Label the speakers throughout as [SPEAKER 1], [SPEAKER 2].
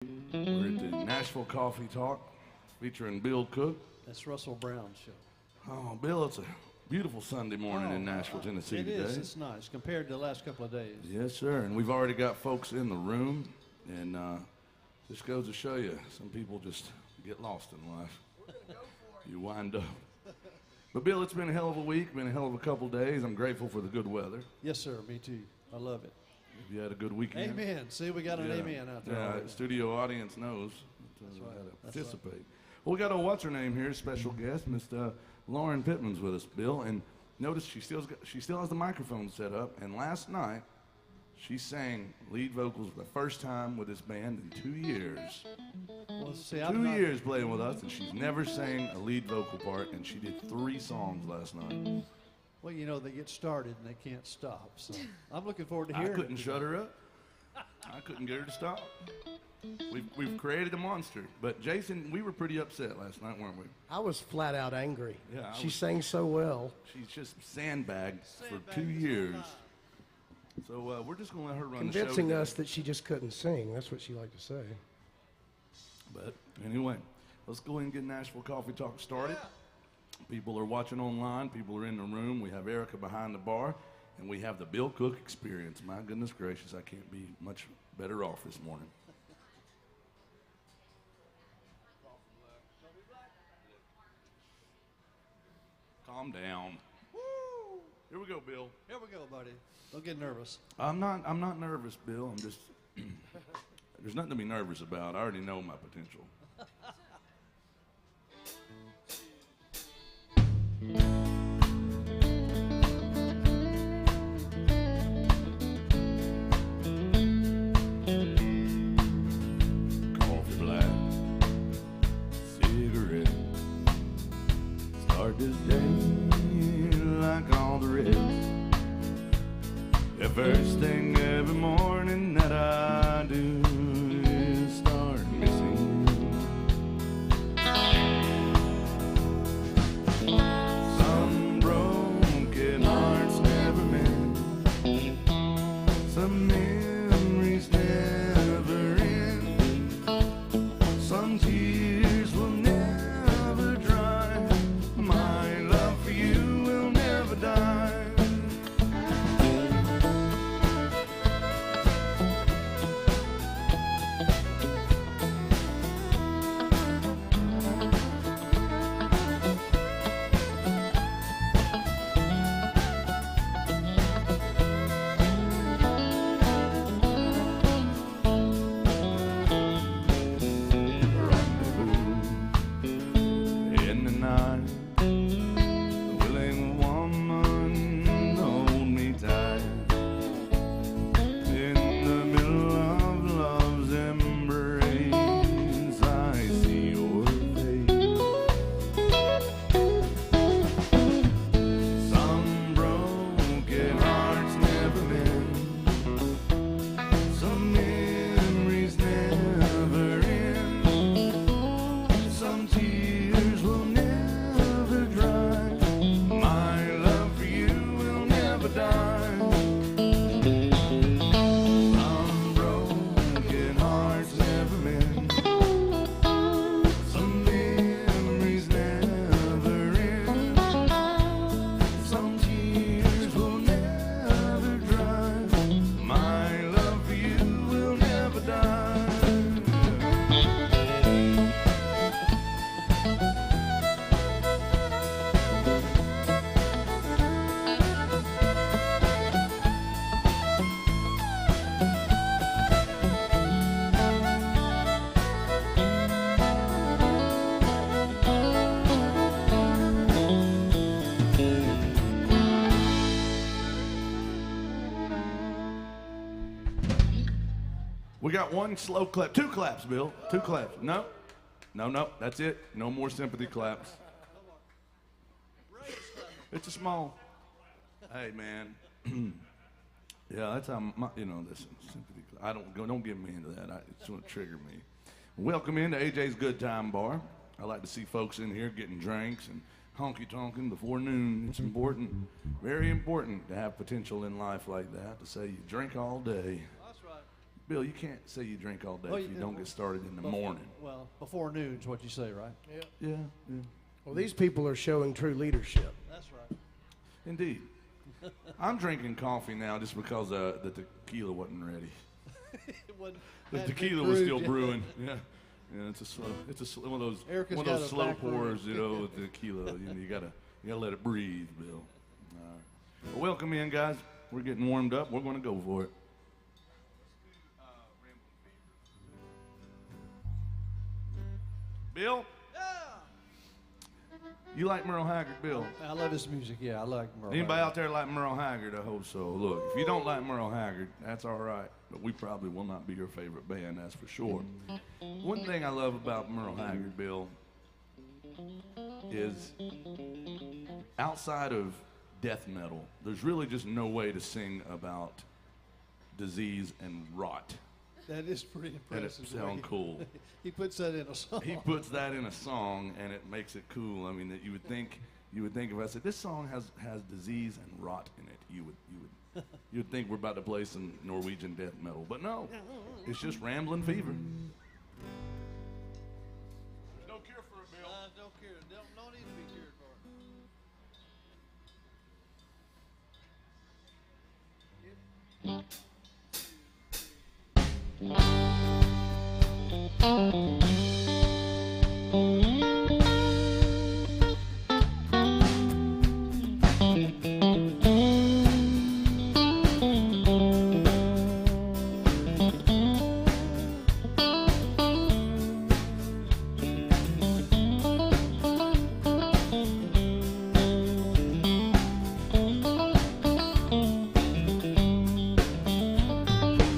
[SPEAKER 1] We're at the Nashville Coffee Talk featuring Bill Cook.
[SPEAKER 2] That's Russell Brown's show.
[SPEAKER 1] Oh, Bill, it's a beautiful Sunday morning in Nashville, Tennessee
[SPEAKER 2] It
[SPEAKER 1] today.
[SPEAKER 2] is. It's nice compared to the last couple of days.
[SPEAKER 1] Yes, sir. And we've already got folks in the room. And this goes to show you, some people just get lost in life. You wind up. But, Bill, it's been a hell of a week, been a hell of a couple days. I'm grateful for the good weather.
[SPEAKER 2] Yes, sir. Me too. I love it.
[SPEAKER 1] Have you had a good weekend?
[SPEAKER 2] Amen. See, we got an amen out there.
[SPEAKER 1] Yeah,
[SPEAKER 2] already.
[SPEAKER 1] studio audience knows
[SPEAKER 2] That's
[SPEAKER 1] how
[SPEAKER 2] right.
[SPEAKER 1] to
[SPEAKER 2] That's
[SPEAKER 1] participate. Well, we got a what's-her-name here, special guest, Miss Lauren Pittman's with us, Bill. And notice she still has the microphone set up. And last night, she sang lead vocals for the first time with this band in 2 years.
[SPEAKER 2] Well, see,
[SPEAKER 1] 2 years playing with us, and she's never sang a lead vocal part, and she did 3 songs last night.
[SPEAKER 2] Well, you know, they get started and they can't stop. So I'm looking forward to
[SPEAKER 1] I
[SPEAKER 2] hearing
[SPEAKER 1] couldn't
[SPEAKER 2] it.
[SPEAKER 1] shut her up. I couldn't get her to stop. We've created a monster. But Jason, we were pretty upset last night, weren't we?
[SPEAKER 3] I was flat out angry.
[SPEAKER 1] Yeah,
[SPEAKER 3] She sang so well.
[SPEAKER 1] She's just sandbagged for 2 years. So we're just going to let her run the show.
[SPEAKER 3] Convincing
[SPEAKER 1] today.
[SPEAKER 3] us that she just couldn't sing. That's what she liked to say.
[SPEAKER 1] But anyway, let's go ahead and get Nashville Coffee Talk started. People are watching online. People are in the room. We have Erica behind the bar. And we have the Bill Cook Experience. My goodness gracious, I can't be much better off this morning. Calm down.
[SPEAKER 2] Woo!
[SPEAKER 1] Here we go, Bill.
[SPEAKER 2] Here we go, buddy. Don't get nervous.
[SPEAKER 1] I'm not nervous, Bill. I'm just there's nothing to be nervous about. I already know my potential. Coffee black, cigarette. Start this day like all the rest. The first thing every morning that I do is start missing you. Some broken hearts never mend. Some memories never end. Some tears will never dry. My love for you will never die. In the night, the willing woman hold me tight. In the middle of love's embrace, I see your face. Some broken hearts never mend. Some memories never end. Some tears will never dry. My love for you will never die. Some broken hearts never mend. Some memories never end. Some tears will never dry. My love for you will never die. We got one slow clap, 2 claps, Bill, 2 claps. No, that's it. No more sympathy claps. It's a small. Hey, man. Yeah, that's how listen, sympathy clap. Don't get me into that. It's going to trigger me. Welcome into AJ's Good Time Bar. I like to see folks in here getting drinks and honky-tonking before noon. It's important, very important to have potential in life like that, to say you drink all day.
[SPEAKER 2] That's right.
[SPEAKER 1] Bill, you can't say you drink all day
[SPEAKER 2] Well,
[SPEAKER 1] if you don't get started in the morning.
[SPEAKER 2] Well, before noon's what you say, right?
[SPEAKER 1] Yeah,
[SPEAKER 3] Well, these people are showing true leadership.
[SPEAKER 2] That's right.
[SPEAKER 1] indeed. I'm drinking coffee now just because the tequila wasn't ready. The tequila was still brewing. Yeah, yeah. One of those
[SPEAKER 2] Erica's
[SPEAKER 1] one of
[SPEAKER 2] got
[SPEAKER 1] those
[SPEAKER 2] a
[SPEAKER 1] slow
[SPEAKER 2] back room.
[SPEAKER 1] pours, you know, with the tequila. You gotta let it breathe, Bill. All right. Well, welcome in, guys. We're getting warmed up. We're gonna go for it. Bill? Yeah. You like Merle Haggard, Bill?
[SPEAKER 2] I love his music. Yeah, I like Merle.
[SPEAKER 1] Anybody out there like Merle Haggard? I hope so. Look, if you don't like Merle Haggard, that's all right. But we probably will not be your favorite band, that's for sure. One thing I love about Merle Haggard, Bill, is outside of death metal, there's really just no way to sing about disease and rot.
[SPEAKER 2] That is pretty
[SPEAKER 1] And it
[SPEAKER 2] impressive.
[SPEAKER 1] sound cool.
[SPEAKER 2] He puts that in a song.
[SPEAKER 1] He puts that in a song, and it makes it cool. I mean, that you would think if I said this song has disease and rot in it, you'd think we're about to play some Norwegian death metal, but no, it's just rambling fever. There's no cure for it, Bill.
[SPEAKER 2] No cure. No need to be cured for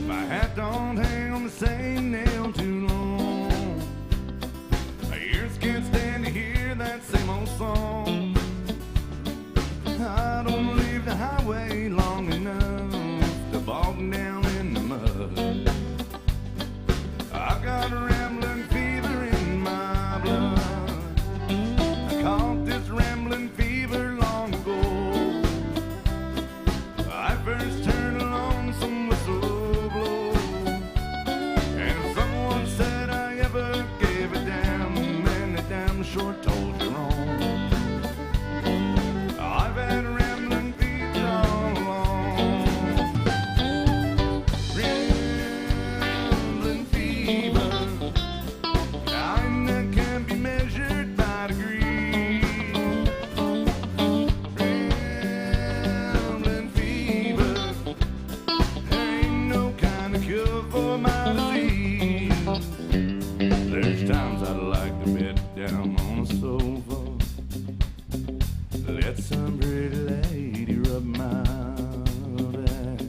[SPEAKER 1] My hat don't hang on the same nail too long. My ears can't stand to hear that same old song. I don't leave the highway long enough to bog down in the mud. I got a rambling fever in my blood. I caught this rambling fever long ago. I first heard a lonesome whistle blow, and if someone said I ever gave a damn, man, they damn sure told you wrong. I've had rambling fever all along. Rambling fever, kind that can be measured by degrees. Rambling fever, there ain't no kind of cure for my disease. There's times I'd like to bed down on a sofa, let some pretty lady rub my back,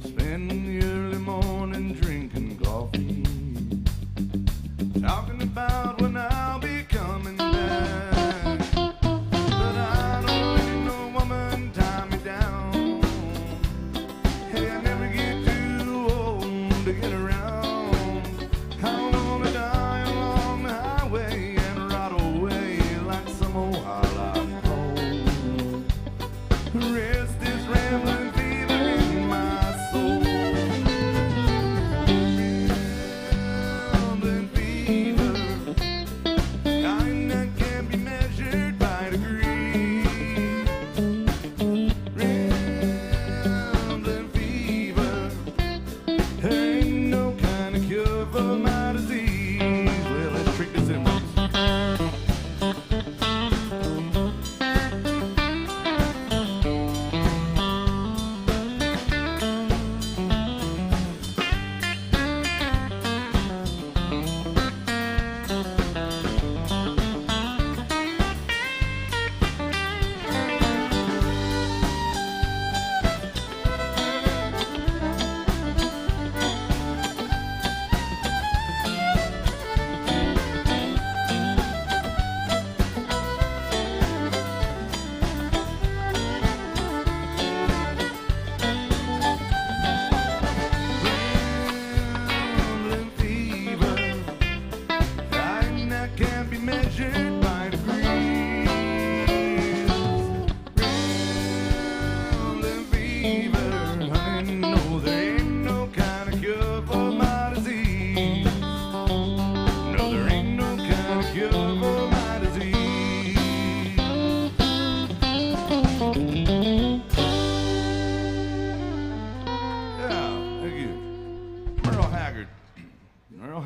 [SPEAKER 1] spend the early morning drinking coffee, talking about when I'll be coming back. But I don't let no woman tie me down. Hey, I never get too old to get around. I wanna die along the highway and rot away like some old highlight pole.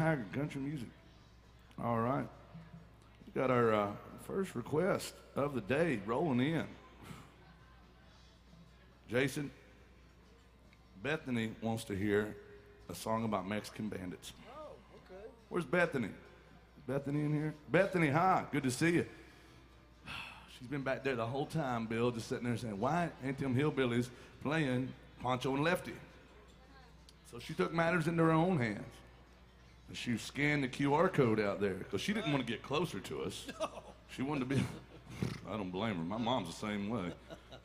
[SPEAKER 1] Haggard, country music. All right. We got our first request of the day rolling in. Jason, Bethany wants to hear a song about Mexican bandits.
[SPEAKER 3] Oh, okay.
[SPEAKER 1] Where's Bethany? Is Bethany in here? Bethany, hi. Good to see you. She's been back there the whole time, Bill, just sitting there saying, why ain't them hillbillies playing Poncho and Lefty? So she took matters into her own hands. And she scanned the QR code out there because she didn't want to get closer to us. No. She wanted to be, I don't blame her. My mom's the same way.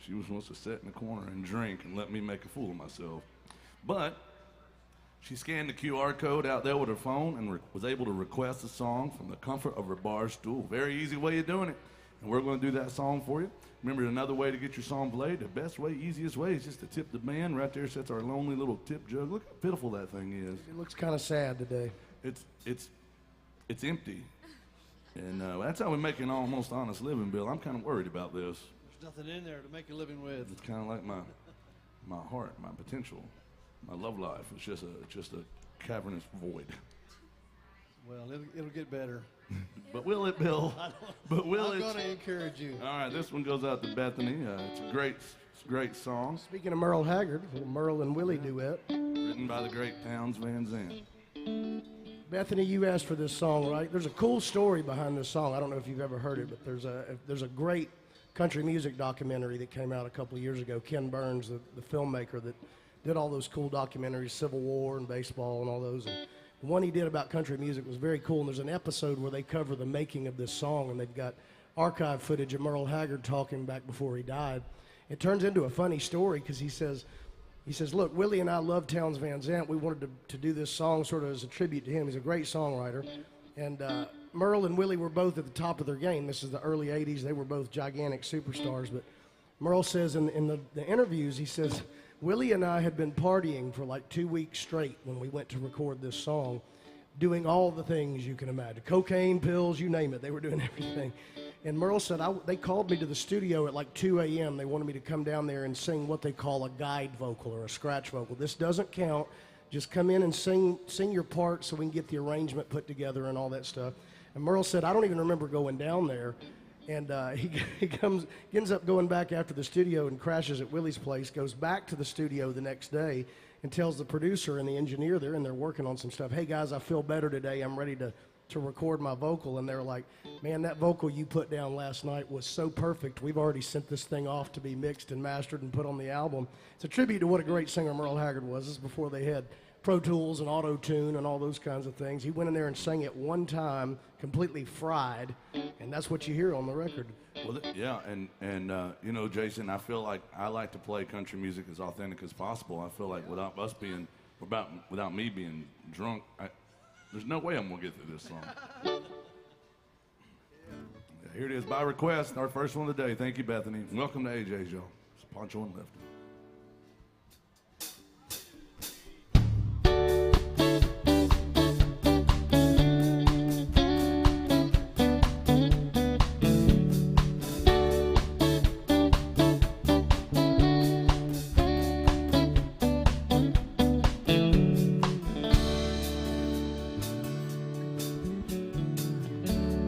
[SPEAKER 1] She was supposed to sit in the corner and drink and let me make a fool of myself. But she scanned the QR code out there with her phone and was able to request a song from the comfort of her bar stool. Very easy way of doing it. And we're going to do that song for you. Remember, another way to get your song played, the best way, easiest way is just to tip the band. Right there sits our lonely little tip jug. Look how pitiful that thing is.
[SPEAKER 3] It looks kind of sad today.
[SPEAKER 1] It's empty. And that's how we make an almost honest living, Bill. I'm kind of worried about this.
[SPEAKER 2] There's nothing in there to make a living with.
[SPEAKER 1] It's kind of like my heart, my potential, my love life. It's just a cavernous void.
[SPEAKER 2] Well, it'll get better.
[SPEAKER 1] But will it, Bill? But will
[SPEAKER 2] I'm
[SPEAKER 1] it?
[SPEAKER 2] going to encourage you.
[SPEAKER 1] All right, this one goes out to Bethany. It's a great song,
[SPEAKER 3] Speaking of Merle Haggard, a little Merle and Willie duet.
[SPEAKER 1] written by the great Townes Van Zandt.
[SPEAKER 3] Bethany, you asked for this song, right? There's a cool story behind this song. I don't know if you've ever heard it, but there's a great country music documentary that came out a couple of years ago. Ken Burns, the filmmaker that did all those cool documentaries, Civil War and baseball and all those. And the one he did about country music was very cool. And there's an episode where they cover the making of this song, and they've got archive footage of Merle Haggard talking back before he died. It turns into a funny story because he says, look, Willie and I love Townes Van Zandt. We wanted to do this song sort of as a tribute to him. He's a great songwriter. And Merle and Willie were both at the top of their game. This is the early 80s. They were both gigantic superstars. But Merle says in the interviews, he says, Willie and I had been partying for like 2 weeks straight when we went to record this song, doing all the things you can imagine. Cocaine, pills, you name it. They were doing everything. And Merle said, they called me to the studio at like 2 a.m. They wanted me to come down there and sing what they call a guide vocal or a scratch vocal. This doesn't count. Just come in and sing your part so we can get the arrangement put together and all that stuff. And Merle said, I don't even remember going down there. And he ends up going back after the studio and crashes at Willie's place, goes back to the studio the next day and tells the producer and the engineer there, and they're working on some stuff, hey guys, I feel better today. I'm ready to record my vocal. And they're like, man, that vocal you put down last night was so perfect. We've already sent this thing off to be mixed and mastered and put on the album. It's a tribute to what a great singer Merle Haggard was. This is before they had Pro Tools and Auto-Tune and all those kinds of things. He went in there and sang it one time, completely fried, and that's what you hear on the record.
[SPEAKER 1] Well, yeah, and you know, Jason, I feel like I like to play country music as authentic as possible. I feel like without me being drunk, there's no way I'm gonna get through this song. Yeah, here it is by request, our first one of the day. Thank you, Bethany. Welcome to AJ's, y'all. It's Poncho and Lefty.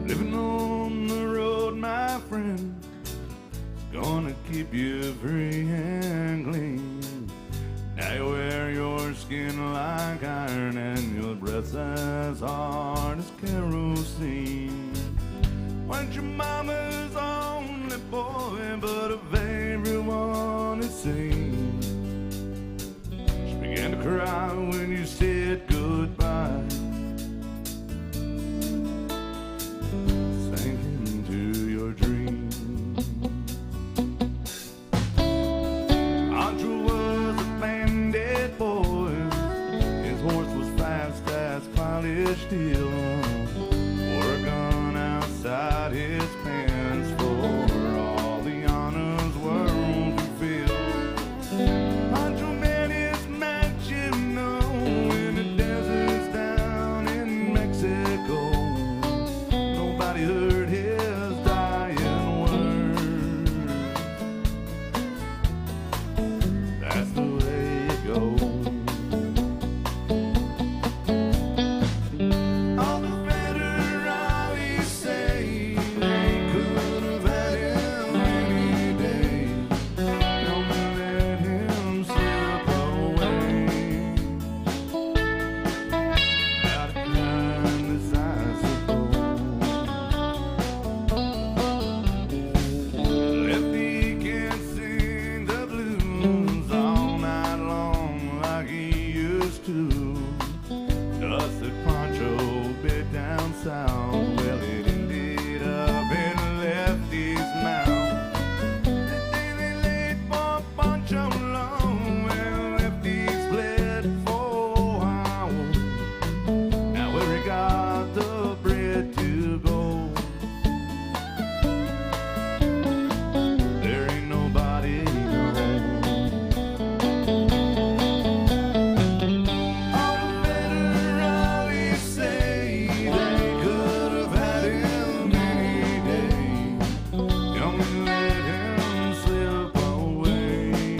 [SPEAKER 1] Living on the road, my friend, gonna keep you free and clean. Now you wear your skin like iron and your breath's as hard as kerosene. Weren't your mama's only boy, but of everyone it seemed. She began to cry when you said goodbye. Steel, working outside his pants for all the honors world to fill. Poncho met his match, you know, in the deserts down in Mexico. Nobody heard his dying words. That's the way it goes. south. Well, it ended up in Lefty's mouth. They laid for Pancho Long. Well, Lefty's bled for Ohio. Now where he got the bread to go, there ain't nobody knows. All the federalists say they could have had him any day. Don't let him slip away.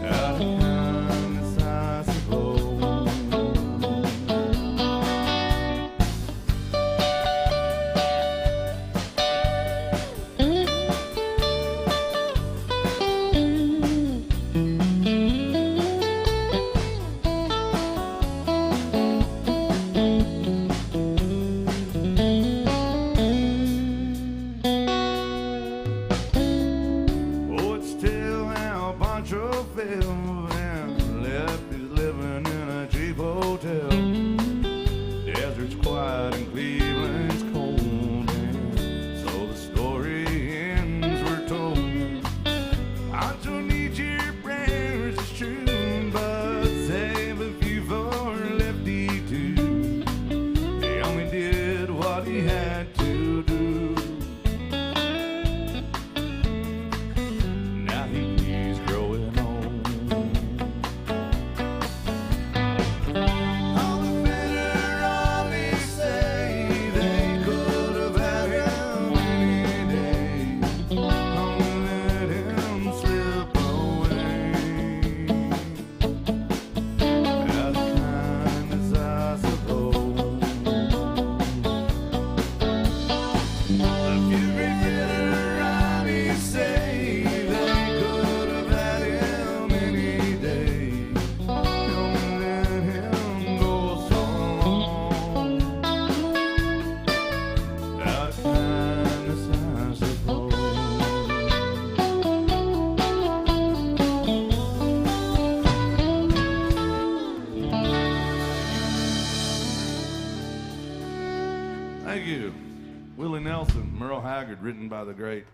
[SPEAKER 1] Out of kindness, I suppose. Oh, it's still how Pancho fell and left his living in a cheap hotel. Desert's quiet and Cleveland's cold, and so the story ends, we're told. Pancho needs your prayers, it's true, but save a few for Lefty too. He only did what he had to do. Now he's growing old. All the federalists say they could have had him any day. Don't let him slip away. Out of kindness, I suppose. A few great federalists say they could have had him any day. Don't let him go so long. Out of kindness, I suppose. Thank you. Willie Nelson, Merle Haggard, written by the great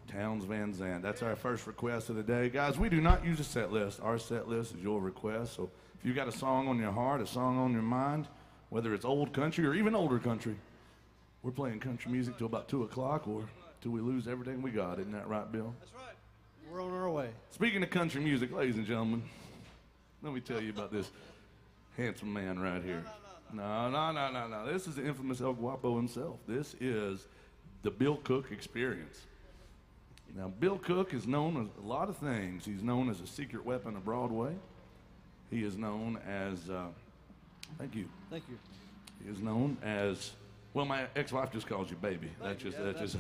[SPEAKER 1] Townes Van Zandt. That's our first request of the day. Guys, we do not use a set list. Our set list is your request. So if you got a song on your heart, a song on your mind, whether it's old country or even older country, we're playing country music till about 2 o'clock or till we lose everything we got. Isn't that right, Bill?
[SPEAKER 2] That's right. We're on our way.
[SPEAKER 1] Speaking of country music, ladies and gentlemen, let me tell you about this handsome man right here. No. This is the infamous El Guapo himself. This is the Bill Cook Experience. Now, Bill Cook is known as a lot of things. He's known as a secret weapon of Broadway. He is known as, thank you.
[SPEAKER 2] Thank you.
[SPEAKER 1] He is known as, well, my ex-wife just calls you baby. That's just how it is.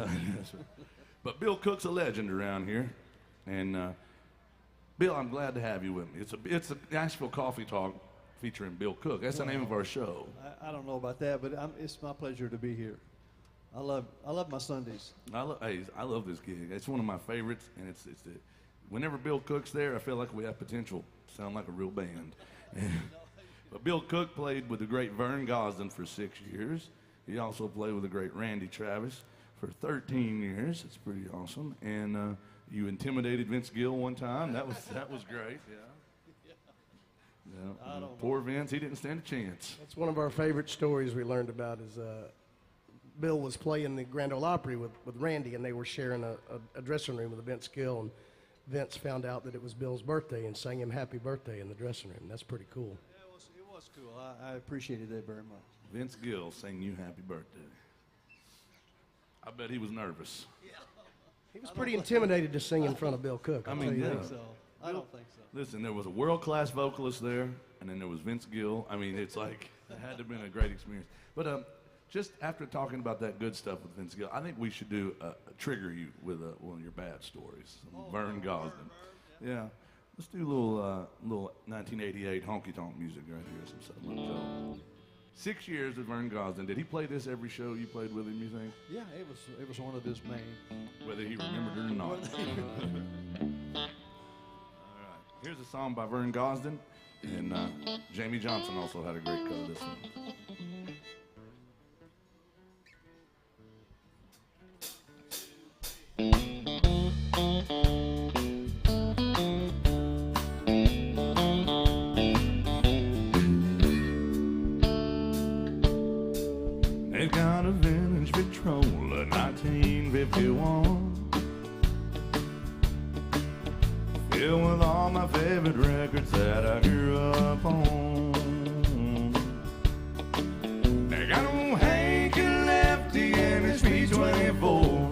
[SPEAKER 1] But Bill Cook's a legend around here. And Bill, I'm glad to have you with me. It's a Nashville Coffee Talk featuring Bill Cook. That's the name of our show.
[SPEAKER 2] I don't know about that, but it's my pleasure to be here. I love my Sundays.
[SPEAKER 1] I love this gig. It's one of my favorites, and whenever Bill Cook's there, I feel like we have potential to sound like a real band. But Bill Cook played with the great Vern Gosdin for 6 years. He also played with the great Randy Travis for 13 years. It's pretty awesome. And you intimidated Vince Gill one time. That was great. Yeah. Poor Vince, he didn't stand a chance.
[SPEAKER 3] That's one of our favorite stories we learned about is Bill was playing the Grand Ole Opry with Randy, and they were sharing a dressing room with Vince Gill, and Vince found out that it was Bill's birthday and sang him happy birthday in the dressing room. That's pretty cool.
[SPEAKER 2] Yeah, it was cool. I appreciated that very much.
[SPEAKER 1] Vince Gill sang you happy birthday. I bet he was nervous.
[SPEAKER 3] He was pretty intimidated to sing in front of Bill Cook.
[SPEAKER 1] I mean,
[SPEAKER 2] I
[SPEAKER 1] yeah.
[SPEAKER 2] don't think so. I don't think so.
[SPEAKER 1] Listen, there was a world-class vocalist there, and then there was Vince Gill. I mean, it's like, it had to have been a great experience. But just after talking about that good stuff with Vince Gill, I think we should trigger you with one of your bad stories. Vern Gosdin. Yeah. Let's do a little 1988 honky-tonk music right here. Something. 6 years with Vern Gosdin. Did he play this every show you played with him, you think?
[SPEAKER 2] Yeah, it was one of his main.
[SPEAKER 1] Whether he remembered it or not. All right. Here's a song by Vern Gosdin, and Jamie Johnson also had a great cut of this one. They've got a vintage Victrola, 1951, filled with all my favorite records that I grew up on. They got old Hank and Lefty and his B-24.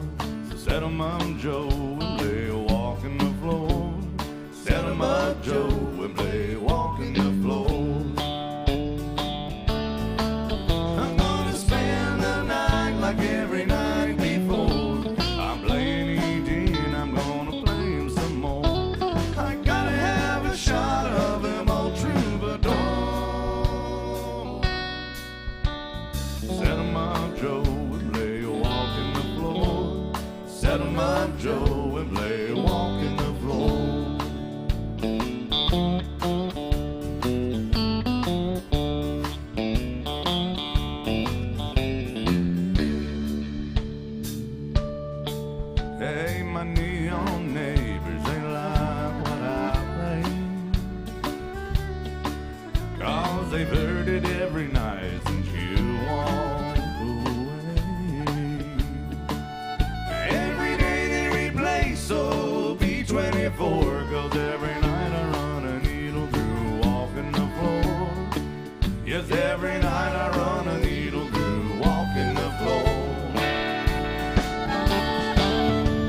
[SPEAKER 1] So set 'em up, Joe, and play Walk in the Floor. Set 'em up, Joe, and play Walk in the Floor. I'm gonna spend the night like every night before. I'm playing E.D. and I'm gonna play him some more. I gotta have a shot of him, old troubadour. Set 'em up, Joe, and play Walk in the Floor. Set 'em up, Joe, and play Walk in the Floor. Hey, my neon neighbors, they like what I play, 'cause they've heard it every night since you walked away. Every day they replay so B-24, 'cause every night I run a needle through Walk in the Floor. Yes, every night I run a needle through Walk in the Floor.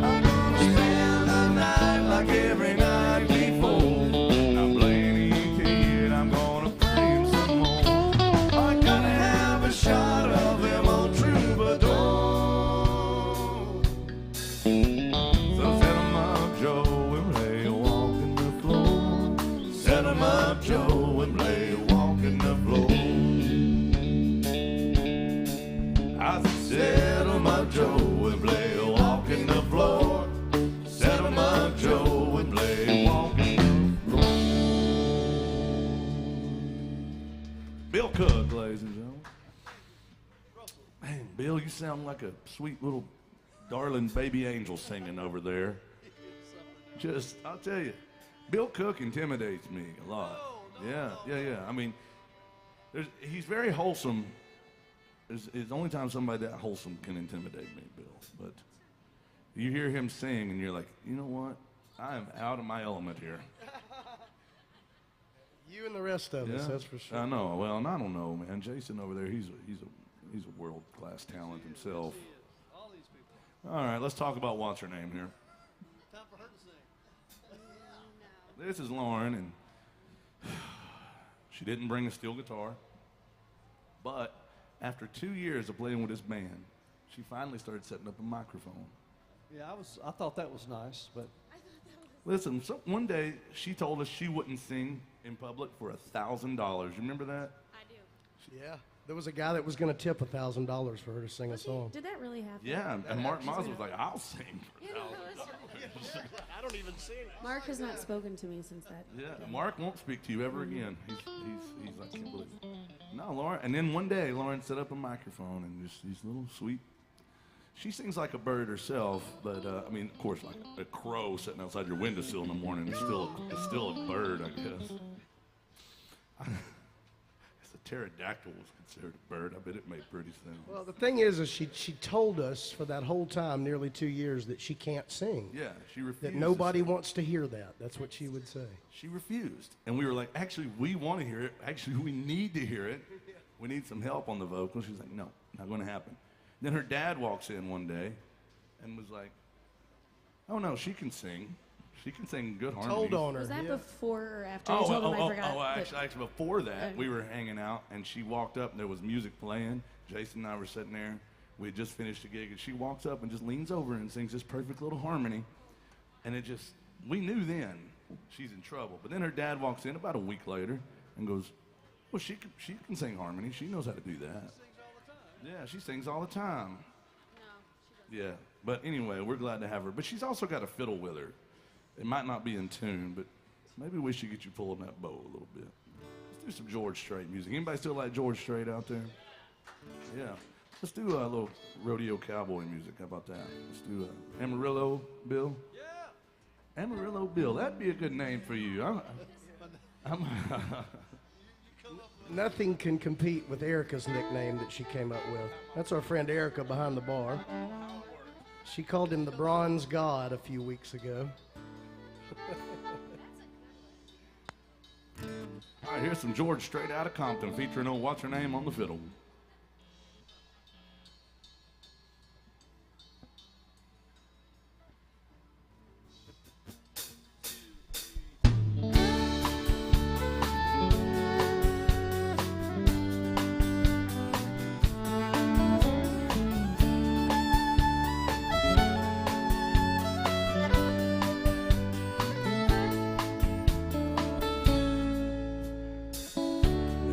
[SPEAKER 1] I'm gonna spend the night like every night before. I'm playing E.T. and I'm gonna play him some more. I gotta have a shot of him, old troubadour. So set 'em up, Joe, and play Walk in the Floor. Set 'em up, Joe, and play Walk in the Floor. I set 'em up, Joe, and play Walk in the Floor. Set 'em up, Joe, and play Walk in the Floor. Bill Cook, ladies and gentlemen. Man, Bill, you sound like a sweet little darling baby angel singing over there. Just, I'll tell you, Bill Cook intimidates me a lot. Yeah. I mean, he's very wholesome. It's the only time somebody that wholesome can intimidate me, Bill. But you hear him sing, and you're like, you know what? I am out of my element here.
[SPEAKER 3] You and the rest of us, that's for sure.
[SPEAKER 1] I know. Well, and I don't know, man. Jason over there, he's a world-class talent himself.
[SPEAKER 2] All these people.
[SPEAKER 1] All right, let's talk about what's her name here.
[SPEAKER 2] Time for her to sing.
[SPEAKER 1] This is Lauren, and she didn't bring a steel guitar, but after 2 years of playing with this band, she finally started setting up a microphone.
[SPEAKER 2] Yeah, I thought that was nice, but
[SPEAKER 1] Listen, one day she told us she wouldn't sing in public for $1,000. You remember that?
[SPEAKER 4] I do.
[SPEAKER 3] Yeah. There was a guy that was going to tip $1,000 for her to sing a song.
[SPEAKER 4] Did that really happen?
[SPEAKER 1] Yeah, and Mark Moss was like, I'll sing.
[SPEAKER 4] You know,
[SPEAKER 3] I don't even sing.
[SPEAKER 4] Mark has not spoken to me since that.
[SPEAKER 1] Yeah, Mark won't speak to you ever again. He's like, can't believe it. No, Lauren. And then one day, Lauren set up a microphone and just these little sweet. She sings like a bird herself, but I mean, of course, like a crow sitting outside your windowsill in the morning is still a bird, I guess. It's a pterodactyl was considered a bird. I bet it made pretty sound.
[SPEAKER 3] Well, the thing is she told us for that whole time, nearly 2 years, that she can't sing.
[SPEAKER 1] Yeah, she refused.
[SPEAKER 3] That
[SPEAKER 1] to
[SPEAKER 3] nobody
[SPEAKER 1] sing.
[SPEAKER 3] wants to hear that. That's what she would say.
[SPEAKER 1] She refused. And we were like, actually, we want to hear it. Actually, we need to hear it. We need some help on the vocals. She's like, no, not going to happen. Then her dad walks in one day and was like, oh, no, she can sing. She can sing good harmonies.
[SPEAKER 3] Told on her.
[SPEAKER 4] Was that
[SPEAKER 3] yeah.
[SPEAKER 4] before or after you told him I forgot?
[SPEAKER 1] Actually, before that,
[SPEAKER 4] Okay.
[SPEAKER 1] we were hanging out, and she walked up, and there was music playing. Jason and I were sitting there. We had just finished the gig, and she walks up and just leans over and sings this perfect little harmony. And it just, we knew then she's in trouble. But then her dad walks in about a week later and goes, well, she can sing harmony. She knows how to do that. Yeah, she sings all the time.
[SPEAKER 4] No,
[SPEAKER 1] Yeah, but anyway, we're glad to have her. But she's also got a fiddle with her. It might not be in tune, but maybe we should get you pulling that bow a little bit. Let's do some George Strait music. Anybody still like George Strait out there? Yeah. Let's do a little rodeo cowboy music. How about that? Let's do Amarillo Bill. Yeah. Amarillo Bill. That'd be a good name for you. I'm
[SPEAKER 3] Nothing can compete with Erica's nickname that she came up with. That's our friend Erica behind the bar. She called him the Bronze God a few weeks ago.
[SPEAKER 1] All right, here's some George straight out of Compton featuring old what's her name on the fiddle.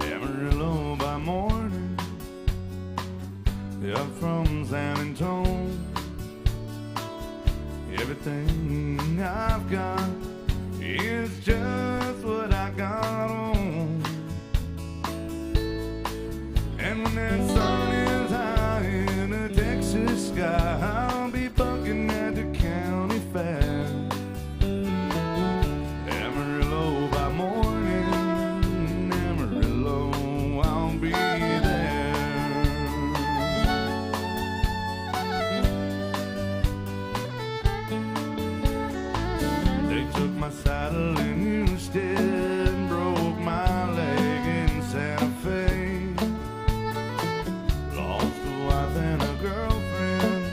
[SPEAKER 1] Amarillo by morning, up from San Antonio. Everything I've got is just what I got on. And when that sun is high in the Texas sky, I'll be bucking at the county fair. Amarillo by morning, Amarillo, I'll be there. They took my saddle in Houston, broke my leg in Santa Fe. Lost a wife and a girlfriend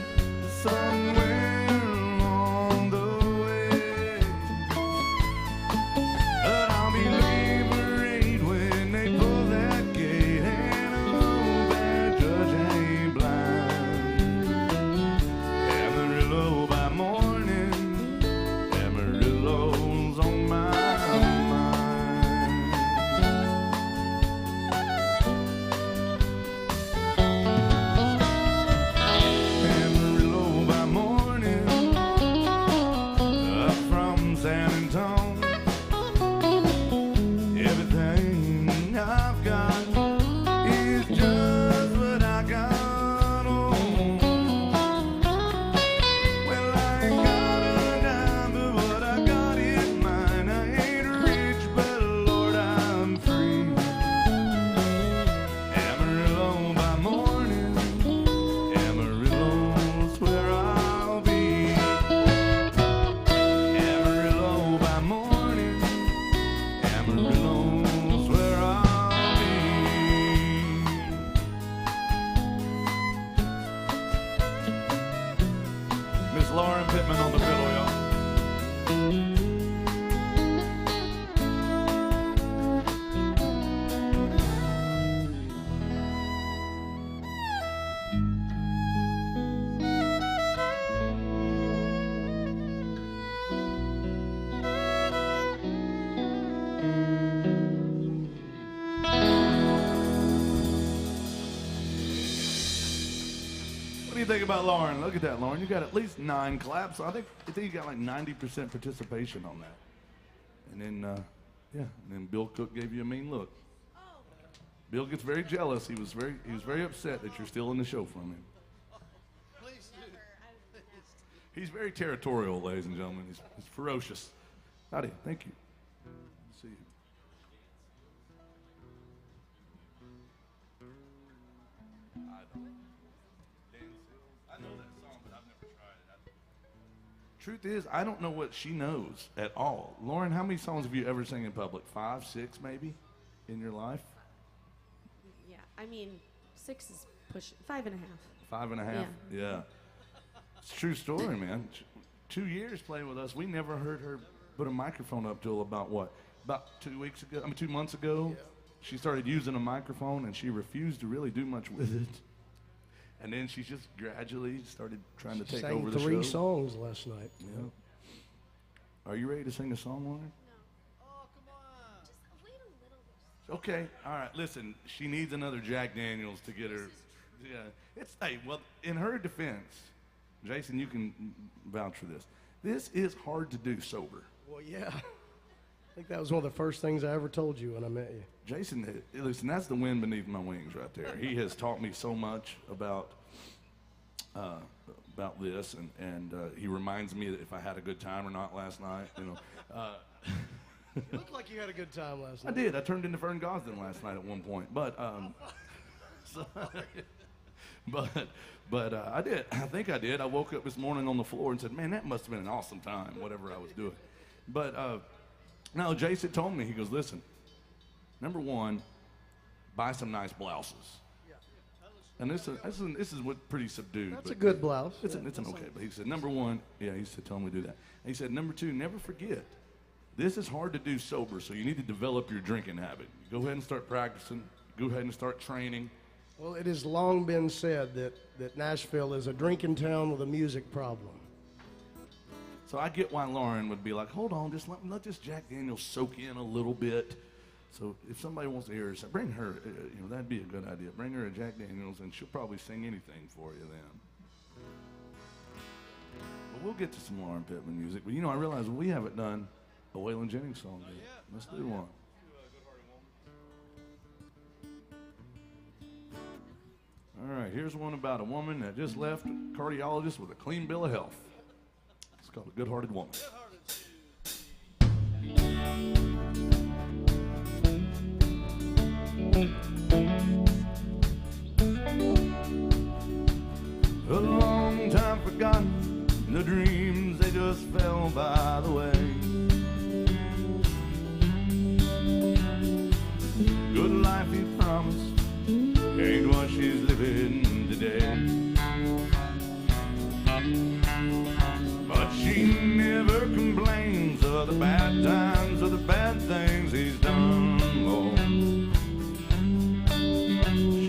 [SPEAKER 1] somewhere along the way. But I'll be liberated when they pull that gate, and a low bad judge ain't blind. Amarillo by morning, Amarillo's on my mind. Amarillo by morning, up from San Antonio. Everything I've got is just what I got on. Well, I ain't got a dime, but what I got is mine. I ain't rich, but Lord, I'm free. Amarillo by morning, Amarillo's where I'll be. Amarillo by morning, Amarillo's where I'll be. Miss Lauren Pittman on the fiddle, y'all. What do you think about Lauren? Look at that, Lauren. You got at least 9 claps. I think you got like 90% participation on that. And then, yeah, and then Bill Cook gave you a mean look. Bill gets very jealous. He was very upset that you're still in the show from him. He's very territorial, ladies and gentlemen. He's ferocious. Howdy, thank you. See you. I know that song, but I've never tried it. Truth is, I don't know what she knows at all. Lauren, how many songs have you ever sang in public? 5, 6 maybe in your life?
[SPEAKER 4] Yeah, I mean, 6 is push 5.5.
[SPEAKER 1] 5.5? Yeah. It's a true story, man. 2 years playing with us. We never heard her put a microphone up till about what? About 2 weeks ago? 2 months ago? Yeah. She started using a microphone and she refused to really do much with it. And then she just gradually started trying to take over the show.
[SPEAKER 3] Sang 3 songs last night.
[SPEAKER 1] Yeah. Are you ready to sing a song, Lauren?
[SPEAKER 4] No. Oh, come on. Just wait a little.
[SPEAKER 1] Okay. All right. Listen, she needs another Jack Daniels to get her. Yeah. It's hey. Well, in her defense, Jason, you can vouch for this. This is hard to do sober.
[SPEAKER 3] Well, yeah. I think that was one of the first things I ever told you when I met you.
[SPEAKER 1] Jason, listen, that's the wind beneath my wings right there. He has taught me so much about this, and he reminds me that if I had a good time or not last night, you know.
[SPEAKER 3] Looked like you had a good time last
[SPEAKER 1] I
[SPEAKER 3] night.
[SPEAKER 1] did. I turned into Vern Gosdin last night at one point, but so, I did. I think I did. I woke up this morning on the floor and said, "Man, that must have been an awesome time, whatever I was doing." But no, Jason told me. He goes, "Listen, number one, buy some nice blouses." And this is what pretty subdued.
[SPEAKER 3] That's
[SPEAKER 1] but
[SPEAKER 3] a good blouse.
[SPEAKER 1] It's an okay. But he said, number one, yeah, he said, tell me to do that. And he said, number two, never forget, this is hard to do sober, so you need to develop your drinking habit. Go ahead and start practicing. Go ahead and start training.
[SPEAKER 3] Well, it has long been said that Nashville is a drinking town with a music problem.
[SPEAKER 1] So I get why Lauren would be like, hold on, just let this Jack Daniels soak in a little bit. So if somebody wants to hear her, bring her, that'd be a good idea. Bring her a Jack Daniels, and she'll probably sing anything for you then. But we'll get to some Lauren Pittman music. But I realize we haven't done a Waylon Jennings song yet. Let's do one. All right, here's one about a woman that just left a cardiologist with a clean bill of health. It's called A Good-Hearted Woman. A long time forgotten, the dreams they just fell by the way. Good life he promised ain't what she's living today. But she never complains of the bad times or the bad things he's done. Oh.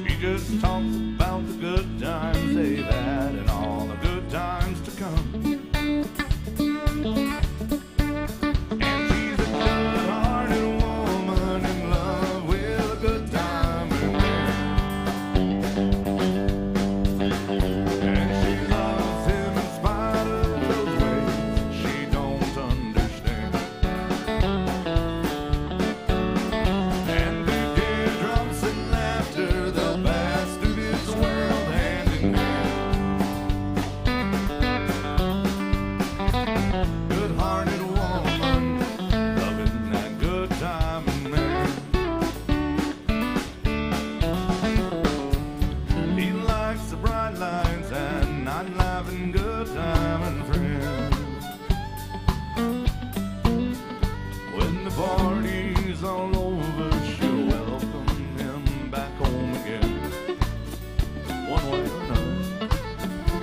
[SPEAKER 1] She just talks about the good times they've had and all the good times to come. And she's a good-hearted woman in love with a good time and she loves him in spite of those ways she don't understand. And through teardrops and laughter they'll pass through this world hand in hand. Good-hearted woman, loving that good time and man. He likes the bright lights and nightlife and good time and friends. When the party's all over, she'll welcome him back home again. One way or another.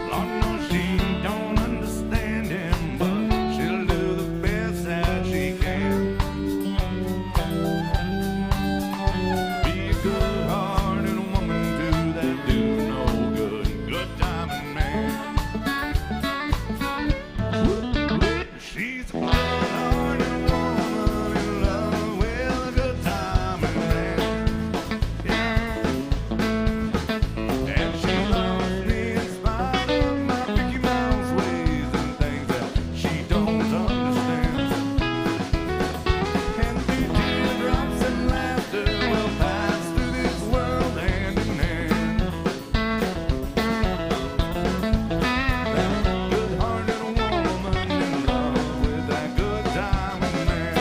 [SPEAKER 1] Lord knows she don't understand him, but she'll do the best that she can. Be a good-hearted woman too that do no good, good time and man. She's a good-hearted woman in love with a good time and man. Yeah. And she loves me in spite of my Mickey Mouse ways and things that she don't understand. And through teardrops and laughter we'll pass through this world hand in hand. That good-hearted woman in love with that good time and man.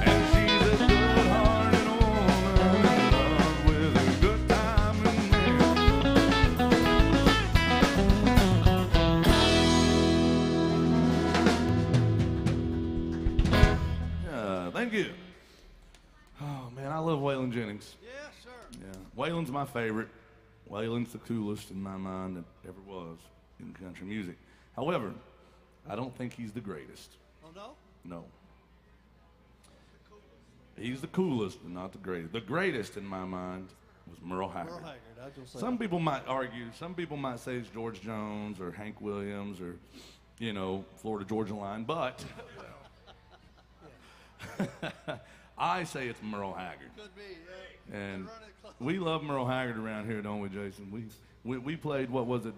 [SPEAKER 1] And she's a good-hearted woman in love with a good time and man. Thank you. Oh man, I love Waylon Jennings.
[SPEAKER 2] Yeah, sir.
[SPEAKER 1] Yeah, Waylon's my favorite. Waylon's the coolest in my mind that ever was in country music. However, I don't think he's the greatest.
[SPEAKER 2] Oh, no?
[SPEAKER 1] No. He's the coolest, but not the greatest. The greatest in my mind was Merle Haggard.
[SPEAKER 2] Merle Haggard, I was gonna say.
[SPEAKER 1] Some people might argue, some people might say it's George Jones or Hank Williams or, Florida Georgia Line, but I say it's Merle Haggard.
[SPEAKER 2] Could be, yeah.
[SPEAKER 1] And
[SPEAKER 2] Run it close.
[SPEAKER 1] we love Merle Haggard around here, don't we, Jason? We played, what was it,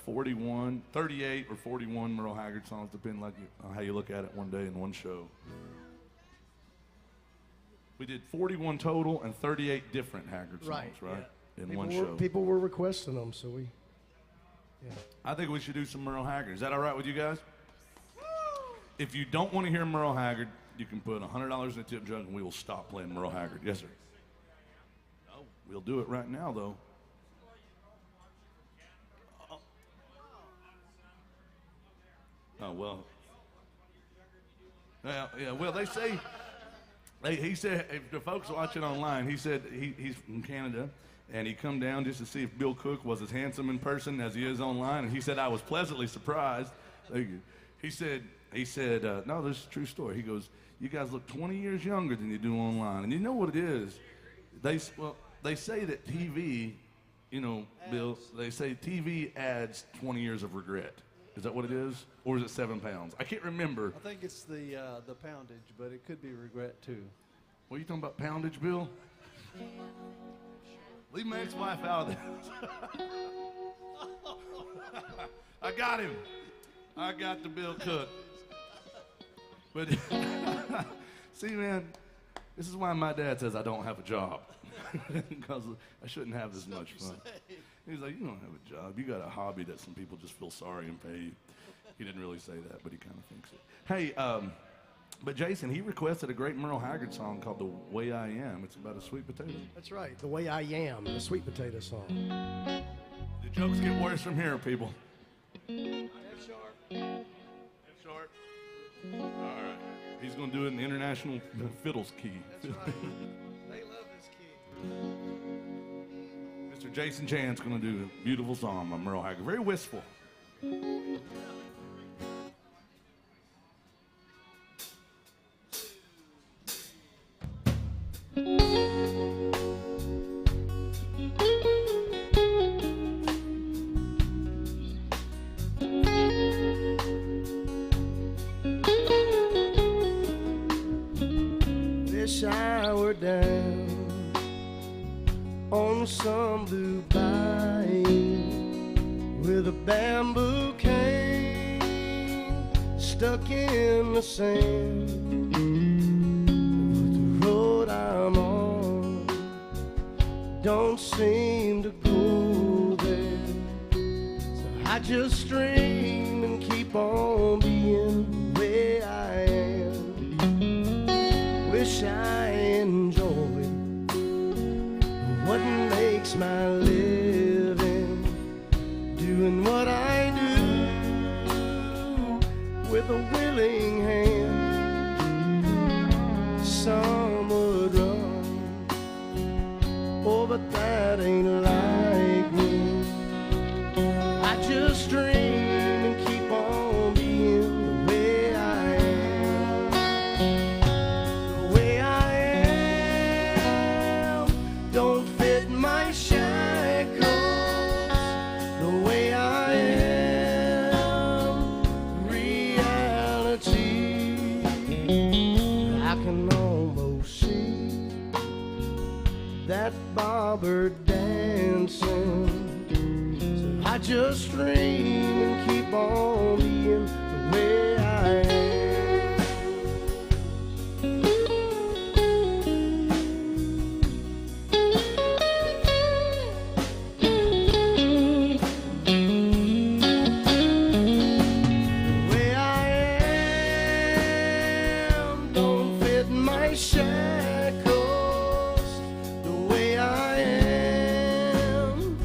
[SPEAKER 1] 38 or 41 Merle Haggard songs, depending on how you look at it one day in one show. We did 41 total and 38 different Haggard songs, right? In one show.
[SPEAKER 3] People were requesting them, so we. Yeah.
[SPEAKER 1] I think we should do some Merle Haggard. Is that all right with you guys? If you don't want to hear Merle Haggard, you can put $100 in a tip jar and we will stop playing Merle Haggard. Yes, sir. No, we'll do it right now, though. Oh, well. Yeah, well, they say, he said, if the folks watching online, he said he's from Canada, and he come down just to see if Bill Cook was as handsome in person as he is online, and he said, I was pleasantly surprised. Thank you. He said, no, this is a true story. He goes, you guys look 20 years younger than you do online. And you know what it is? They say that TV, you know, Bill, they say TV adds 20 years of regret. Is that what it is? Or is it 7 pounds? I can't remember.
[SPEAKER 2] I think it's the poundage, but it could be regret too.
[SPEAKER 1] What are you talking about, poundage, Bill? Leave my ex-wife out of this. I got him. I got the Bill Cook. But see, man, this is why my dad says I don't have a job. Because I shouldn't have this much fun. He's like, you don't have a job. You got a hobby that some people just feel sorry and pay you. He didn't really say that, but he kind of thinks it. Hey, but Jason, he requested a great Merle Haggard song called The Way I Am. It's about a sweet potato.
[SPEAKER 3] That's right. The Way I Am, the sweet potato song.
[SPEAKER 1] The jokes get worse from here, people. F sharp. F sharp. All right. He's going to do it in the international fiddles key.
[SPEAKER 2] That's right. They love this key.
[SPEAKER 1] Mr. Jason Chan's going to do a beautiful song by Merle Haggard. Very wistful.
[SPEAKER 3] Wish I were down on some blue bayou with a bamboo cane stuck in the sand. But the road I'm on don't seem to go there, so I just stream and keep on being the way I am. Wish I enjoyed what makes my living, doing what I do with a willing hand. Some would run, oh, but that ain't like me. I just dream and keep on being the way I am. The way I am don't fit my shackles. The way I am, reality. I can almost see that bobber dancing. So I just dream and keep on being the way I am. The way I am don't fit my shackles. The way I am,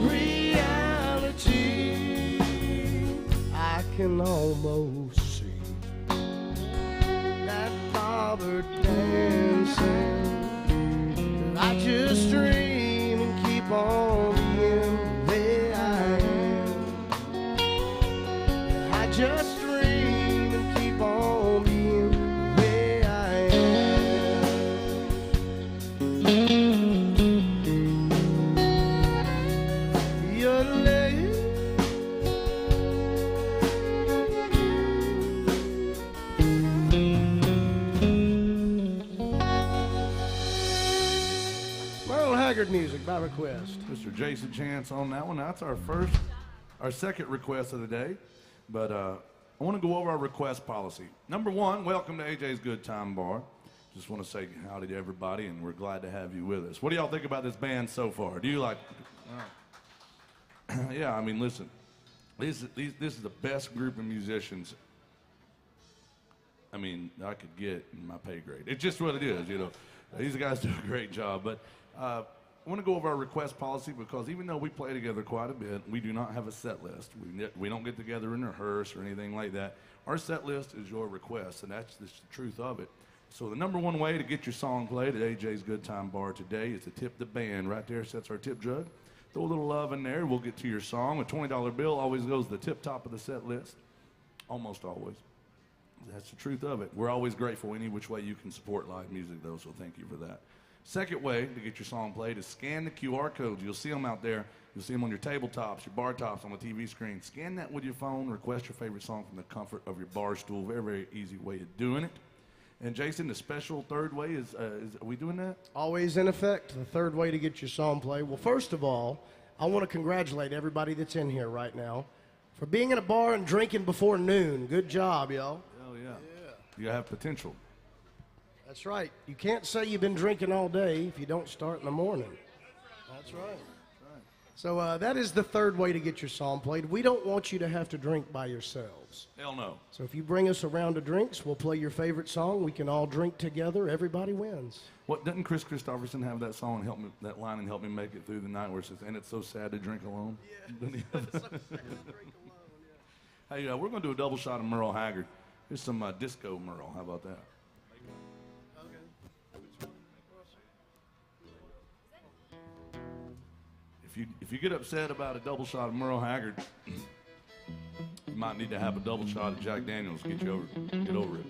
[SPEAKER 3] reality. I can almost see that bobber dancing. I just dream and keep on being the way I am. I just dream and keep on being the way I am. Yodeling. Merle Haggard music by request.
[SPEAKER 1] Mr. Jason Chance on that one. That's our second request of the day. But I want to go over our request policy. Number one, welcome to AJ's Good Time Bar. Just want to say howdy to everybody, and we're glad to have you with us. What do y'all think about this band so far? Do you like? Yeah, I mean, listen, this is the best group of musicians I mean, I could get in my pay grade. It's just what it is, you know. These guys do a great job. But I want to go over our request policy because even though we play together quite a bit, we do not have a set list. We don't get together and rehearse or anything like that. Our set list is your request, and that's the truth of it. So the number one way to get your song played at AJ's Good Time Bar today is to tip the band. Right there sets our tip jug. Throw a little love in there. We'll get to your song. A $20 bill always goes to the tip top of the set list. Almost always. That's the truth of it. We're always grateful any which way you can support live music, though, so thank you for that. Second way to get your song played is scan the QR codes. You'll see them out there. You'll see them on your tabletops, your bar tops, on the TV screen. Scan that with your phone. Request your favorite song from the comfort of your bar stool. Very, very easy way of doing it. And Jason, the special third way is are we doing that?
[SPEAKER 3] Always in effect, the third way to get your song played. Well, first of all, I want to congratulate everybody that's in here right now for being in a bar and drinking before noon. Good job, y'all.
[SPEAKER 1] Oh, yeah. You have potential.
[SPEAKER 3] That's right. You can't say you've been drinking all day if you don't start in the morning. That's right. So that is the third way to get your song played. We don't want you to have to drink by yourselves.
[SPEAKER 1] Hell no.
[SPEAKER 3] So if you bring us a round of drinks, we'll play your favorite song. We can all drink together. Everybody wins.
[SPEAKER 1] What doesn't Chris Christopherson have that song and that line and help me make it through the night where it says, "And it's so sad to drink alone"? Yeah. It's so sad to drink alone. Yeah. Hey, we're gonna do a double shot of Merle Haggard. Here's some disco Merle. How about that? If you get upset about a double shot of Merle Haggard, you might need to have a double shot of Jack Daniels to get over it.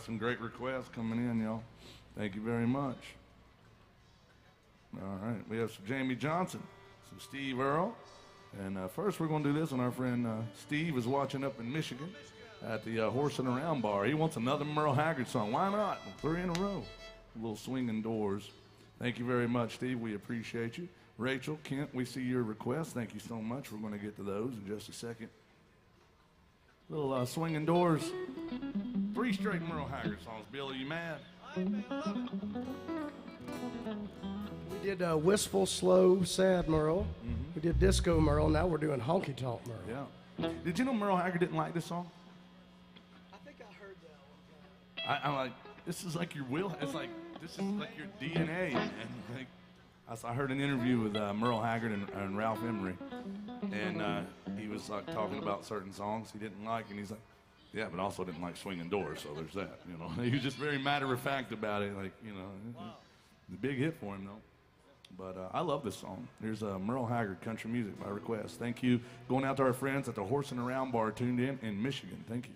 [SPEAKER 1] some great requests coming in, y'all. Thank you very much. All right, we have some Jamie Johnson, some Steve Earle. And first we're going to do this when our friend Steve is watching up in Michigan at the Horse and Around Bar. He wants another Merle Haggard song. Why not? 3 in a row. A little swinging doors. Thank you very much, Steve. We appreciate you. Rachel, Kent, we see your request. Thank you so much. We're going to get to those in just a second. Little swinging doors. 3 straight Merle Haggard songs. Bill, are you mad?
[SPEAKER 3] We did Wistful, Slow, Sad Merle. We did Disco Merle. Now we're doing Honky Tonk Merle.
[SPEAKER 1] Yeah. Did you know Merle Haggard didn't like this song?
[SPEAKER 3] I think I heard that one.
[SPEAKER 1] I'm like, this is like your will. It's like, this is like your DNA, man. Like, I heard an interview with Merle Haggard and Ralph Emery, and he was like talking about certain songs he didn't like, and he's like, yeah, but also didn't like Swinging Doors, so there's that, you know. He was just very matter-of-fact about it, like, you know, the big hit for him, though. But I love this song. There's Merle Haggard, Country Music, by request. Thank you. Going out to our friends at the Horse and Around Bar tuned in Michigan. Thank you.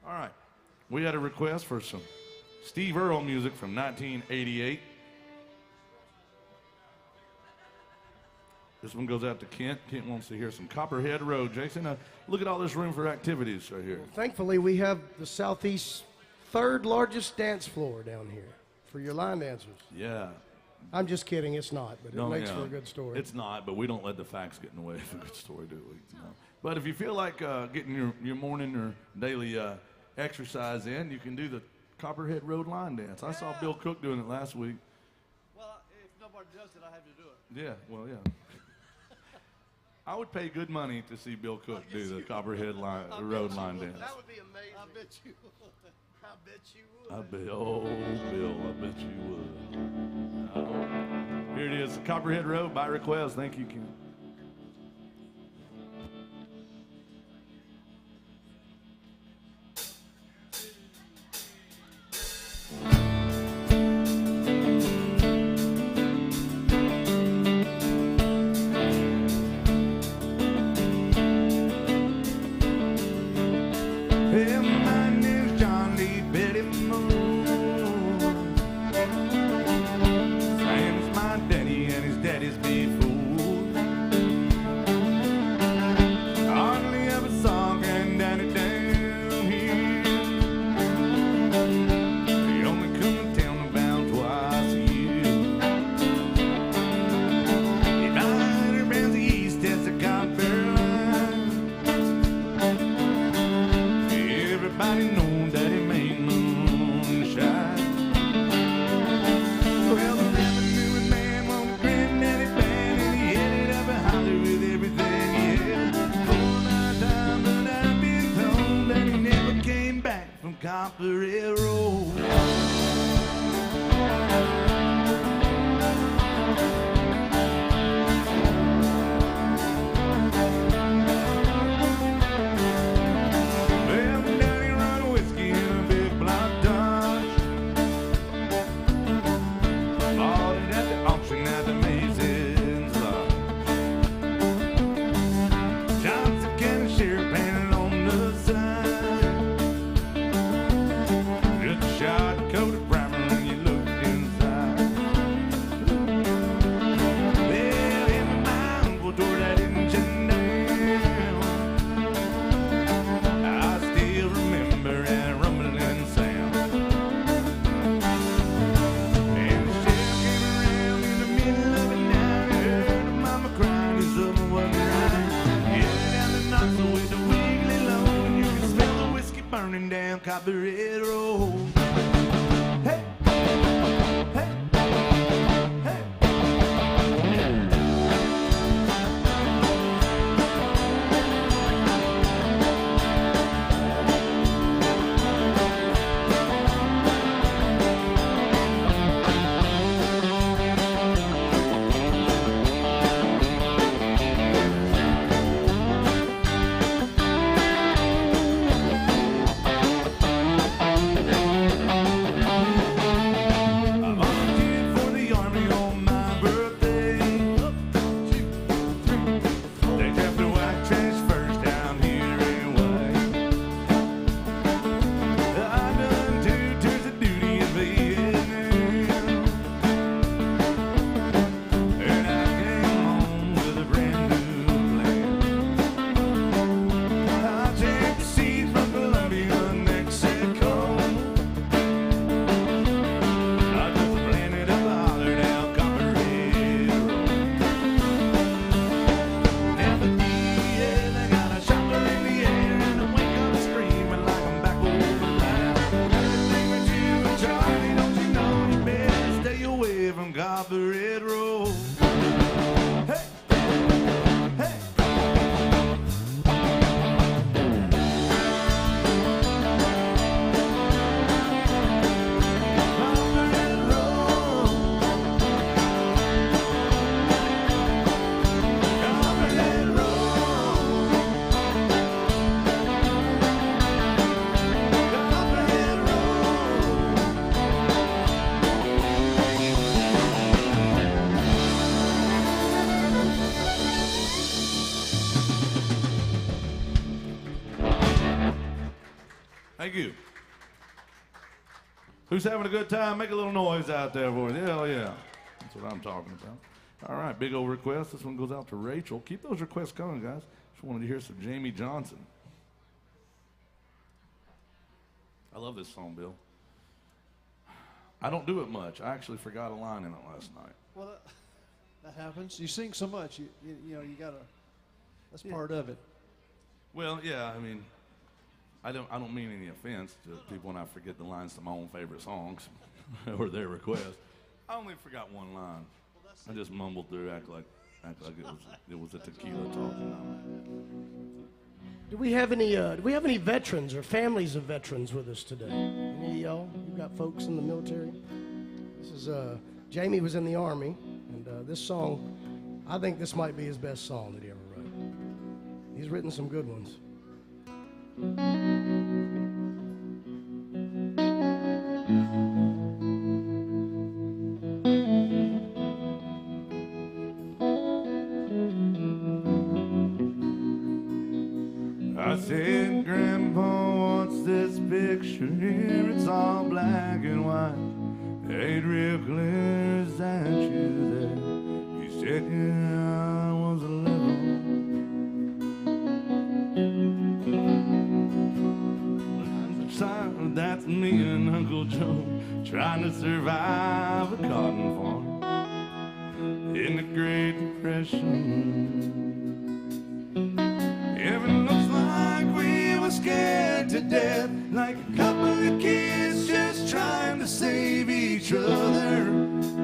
[SPEAKER 1] All right. We had a request for some Steve Earle music from 1988. This one goes out to Kent. Kent wants to hear some Copperhead Road. Jason, look at all this room for activities right here.
[SPEAKER 3] Thankfully, we have the Southeast's 3rd largest dance floor down here for your line dancers.
[SPEAKER 1] Yeah.
[SPEAKER 3] I'm just kidding. It's not, but it makes for a good story.
[SPEAKER 1] It's not, but we don't let the facts get in the way of a good story, do we? No. But if you feel like getting your morning or daily exercise in, you can do the Copperhead Road line dance. I saw Bill Cook doing it last week.
[SPEAKER 2] Well, if nobody does it, I have to do it.
[SPEAKER 1] Yeah, well, yeah. I would pay good money to see Bill Cook do the Copperhead Road line dance.
[SPEAKER 5] That would be amazing.
[SPEAKER 2] I bet you would.
[SPEAKER 5] I bet you would.
[SPEAKER 1] I bet, oh, Bill, I bet you would. Oh. Here it is, Copperhead Road by request. Thank you, Ken. Hey, my name's John Lee Betty Moore. Sam's my daddy and his daddy's before. Hardly ever saw Granddaddy down here. He only come to town about twice a year. He died around the east as a Godfair line. Everybody knows that he made moonshine. Well, the revenue man on the Granddaddy band, and he headed up a holler with everything he had. For my time, but I've been told that he never came back from Copperhead Road. Well, Daddy run whiskey in a big black Dodge. Bought it at the auction at the Mason's Lodge. Johnson County Sheriff painted on the side. Just a shot coated primer when you looked inside. Well, in my uncle tore that engine down. I still remember that rumbling sound. And the sheriff came around in the middle of the night. He heard mama crying and something wasn't right. Headed down the Knoxville with the wiggly load, and you can smell the whiskey burning down Copperhead Road. Hey, hey, hey. I volunteered for the army on my birthday. They kept the white trash first down here anyway. I done 2 tours of duty in Vietnam, and I came home with a brand new plan. I take the seeds from Colombia, Mexico. I just planted a holler down Copperhead Road. Never did, I got a shocker in the air, and I wake up screaming like I'm back over line. Everything but you and Charlie, don't you know you better stay away from Copperhead Road. Hey, hey. Copperhead Road. Copperhead Road. Copperhead Road. Thank you. Who's having a good time? Make a little noise out there for us. Hell yeah. That's what I'm talking about. All right, big old request. This one goes out to Rachel. Keep those requests coming, guys. Just wanted to hear some Jamie Johnson. I love this song, Bill. I don't do it much. I actually forgot a line in it last night.
[SPEAKER 2] Well, that happens. You sing so much, you know, you gotta. That's part of it.
[SPEAKER 1] Well, yeah, I mean, I don't mean any offense to people when I forget the lines to my own favorite songs or their requests. I only forgot one line. I just mumbled through, act like it was a tequila talking.
[SPEAKER 3] Do we have any veterans or families of veterans with us today? Any of y'all? You got folks in the military? This is Jamie was in the Army, and this song, I think this might be his best song that he ever wrote. He's written some good ones.
[SPEAKER 1] I said, Grandpa, what's this picture here? It's all black and white. Ain't real clear, is that you there? You said, yeah, I was 11. That's me and Uncle Joe trying to survive a cotton farm in the Great Depression. It looks like we were scared to death, like a couple of kids just trying to save each other.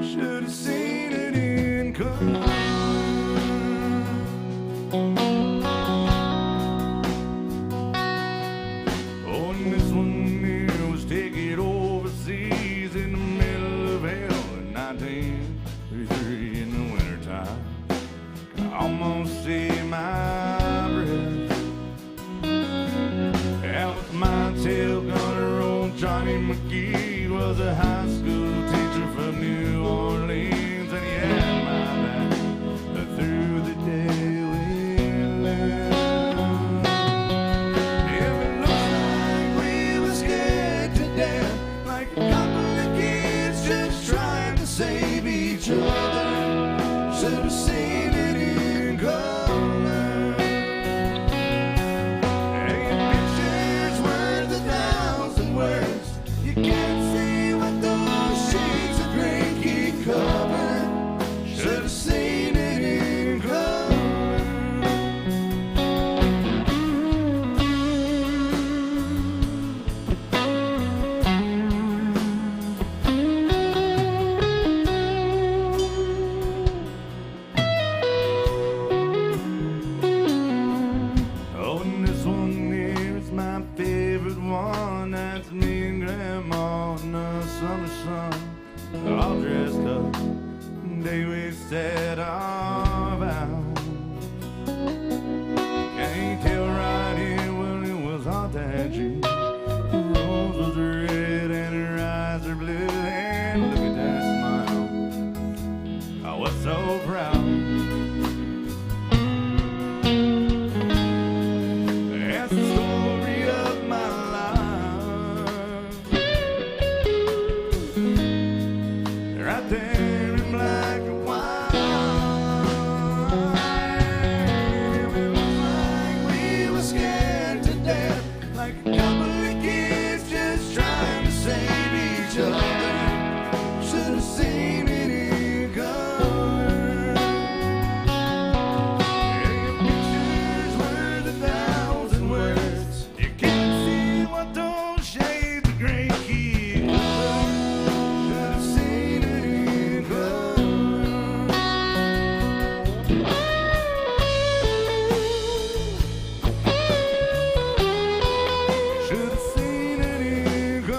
[SPEAKER 1] Should have seen it in color. Oh, and this one here was taken overseas in the middle of hell in 1933 in the wintertime. I almost saved my breath. Alice Montel gunner, old Johnny McGee was a high school teacher from New Orleans, and he had my back through the day we left. If it looks like we were scared to death, like a couple of kids just trying to save each other, should have seen it in color. And pictures worth 1,000 words. You can't see what those shades of gray keep covering. Should have seen it in color. Oh, and this one here is my favorite one. That's me and Grandma in the summer sun, all dressed up. Day we set our vows. Can't tell right here, well, it was hot that June. The rose was red and her eyes are blue. And look at that smile, I was so proud. That's the story of my life. Right there in black and white. It looked like we were scared to death, like a couple of kids just trying to save each other. Should have seen it in color. Pictures worth 1,000 words. You can't see what those shades of gray keep covering. Should have seen it in color. Should have seen it in color.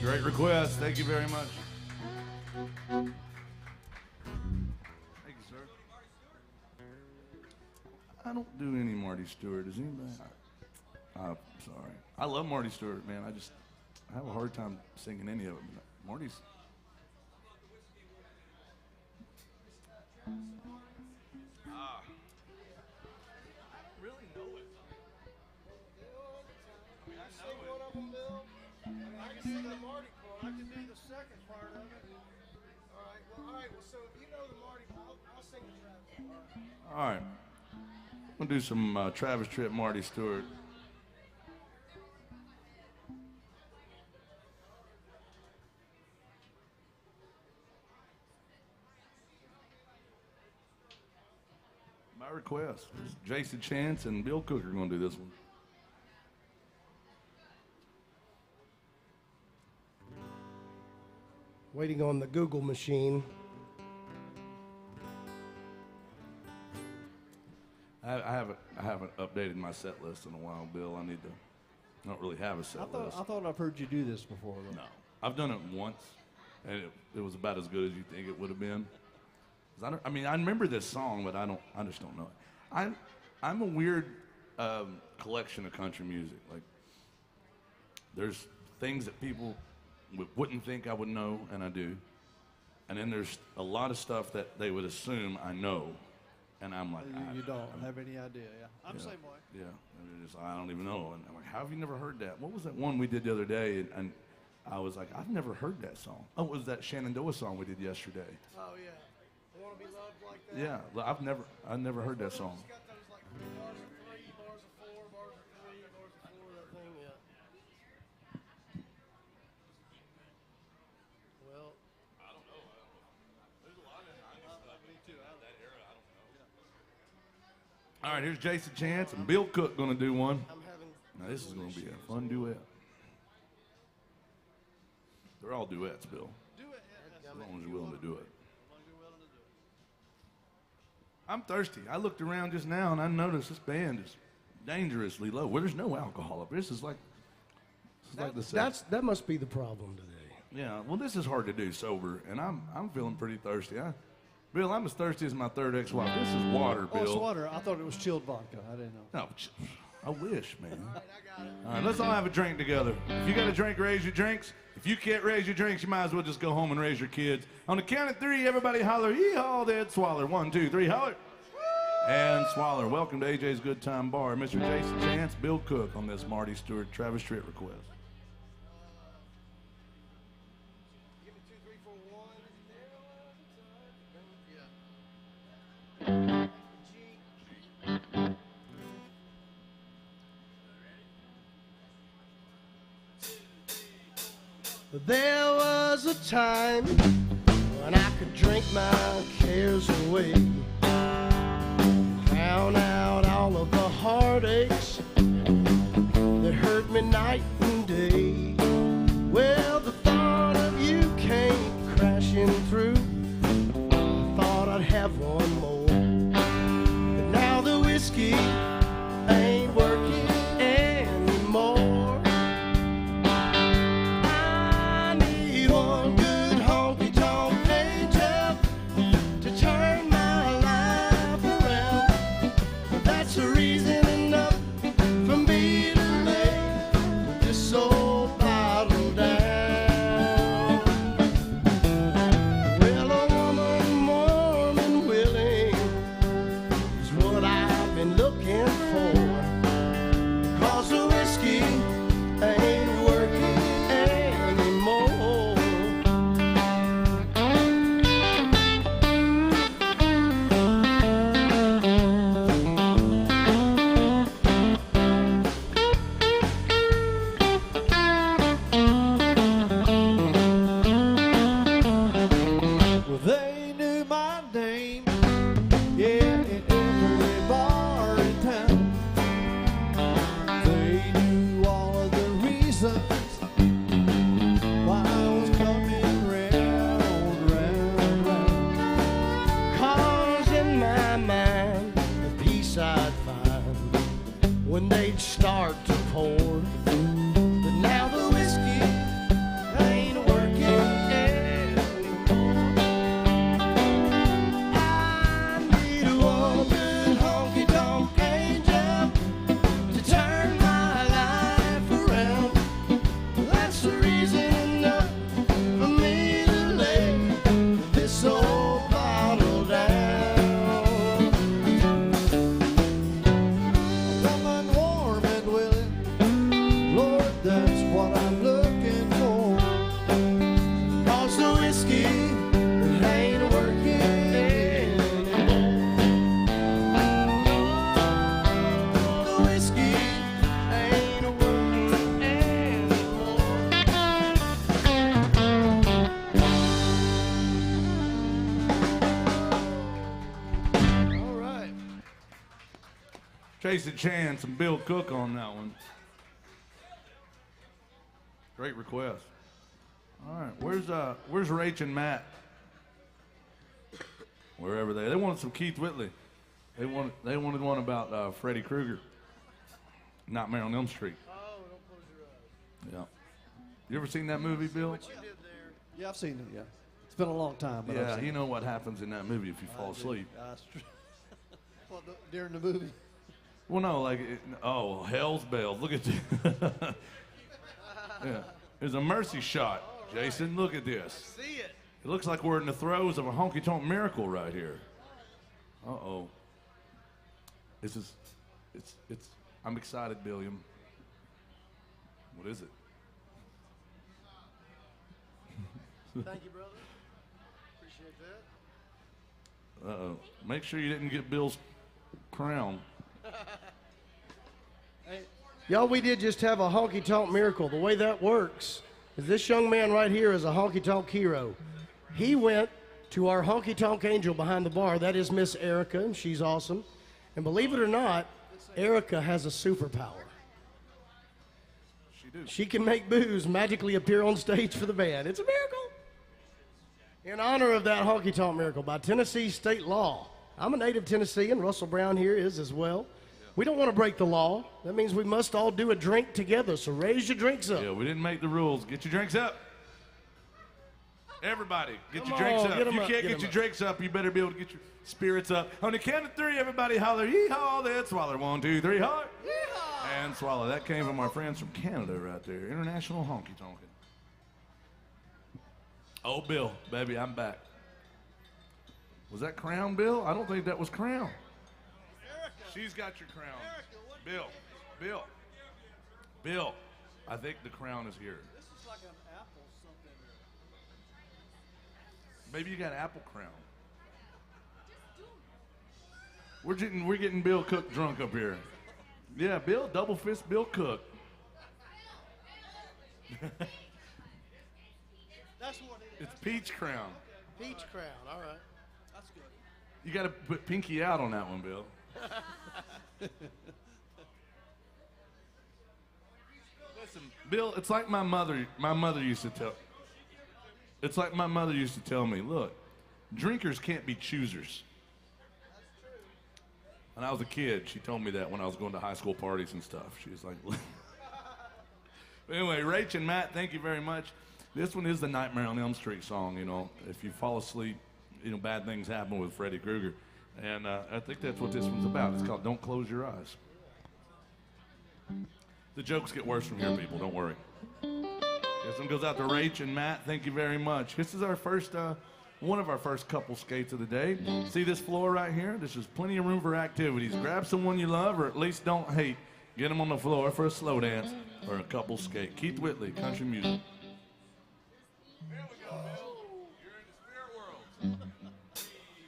[SPEAKER 1] Great request. Thank you very much. Thank you, sir. I don't do any Marty Stewart. Does anybody? I'm sorry. I love Marty Stewart, man. I have a hard time singing any of them. Marty's.
[SPEAKER 5] Really know it.
[SPEAKER 3] I sing one of them, Bill. I can sing the Marty part. I can do the second part of it. All right. Well, so if you know the Marty, I'll sing the Travis part.
[SPEAKER 1] All right. I'm gonna do some Travis Tritt, Marty Stewart. My request. Jason Chance and Bill Cook are gonna do this one.
[SPEAKER 3] Waiting on the Google machine.
[SPEAKER 1] I haven't updated my set list in a while, Bill. I don't really have a set list.
[SPEAKER 2] I thought I've heard you do this before. Though.
[SPEAKER 1] No, I've done it once, and it was about as good as you think it would have been. 'Cause I remember this song, but I just don't know it. I'm a weird collection of country music. Like, there's things that people wouldn't think I would know, and I do. And then there's a lot of stuff that they would assume I know, and I'm like,
[SPEAKER 2] You don't have any idea. Yeah, I'm the same way.
[SPEAKER 1] yeah, and they're just, I don't even know. And I'm like, how have you never heard that? What was that one we did the other day? And I was like, I've never heard that song. Oh, it was that Shenandoah song we did yesterday.
[SPEAKER 3] Oh yeah. I want to be loved like that.
[SPEAKER 1] Yeah, I've never heard that song.
[SPEAKER 3] It's got those like bars of 3, bars of 4, bars of 3, bars of 4, that thing. Yeah. Well,
[SPEAKER 1] All right, here's Jason Chance and Bill Cook gonna do one.
[SPEAKER 3] I'm having.
[SPEAKER 1] Now this is gonna be a fun duet. They're all duets, Bill,
[SPEAKER 2] Do it.
[SPEAKER 1] as long as you're willing to do it. I'm thirsty. I looked around just now and I noticed this band is dangerously low. Well, there's no alcohol up here. This is like the
[SPEAKER 3] That must be the problem today.
[SPEAKER 1] yeah. Well, this is hard to do sober, and I'm feeling pretty thirsty. Bill, I'm as thirsty as my third ex-wife. This is water,
[SPEAKER 2] Oh,
[SPEAKER 1] Bill.
[SPEAKER 2] it's water. I thought it was chilled vodka. I didn't know.
[SPEAKER 1] No, I wish, man. All right, let's all have a drink together. If you got a drink, raise your drinks. If you can't raise your drinks, you might as well just go home and raise your kids. On the count of 3, everybody holler, yee-haw, dead swaller. 1, 2, 3, holler. And swaller. Welcome to AJ's Good Time Bar. Mr. Jason Chance, Bill Cook on this Marty Stewart, Travis Tritt request.
[SPEAKER 3] Give me 2, 3, 4, 1. There was a time when I could drink my cares away, drown out all of the heartaches that hurt me night and day. Well, the thought of you came crashing through. I thought I'd have one more, but now the whiskey ain't working anymore. I need one good honky-tonk angel to turn my life around. That's a reason enough for me to lay this
[SPEAKER 1] Jason Chance and Bill Cook on that one. Great request. All right, where's Rach and Matt? Wherever they wanted some Keith Whitley. They wanted one about Freddy Krueger. Nightmare on Elm Street.
[SPEAKER 2] Oh, don't close your eyes.
[SPEAKER 1] Yeah. You ever seen that movie, Bill?
[SPEAKER 2] Yeah, I've seen it. Yeah, it's been a long time. But I've
[SPEAKER 1] Yeah,
[SPEAKER 2] seen
[SPEAKER 1] you
[SPEAKER 2] it.
[SPEAKER 1] know what happens in that movie if you fall asleep.
[SPEAKER 2] That's true. Well, during the movie.
[SPEAKER 1] Well, no, like, oh, hell's bells. Look at this. Yeah. There's a mercy shot, Jason. Look at this.
[SPEAKER 5] See it.
[SPEAKER 1] It looks like we're in the throes of a honky-tonk miracle right here. Uh-oh. It's, I'm excited, Billiam. What is it?
[SPEAKER 2] Thank you, brother. Appreciate that.
[SPEAKER 1] Uh-oh. Make sure you didn't get Bill's crown.
[SPEAKER 2] Hey,
[SPEAKER 3] Y'all, we did just have a honky-tonk miracle. The way that works is this young man right here is a honky-tonk hero. He went to our honky-tonk angel behind the bar. That is Miss Erica, and she's awesome. And believe it or not, Erica has a superpower.
[SPEAKER 1] She do.
[SPEAKER 3] She can make booze magically appear on stage for the band. It's a miracle. In honor of that honky-tonk miracle, by Tennessee state law, I'm a native Tennessean. Russell Brown here is as well. We don't want to break the law. That means we must all do a drink together. So raise your drinks up.
[SPEAKER 1] Yeah, we didn't make the rules. Get your drinks up. Everybody, get
[SPEAKER 3] Come
[SPEAKER 1] your drinks
[SPEAKER 3] on,
[SPEAKER 1] up.
[SPEAKER 3] get
[SPEAKER 1] If
[SPEAKER 3] 'em
[SPEAKER 1] you
[SPEAKER 3] up,
[SPEAKER 1] can't
[SPEAKER 3] get
[SPEAKER 1] get
[SPEAKER 3] 'em
[SPEAKER 1] your
[SPEAKER 3] up.
[SPEAKER 1] drinks up, you better be able to get your spirits up. On the count of three, everybody holler, yeehaw, then swallow. 1, 2, 3, holler. Yeehaw. And swallow. That came from our friends from Canada right there. International honky tonkin'. Oh, Bill, baby, I'm back. Was that Crown, Bill? I don't think that was Crown. She's got your crown. Bill, I think the crown is here.
[SPEAKER 2] this is like an apple something.
[SPEAKER 1] Maybe you got apple crown. We're getting Bill Cook drunk up here. Yeah, Bill, double fist Bill Cook.
[SPEAKER 2] That's what it is.
[SPEAKER 1] It's peach crown.
[SPEAKER 3] Peach crown, all right.
[SPEAKER 2] That's good.
[SPEAKER 1] You got to put pinky out on that one, Bill. Listen, Bill, it's like my mother used to tell. It's like my mother used to tell me, look, drinkers can't be choosers. When I was a kid, she told me that when I was going to high school parties and stuff. She was like, but anyway, Rach and Matt, thank you very much. This one is the Nightmare on Elm Street song, you know. If you fall asleep, you know, bad things happen with Freddy Krueger. And I think that's what this one's about. It's called Don't Close Your Eyes. The jokes get worse from here, people. Don't worry. This one goes out to Rach and Matt. Thank you very much. This is our first, one of our first couple skates of the day. See this floor right here? There's just plenty of room for activities. Grab someone you love or at least don't hate. Get them on the floor for a slow dance or a couple skate. Keith Whitley, country music.
[SPEAKER 5] Here we go, Bill. You're in the spirit world.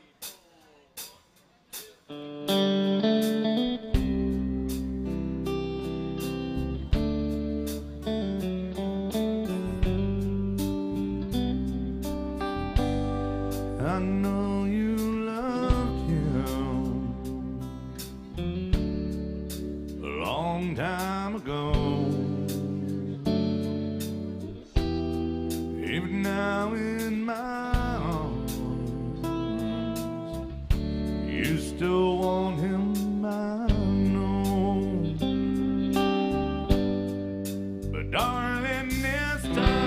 [SPEAKER 1] I know you loved him a long time ago. Even now in my arms, you still want him, I know. But darling, this time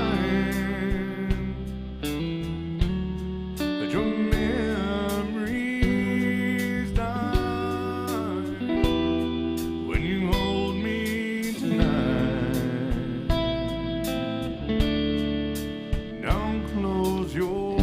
[SPEAKER 1] that your memories die when you hold me tonight. Don't close your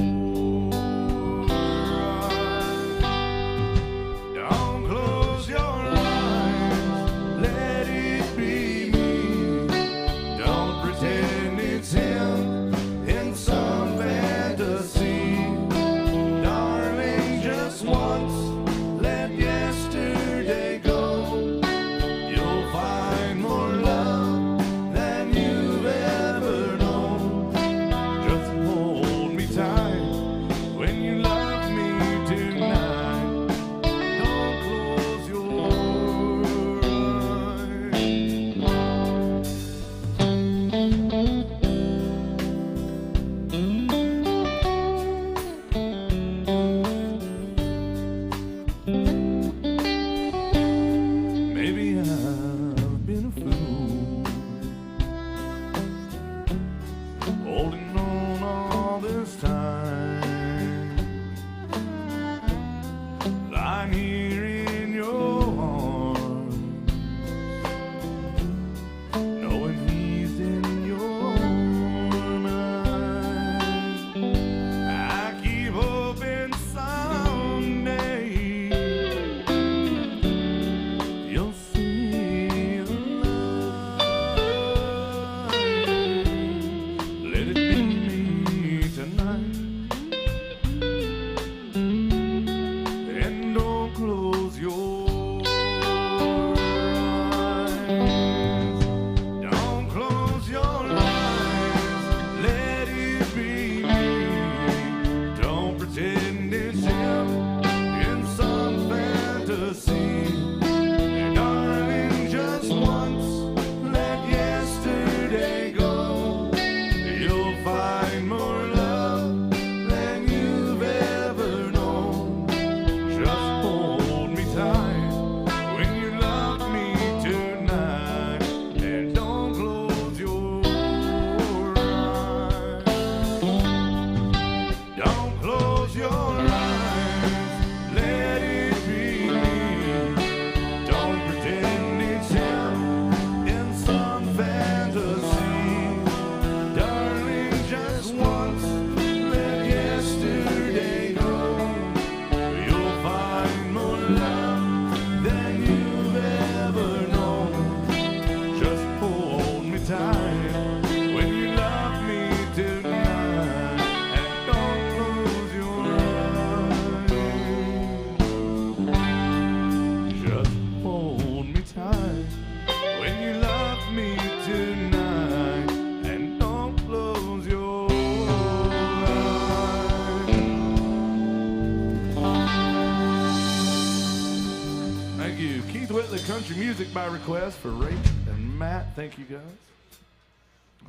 [SPEAKER 1] Country music by request for Rach and Matt. Thank you, guys.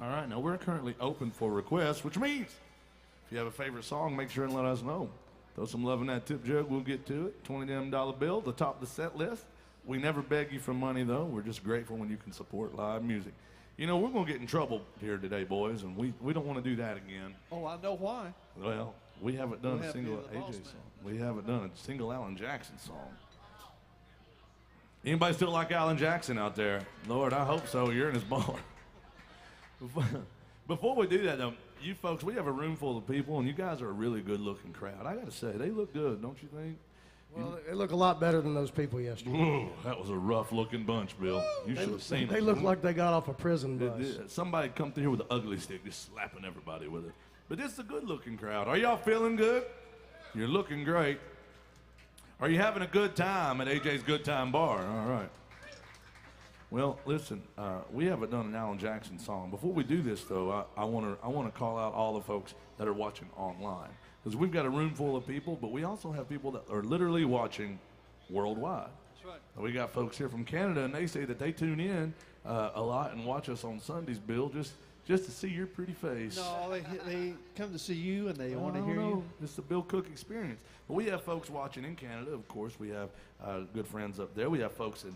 [SPEAKER 1] All right, now we're currently open for requests, which means if you have a favorite song, make sure and let us know. Throw some love in that tip jug, we'll get to it. $20 bill, the top of the set list. We never beg you for money, though. We're just grateful when you can support live music. You know, we're going to get in trouble here today, boys, and we don't want to do that again.
[SPEAKER 2] Oh, I know why.
[SPEAKER 1] Well, we haven't done
[SPEAKER 2] We'll
[SPEAKER 1] a
[SPEAKER 2] have
[SPEAKER 1] single
[SPEAKER 2] to do the boss
[SPEAKER 1] AJ
[SPEAKER 2] man.
[SPEAKER 1] song. We haven't done a single Alan Jackson song. Anybody still like Alan Jackson out there? Lord, I hope so. You're in his bar. Before we do that, though, you folks, we have a room full of people, and you guys are a really good-looking crowd. I got to say, they look good, don't you think?
[SPEAKER 3] Well, they look a lot better than those people yesterday.
[SPEAKER 1] Ooh, that was a rough-looking bunch, Bill. You should have seen
[SPEAKER 3] They
[SPEAKER 1] it.
[SPEAKER 3] look like they got off a prison
[SPEAKER 1] They
[SPEAKER 3] bus.
[SPEAKER 1] did. Somebody come through here with an ugly stick, just slapping everybody with it. But this is a good-looking crowd. Are y'all feeling good? You're looking great. Are you having a good time at AJ's Good Time Bar? All right. Well, listen, we haven't done an Alan Jackson song. Before we do this, though, I want to call out all the folks that are watching online. Because we've got a room full of people, but we also have people that are literally watching worldwide.
[SPEAKER 2] That's right.
[SPEAKER 1] We got folks here from Canada, and they say that they tune in a lot and watch us on Sundays, Bill, just to see your pretty face.
[SPEAKER 2] No, they come to see you and they want to
[SPEAKER 1] I
[SPEAKER 2] hear
[SPEAKER 1] don't know.
[SPEAKER 2] you.
[SPEAKER 1] It's the Bill Cook experience. But we have folks watching in Canada, of course. We have good friends up there. We have folks in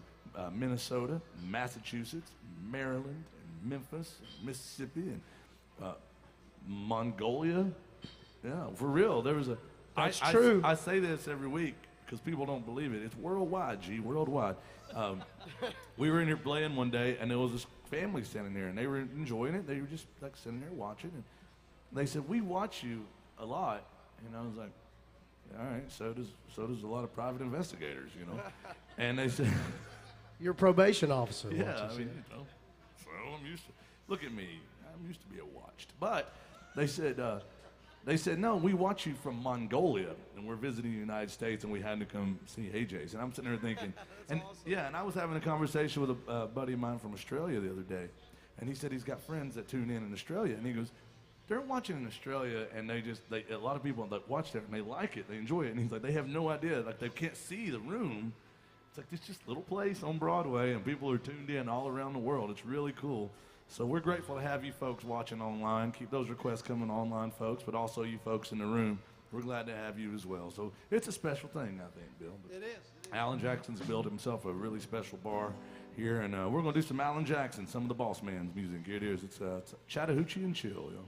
[SPEAKER 1] Minnesota, Massachusetts, Maryland, and Memphis, and Mississippi, and Mongolia. Yeah, for real. There was a.
[SPEAKER 3] That's true.
[SPEAKER 1] I say this every week because people don't believe it. It's worldwide, G, worldwide. We were in here playing one day, and there was this family standing there, and they were enjoying it. They were just like sitting there watching, and they said, "We watch you a lot," and I was like, "All right, so does a lot of private investigators, you know." And they said,
[SPEAKER 3] Your probation officer.
[SPEAKER 1] "Yeah,
[SPEAKER 3] watches
[SPEAKER 1] I
[SPEAKER 3] you.
[SPEAKER 1] mean, you know, so I'm used to. Look at me, I'm used to being watched." But they said, "No, we watch you from Mongolia, and we're visiting the United States, and we had to come see AJ's." And I'm sitting there thinking, and yeah, and I was having a conversation with a buddy of mine from Australia the other day, and he said he's got friends that tune in Australia, and he goes, "They're watching in Australia, and a lot of people that watch that and they like it, they enjoy it." And he's like, "They have no idea, like they can't see the room. It's like it's just a little place on Broadway, and people are tuned in all around the world. It's really cool." So we're grateful to have you folks watching online. Keep those requests coming online, folks, but also you folks in the room. We're glad to have you as well. So it's a special thing, I think, Bill. But
[SPEAKER 2] It is.
[SPEAKER 1] Alan Jackson's built himself a really special bar here, and we're going to do some Alan Jackson, some of the Boss Man's music. Here it is. It's Chattahoochee and Chill, yo.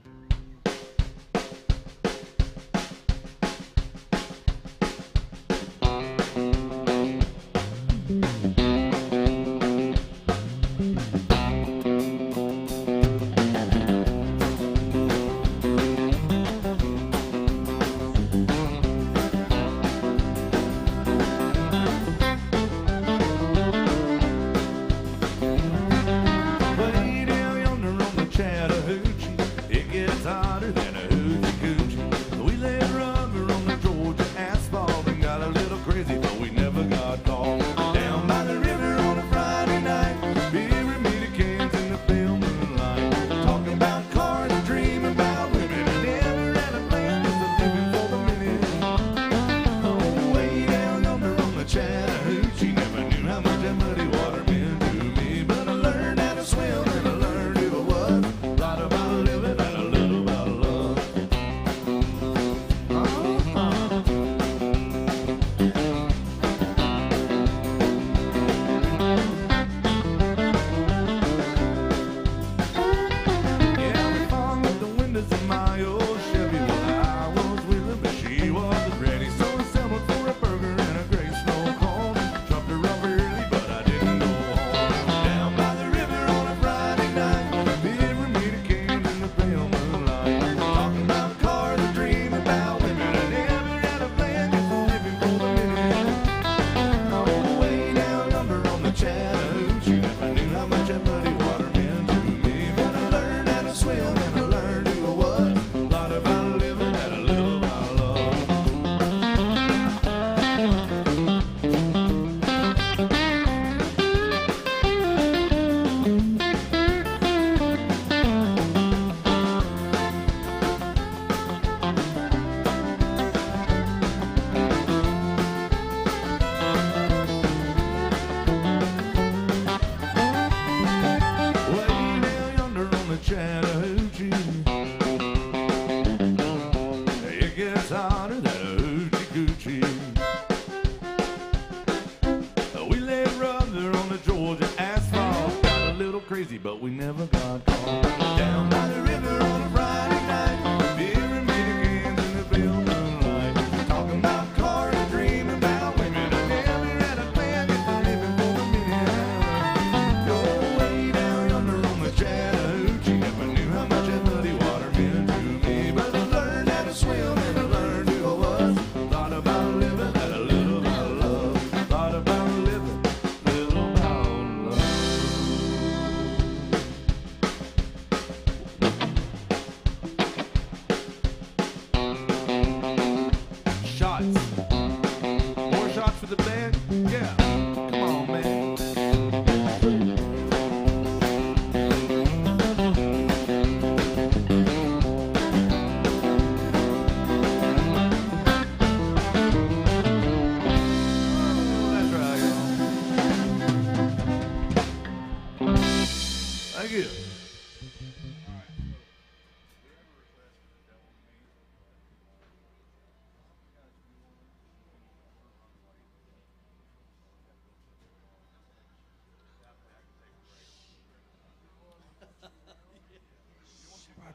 [SPEAKER 1] Way down yonder on the Chattahoochee, it gets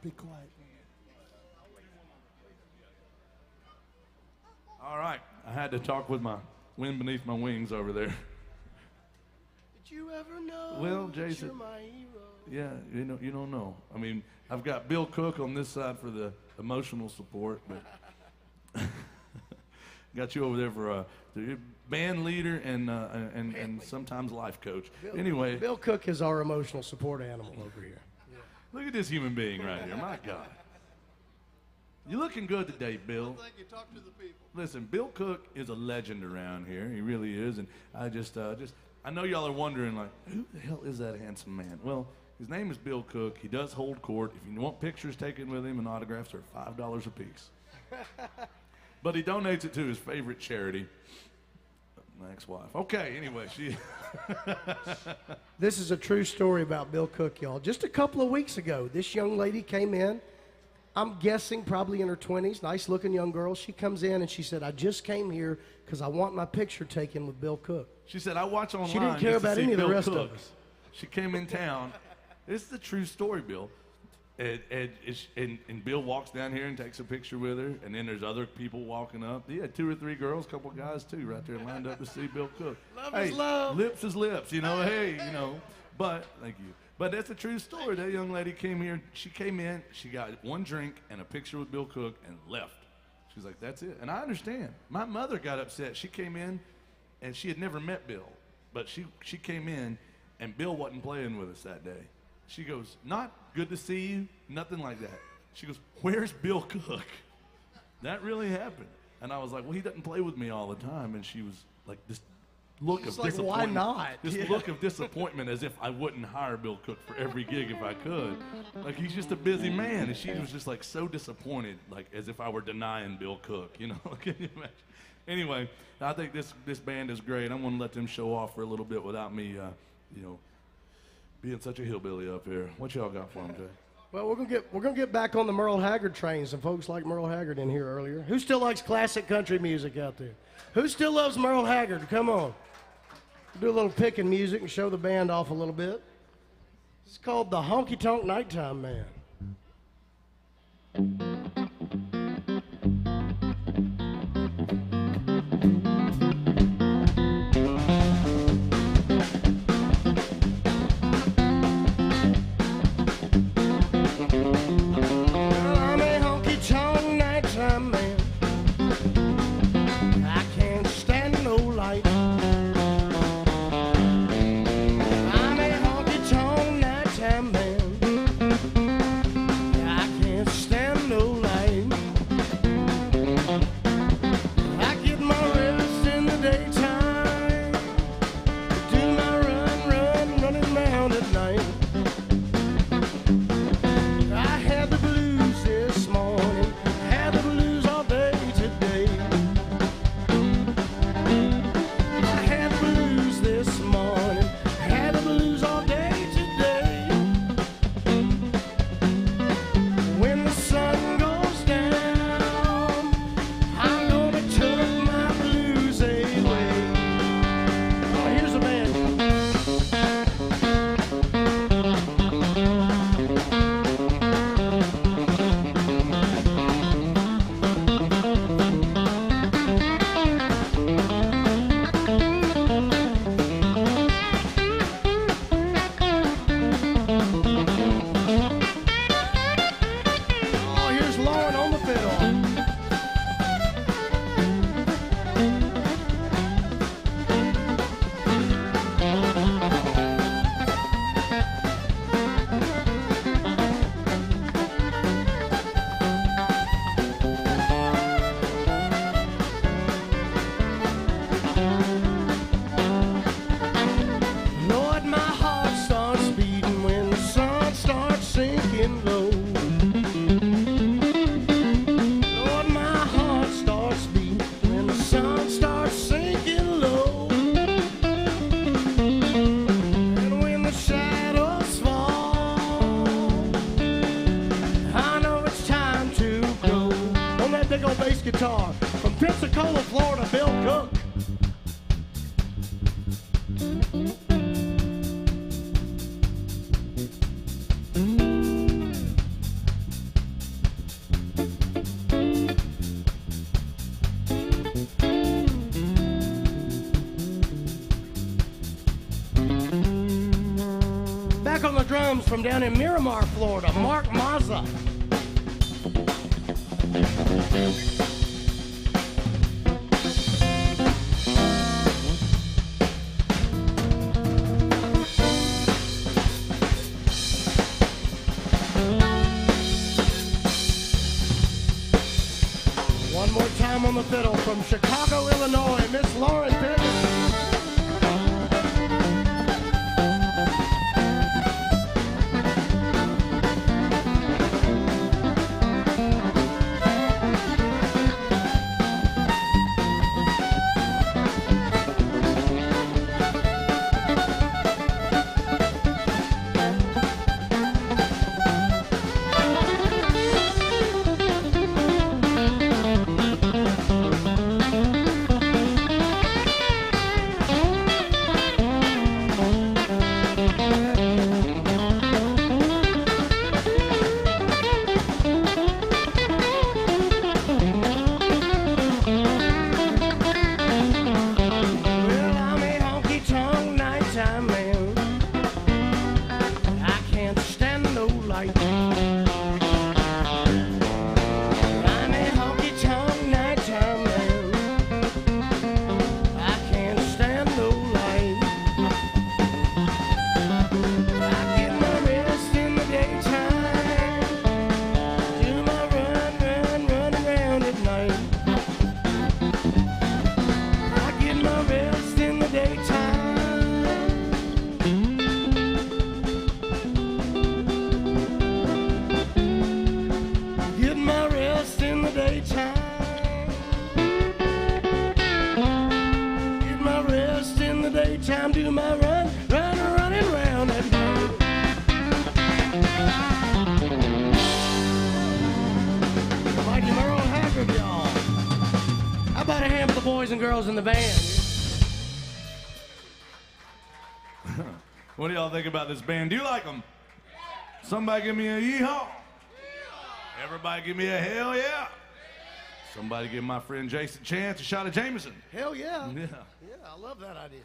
[SPEAKER 3] Be quiet.
[SPEAKER 1] All right, I had to talk with my wind beneath my wings over there.
[SPEAKER 3] Did you ever know?
[SPEAKER 1] Well,
[SPEAKER 3] that
[SPEAKER 1] Jason-
[SPEAKER 3] you're my hero?
[SPEAKER 1] Yeah, you don't know. I mean, I've got Bill Cook on this side for the emotional support, but got you over there for the band leader and sometimes life coach. Anyway,
[SPEAKER 3] Bill Cook is our emotional support animal over here.
[SPEAKER 1] look at this human being right here. My God, you're looking good today, Bill.
[SPEAKER 2] Thank you. Talk to the people.
[SPEAKER 1] Listen, Bill Cook is a legend around here. He really is, and I I know y'all are wondering, like, who the hell is that handsome man? Well, his name is Bill Cook. He does hold court. If you want pictures taken with him and autographs, they're $5 a piece. But he donates it to his favorite charity, my ex-wife. Okay, anyway, she.
[SPEAKER 3] This is a true story about Bill Cook, y'all. Just a couple of weeks ago, this young lady came in. I'm guessing probably in her 20s, nice looking young girl. She comes in and she said, I just came here because I want my picture taken with Bill Cook.
[SPEAKER 1] She said, I watch online.
[SPEAKER 3] She didn't care
[SPEAKER 1] just to
[SPEAKER 3] about
[SPEAKER 1] see
[SPEAKER 3] any of the
[SPEAKER 1] Bill
[SPEAKER 3] rest of
[SPEAKER 1] Cook."
[SPEAKER 3] us.
[SPEAKER 1] She came in town. This is the true story, Bill. And Bill walks down here and takes a picture with her, and then there's other people walking up. He had 2 or 3 girls, a couple guys too, right there lined up to see Bill Cook.
[SPEAKER 3] Love is love.
[SPEAKER 1] Lips is lips, hey, But thank you. But that's a true story. That young lady came here. She came in. She got one drink and a picture with Bill Cook and left. She's like, that's it. And I understand. My mother got upset. She came in, and she had never met Bill, but she came in, and Bill wasn't playing with us that day. She goes, not good to see you, nothing like that. She goes, where's Bill Cook? That really happened. And I was like, well, he doesn't play with me all the time. And she was like, this look
[SPEAKER 3] She's
[SPEAKER 1] of
[SPEAKER 3] like, why
[SPEAKER 1] disappointment.
[SPEAKER 3] not?
[SPEAKER 1] This
[SPEAKER 3] Yeah.
[SPEAKER 1] look of disappointment as if I wouldn't hire Bill Cook for every gig if I could. Like, he's just a busy man. And she was just like so disappointed, like as if I were denying Bill Cook, Can you imagine? Anyway, I think this band is great. I'm going to let them show off for a little bit without me, being such a hillbilly up here. What y'all got for them, Jay?
[SPEAKER 3] Well, we're gonna get back on the Merle Haggard train. Some folks like Merle Haggard in here earlier. Who still likes classic country music out there? Who still loves Merle Haggard? Come on. Do a little picking music and show the band off a little bit. It's called the Honky Tonk Nighttime Man. Well, I'm a honky tonk nighttime man. I can't stand no light. I'm a honky tonk nighttime man. I can't stand no light. I get my rest in the daytime. Do my running around at night. I had the blues this morning, had the blues all day today. I had the blues this morning, had the blues all day today. When the sun goes down, I'm gonna tuck my blues away. Oh, here's the band. Oh, here's Lauren on the fiddle. Lord, my heart starts beating when the sun starts sinking low. Lord, my heart starts beating when the sun starts sinking low. And when the shadows fall, I know it's time to go. On that big old bass guitar from Pensacola, Florida, Bill Cook. drums from down in Miramar, Florida, Mark Mazza. One more time on the fiddle from Chicago, Illinois, Miss Lauren Pittman. Time do my running round at night. Mighty Merle Haggard, y'all. How about a hand for the boys and girls in the band?
[SPEAKER 1] What do y'all think about this band? Do you like them? Somebody give me a yeehaw. Everybody give me a hell yeah. Somebody give my friend Jason Chance a shot of Jameson.
[SPEAKER 3] Hell yeah.
[SPEAKER 1] Yeah.
[SPEAKER 3] Yeah, I love that idea.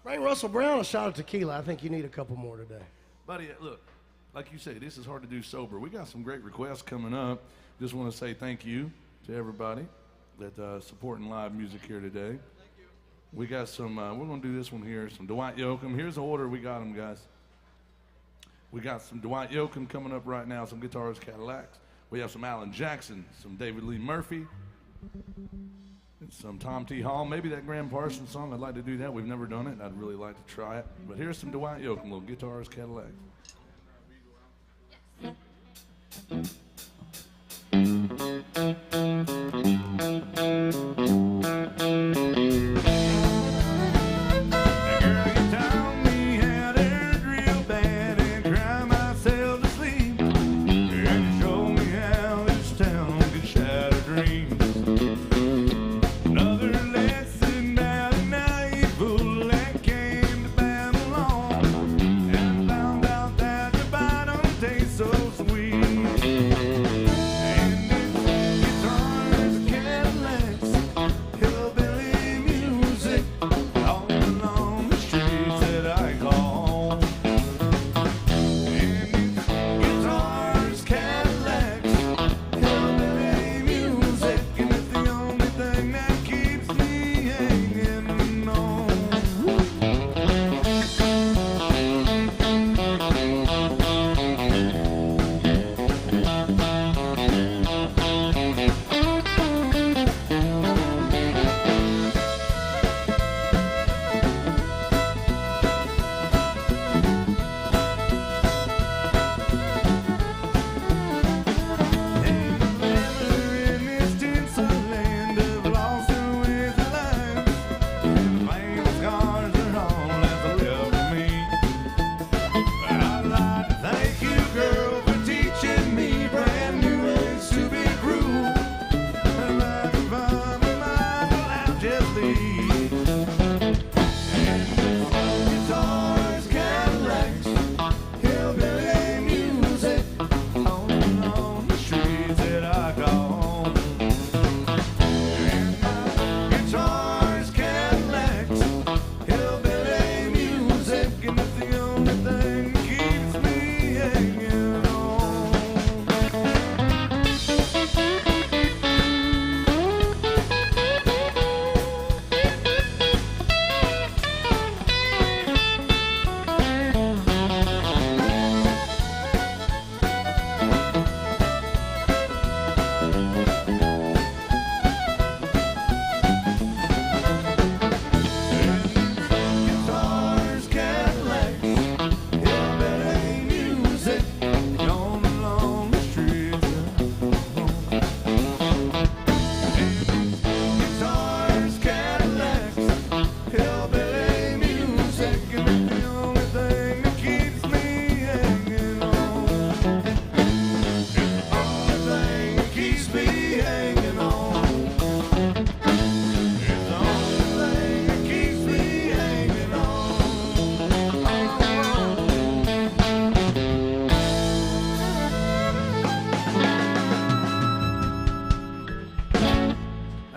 [SPEAKER 3] Bring Russell Brown a shot of tequila. I think you need a couple more today.
[SPEAKER 1] Buddy, look, like you say, this is hard to do sober. We got some great requests coming up. Just want to say thank you to everybody that's supporting live music here today. Thank you. We got some, we're going to do this one here, some Dwight Yoakam. Here's the order we got them, guys. We got some Dwight Yoakam coming up right now, some Guitars Cadillacs. We have some Alan Jackson, some David Lee Murphy, and some Tom T. Hall. Maybe that Graham Parsons song. I'd like to do that. We've never done it. I'd really like to try it. But here's some Dwight Yoakam, little Guitars Cadillac. So sweet.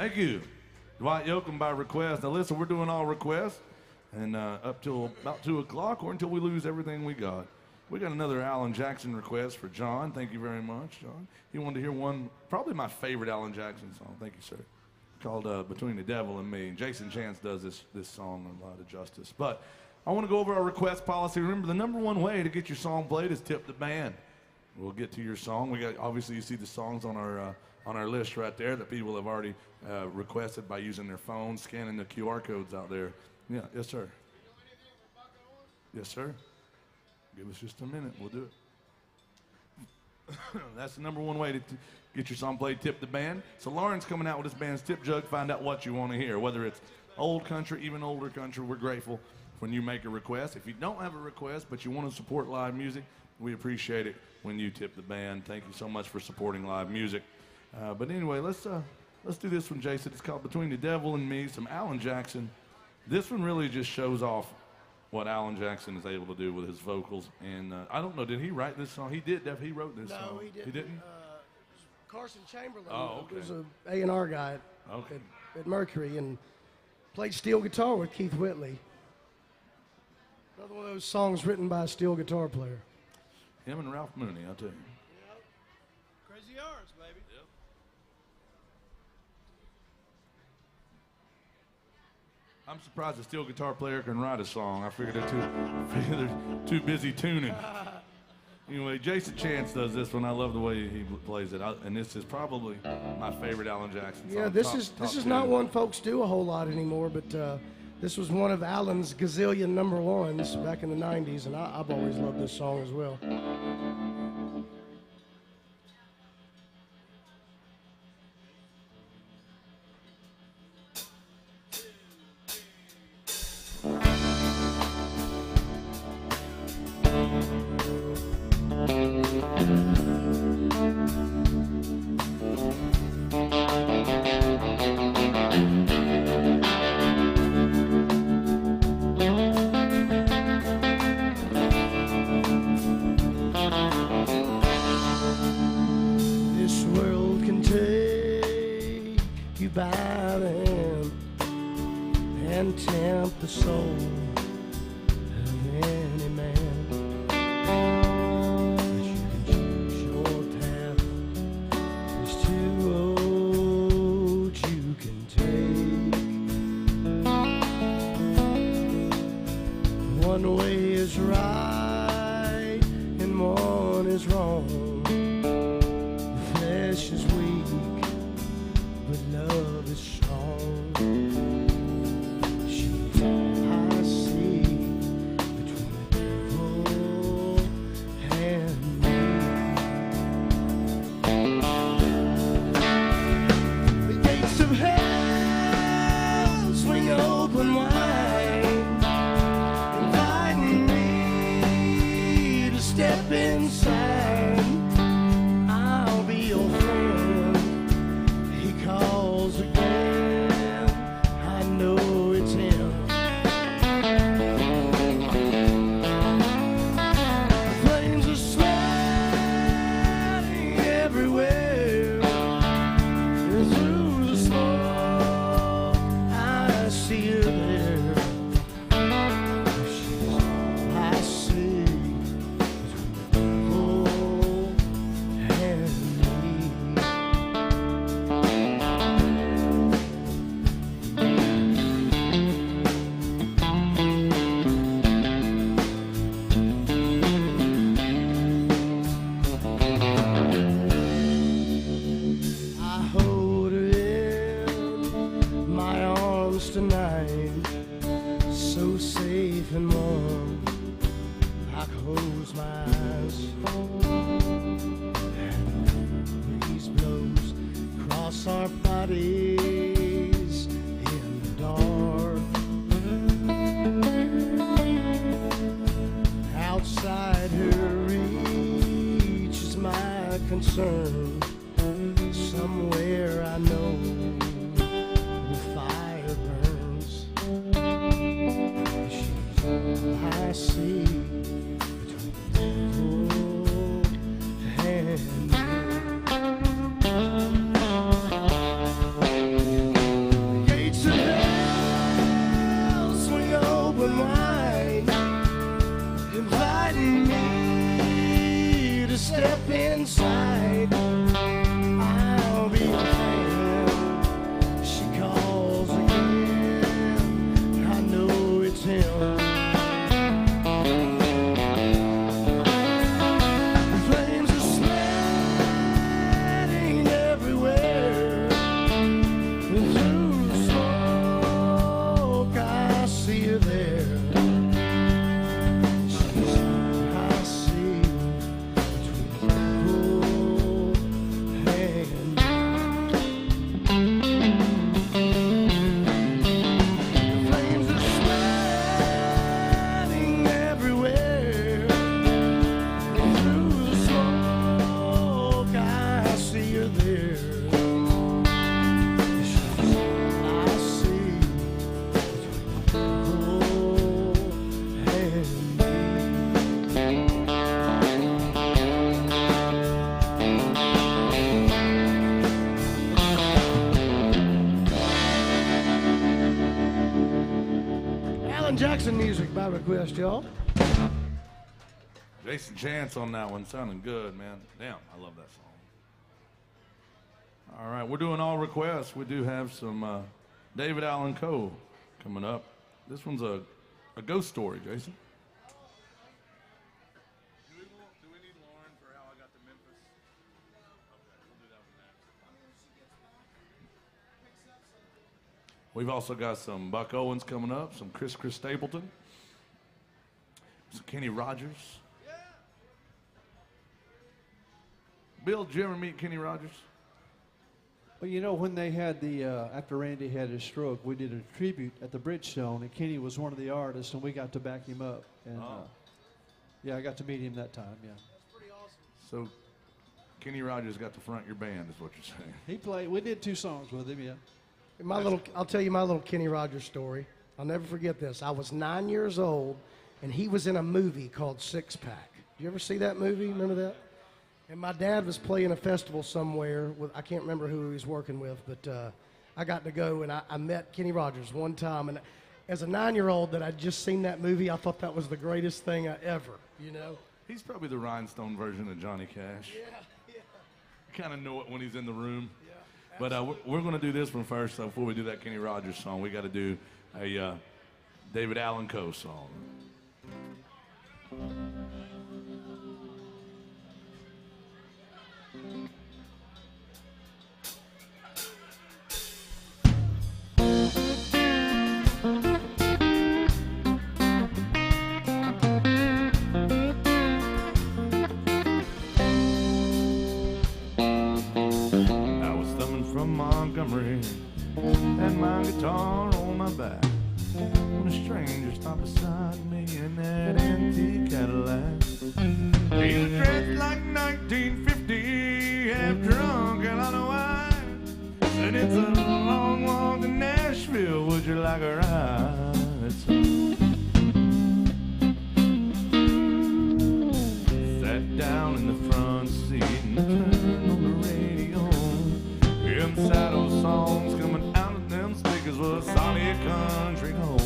[SPEAKER 1] Thank you. Dwight Yoakam by request. Now listen, we're doing all requests, and up till about 2 o'clock or until we lose everything we got. We got another Alan Jackson request for John. Thank you very much, John. He wanted to hear one, probably my favorite Alan Jackson song. Thank you, sir. Called Between the Devil and Me. And Jason Chance does this song a lot of justice. But I want to go over our request policy. Remember, the number one way to get your song played is tip the band. We'll get to your song. We got, obviously, you see the songs on our list right there that people have already requested by using their phones, scanning the QR codes out there. Yeah, yes, sir. Yes, sir. Give us just a minute. We'll do it. That's the number one way to get your song played, tip the band. So Lauren's coming out with his band's Tip Jug. Find out what you want to hear, whether it's old country, even older country. We're grateful when you make a request. If you don't have a request but you want to support live music, we appreciate it when you tip the band. Thank you so much for supporting live music. But anyway, let's do this one, Jason. It's called Between the Devil and Me, some Alan Jackson. This one really just shows off what Alan Jackson is able to do with his vocals. And I don't know, did he write this song? He did. He wrote this song.
[SPEAKER 3] No, he didn't.
[SPEAKER 1] He didn't?
[SPEAKER 3] Carson Chamberlain
[SPEAKER 1] okay.
[SPEAKER 3] was a A&R guy
[SPEAKER 1] Okay.
[SPEAKER 3] at Mercury and played steel guitar with Keith Whitley. Another one of those songs written by a steel guitar player.
[SPEAKER 1] Him and Ralph Mooney, I'll tell you.
[SPEAKER 2] Crazy Hours, baby.
[SPEAKER 1] I'm surprised a steel guitar player can write a song. I figured they're too busy tuning. Anyway, Jason Chance does this one. I love the way he plays it. And this is probably my favorite Alan Jackson song.
[SPEAKER 3] Yeah, this
[SPEAKER 1] Top
[SPEAKER 3] is
[SPEAKER 1] two.
[SPEAKER 3] not one folks do a whole lot anymore, but this was one of Alan's gazillion number ones back in the 90s, and I've always loved this song as well. This world can take you by the hand and tempt the soul of any man. But you can choose your path. There's two roads you can take. One way is right and one is wrong. Flesh is weak, but love is strong. She's all I see between the devil and me. The gates of hell swing open wide, inviting me to step inside. I'll be your friend. He calls again. I know it's him. Flames are spreading everywhere. And through the smoke, I see her there. She's all I see between the devil and me. I hold her in my arms tonight, so safe and warm. I close my eyes, and the breeze blows across our bodies in the dark. Outside her reach is my concern. Somewhere I know the fire burns. She's all I see between the devil and me. Alan Jackson music by request, y'all.
[SPEAKER 1] Jason Chance on that one, sounding good, man. Damn, I love that song. All right, we're doing all requests. We do have some David Allan Coe coming up. This one's a ghost story, Jason.
[SPEAKER 5] Do we need Lauren for How I Got to Memphis? Okay, we'll do that one next.
[SPEAKER 1] We've also got some Buck Owens coming up, some Chris Stapleton, some Kenny Rogers. Bill, did you ever meet Kenny Rogers?
[SPEAKER 2] Well, you know, when they had the, after Randy had his stroke, we did a tribute at the Bridgestone, and Kenny was one of the artists, and we got to back him up. And yeah, I got to meet him that time, yeah.
[SPEAKER 3] That's pretty awesome.
[SPEAKER 1] So Kenny Rogers got to front your band, is what you're saying.
[SPEAKER 2] He played, we did 2 songs with him, yeah.
[SPEAKER 3] I'll tell you my little Kenny Rogers story. I'll never forget this. I was 9 years old, and he was in a movie called Six Pack. Did you ever see that movie? Remember that? And my dad was playing a festival somewhere with, I can't remember who he was working with, but I got to go, and I met Kenny Rogers one time. And as a 9-year-old that I'd just seen that movie, I thought that was the greatest thing I ever, you know?
[SPEAKER 1] He's probably the rhinestone version of Johnny Cash.
[SPEAKER 3] Yeah.
[SPEAKER 1] You kind of know it when he's in the room.
[SPEAKER 3] Yeah.
[SPEAKER 1] But we're going to do this one first. So before we do that Kenny Rogers song, we got to do a David Allan Coe song. Montgomery and my guitar on my back when a stranger stopped beside me in that antique Cadillac. He was dressed like 1950, half drunk and on a wine. Said it's a long walk to Nashville, would you like a ride? Sat down in the front seat and turned on the radio. Inside those songs coming out of them speakers was solid country gold.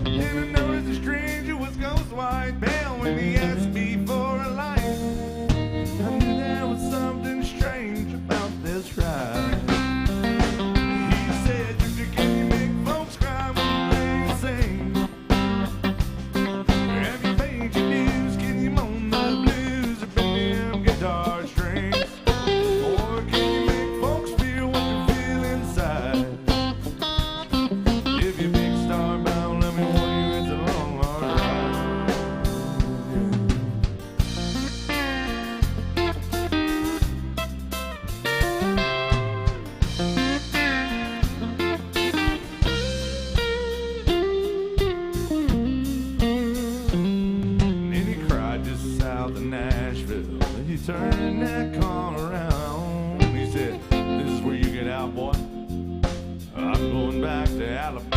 [SPEAKER 1] And I noticed the stranger was ghost white pale when he asked me for a light. I knew there was something strange about this ride. He said, "Can you make folks cry when you play and sing? Have you paid your dues? Can you moan the blues or bend them guitar strings? Or can you make folks feel what you feel inside? If you're big star bound, let me warn you, it's a long, hard ride." And then he cried just south of Nashville. He turned that car around. He said, "This is where you get out, boy. I'm going back to Alabama."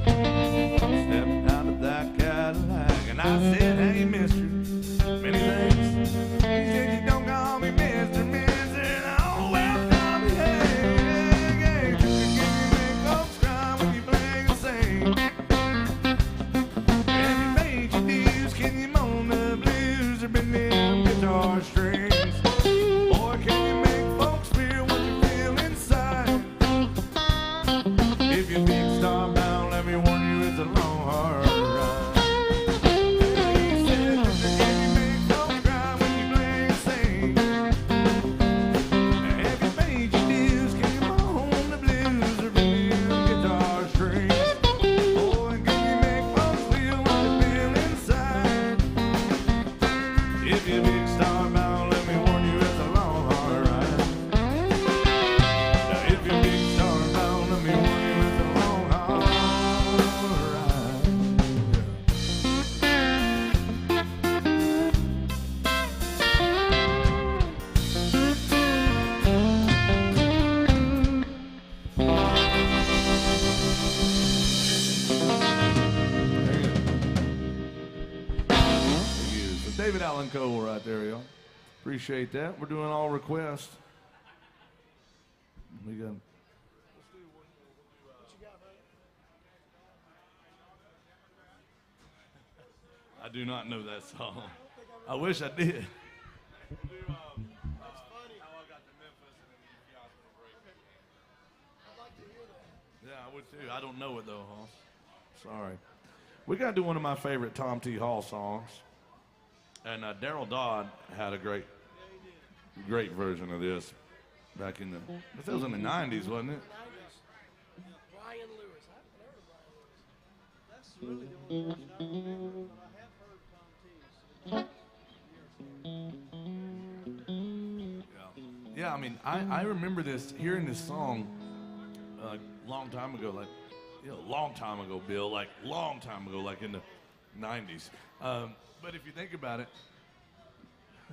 [SPEAKER 1] Stepped out of that Cadillac and I said, "Hey, mister, many thanks." He said, "You don't call me Mr. Mister." "Oh, well, call me hey, hey. Can you make folks cry when you play and sing? Have you paid your dues? Can you moan the blues or bend them guitar strings? Or can you make folks feel what you feel inside? If you're big star bound, let me warn you, it's a long, hard ride." He said, "Can you make folks cry when you play and sing? Have you paid your dues? Can you moan the blues or bend them guitar strings? Or can you make folks feel what you feel inside? If you're big star bound, let me warn you, it's a long, hard ride." If you're big star bound, let me warn you, it's a long, hard ride. So David Allan Coe right there, y'all. Appreciate that. We're doing all requests. We got. do not know that song. I wish I did. Yeah, I would too. I don't know it though, Hoss. Sorry. We got to do one of my favorite Tom T. Hall songs. And Daryl Dodd had a great version of this back in the, this was in the 90s, wasn't it?
[SPEAKER 3] Brian Lewis.
[SPEAKER 2] That's really the only version I have heard Tom T's.
[SPEAKER 1] Yeah, I mean, I remember hearing this song a long time ago, like, long time ago, Bill, like, long time ago, like in the 90s. But if you think about it,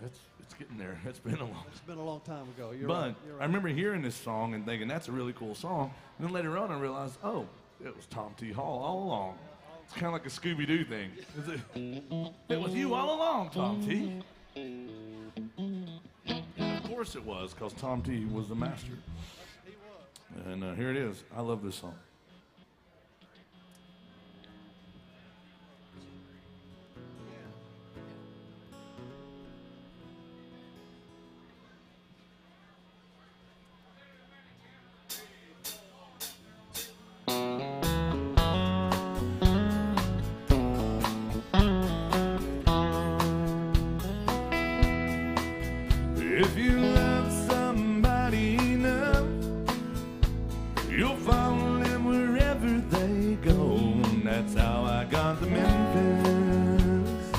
[SPEAKER 1] it's getting there. It's been a long
[SPEAKER 2] It's been a long time ago. You're
[SPEAKER 1] But
[SPEAKER 2] right. You're right.
[SPEAKER 1] I remember hearing this song and thinking, that's a really cool song. And then later on, I realized, oh, it was Tom T. Hall all along. It's kind of like a Scooby-Doo thing. It was you all along, Tom T. And of course it was, because Tom T. was the master.
[SPEAKER 2] He was.
[SPEAKER 1] And here it is. I love this song. If you love somebody enough, you'll follow them wherever they go. That's how I got to Memphis.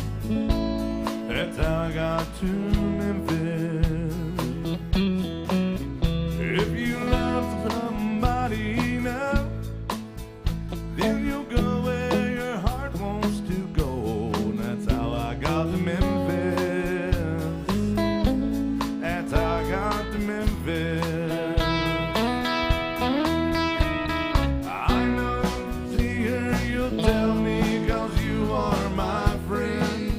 [SPEAKER 1] That's how I got to Memphis. If you love somebody enough, then you'll go where your heart wants to go. That's how I got to Memphis. That's how I got to Memphis. I know, see her, you'll tell me, 'cause you are my friend.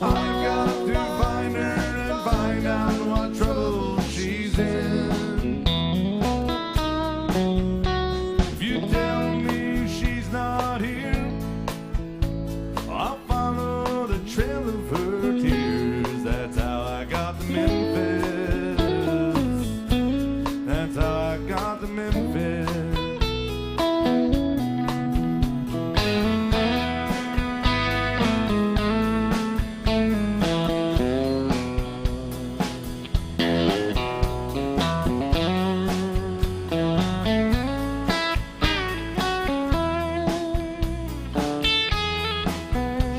[SPEAKER 1] I've got to find her and find out what trouble she's in. If you tell me she's not here, I'll follow the trail of her tears. That's how I got to Memphis. That's how I got to Memphis.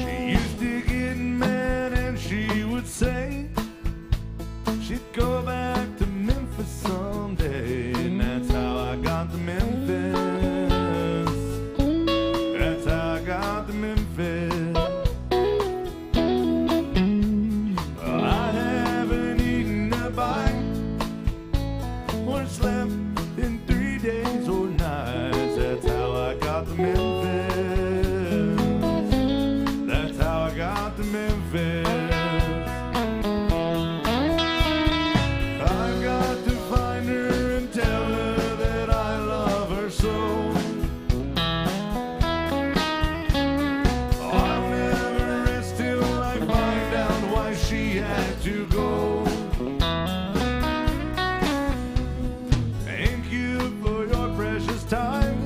[SPEAKER 1] She used to get mad and she would say she'd go back to Memphis someday. And that's how I got to Memphis. That's how I got to Memphis. I haven't eaten a bite or slept in 3 days or nights. That's how I got to Memphis. That's how I got to Memphis. I've got to find her and tell her that I love her so. I'll never rest till I find out why she had to go. Thank you for your precious time.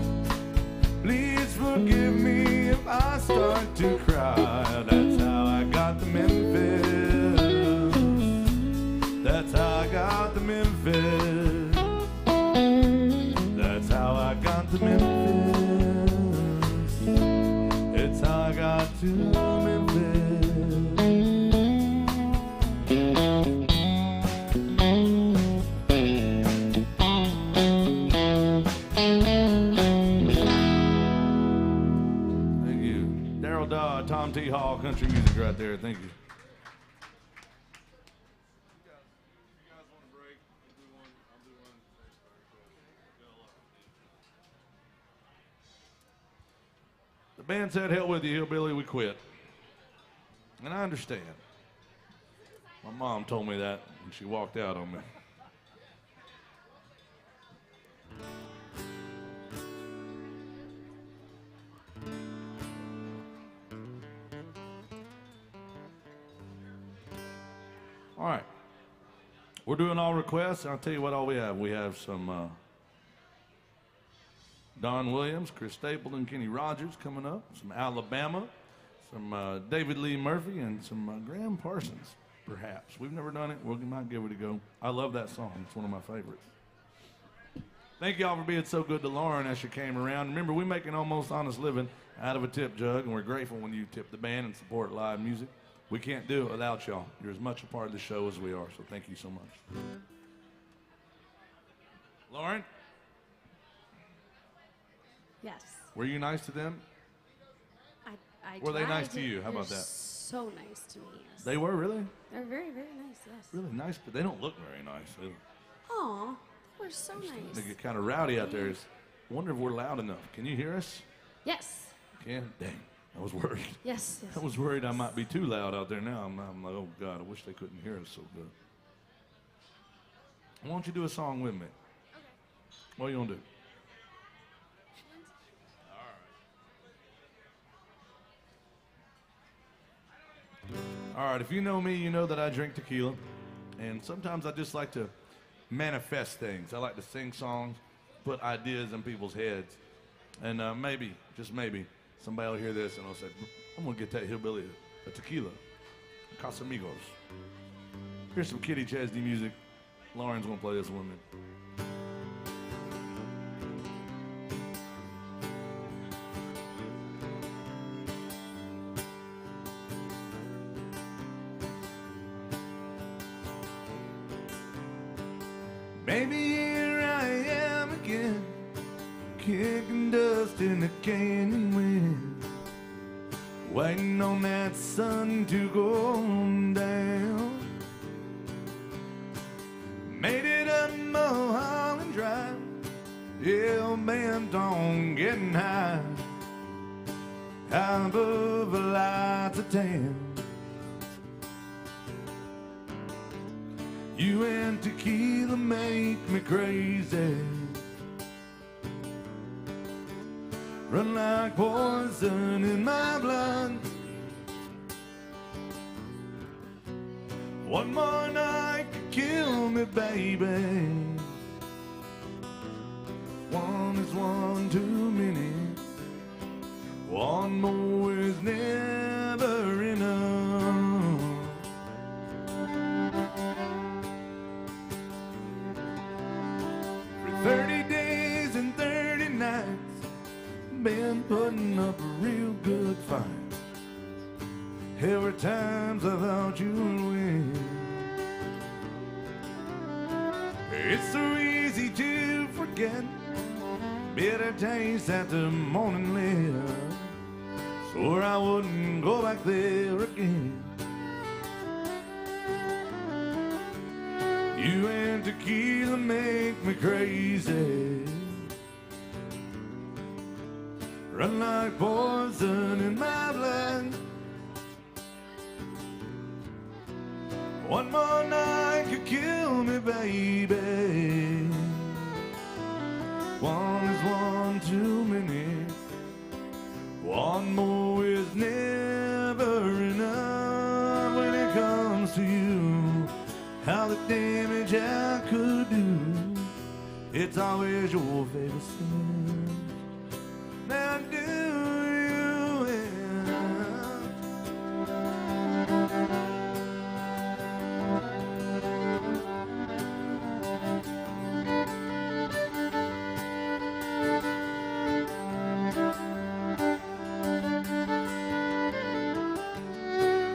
[SPEAKER 1] Please forgive me if I start to cry. That's how I got to Memphis. That's how I got to Memphis. That's how I got to Memphis. It's how I got to Memphis. Thank you. Daryl Dodd, Tom T. Hall, country music right there. Thank you. The band said, hell with you, hillbilly, we quit. And I understand. My mom told me that when she walked out on me. All right. We're doing all requests, and I'll tell you what all we have. We have some Don Williams, Chris Stapleton, Kenny Rogers coming up, some Alabama, some David Lee Murphy, and some Graham Parsons, perhaps. We've never done it. We might give it a go. I love that song. It's one of my favorites. Thank y'all for being so good to Lauren as she came around. Remember, we make an almost honest living out of a tip jug, and we're grateful when you tip the band and support live music. We can't do it without y'all. You're as much a part of the show as we are, so thank you so much. Lauren,
[SPEAKER 4] Yes.
[SPEAKER 1] were you nice to them?
[SPEAKER 4] I
[SPEAKER 1] Were they
[SPEAKER 4] tried
[SPEAKER 1] nice to you? How about
[SPEAKER 4] They're
[SPEAKER 1] that?
[SPEAKER 4] So nice to me. Yes.
[SPEAKER 1] They were, really?
[SPEAKER 4] They're very, very nice. Yes.
[SPEAKER 1] Really nice, but they don't look very nice.
[SPEAKER 4] Aw, they were so
[SPEAKER 1] They
[SPEAKER 4] nice.
[SPEAKER 1] get kind of rowdy out there. I wonder if we're loud enough. Can you hear us?
[SPEAKER 4] Yes.
[SPEAKER 1] Can? Dang, I was worried.
[SPEAKER 4] Yes.
[SPEAKER 1] I was worried I might be too loud out there now. I'm like, oh, God, I wish they couldn't hear us so good. Why don't you do a song with me?
[SPEAKER 4] Okay.
[SPEAKER 1] What are you going to do? All right, if you know me, you know that I drink tequila. And sometimes I just like to manifest things. I like to sing songs, put ideas in people's heads. And maybe, just maybe, somebody will hear this and will say, I'm going to get that hillbilly a tequila. Casamigos. Here's some Kitty Chesney music. Lauren's going to play this with me. Baby, here I am again, kicking dust in the canyon wind, waiting on that sun to go down. Made it up Mulholland Drive, hell bent on getting high above the lights of town. You and tequila make me crazy, run like poison in my blood. One more night could kill me, baby. One is one too many. One more is never enough. For 30 days and 30 nights, been putting up a real good fight. Every times I thought you would win. It's so easy to forget bitter taste at the morning light. Swore I wouldn't go back there again. You and tequila make me crazy, run like poison in my blood. One more night could kill me, baby. One is one too many. One more is never enough. When it comes to you, how the damage I could do, it's always your favorite sin. Now do you?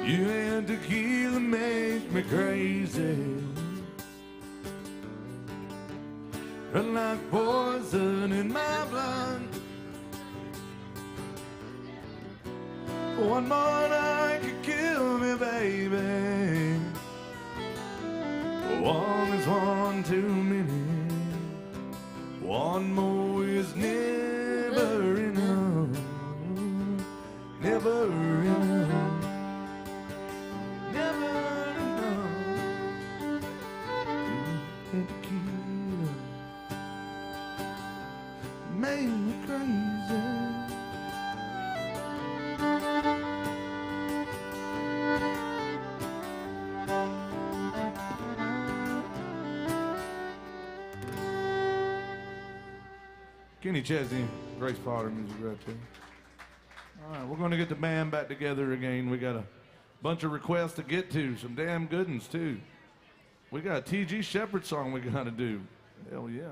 [SPEAKER 1] You and tequila make me crazy, run like poison in my blood. One more night could kill me, baby. One is one too many. One more is never enough. Never enough. Never enough. And tequila made me crazy. Kenny Chesney, Grace Potter music right there. All right, we're going to get the band back together again. We got a bunch of requests to get to, some damn good ones too. We got a T.G. Shepherd song we got to do. Hell yeah.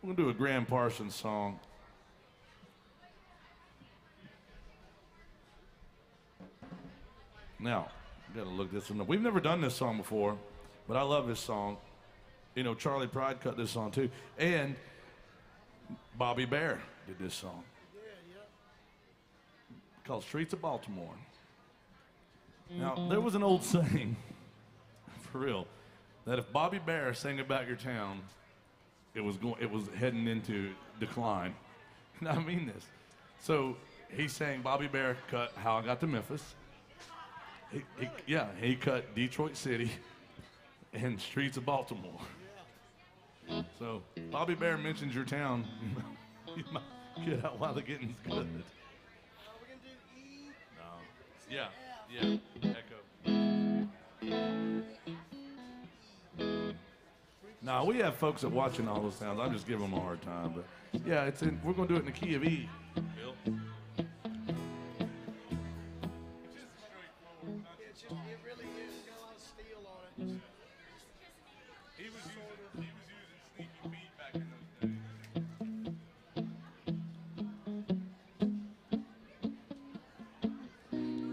[SPEAKER 1] We're going to do a Graham Parsons song. Now, got to look this one up. We've never done this song before, but I love this song. You know, Charlie Pride cut this song too. And Bobby Bear did this song. Called Streets of Baltimore. Now, there was an old saying, for real, that if Bobby Bear sang about your town, it was heading into decline. And I mean this. So he sang Bobby Bear cut How I Got to Memphis. He cut Detroit City and Streets of Baltimore. So Bobby Bear mentions your town. You might get out while the getting's good. No. Yeah. Echo. Now we have folks that watching all those sounds. I'm just giving them a hard time, but yeah, we're gonna do it in the key of E. Bill.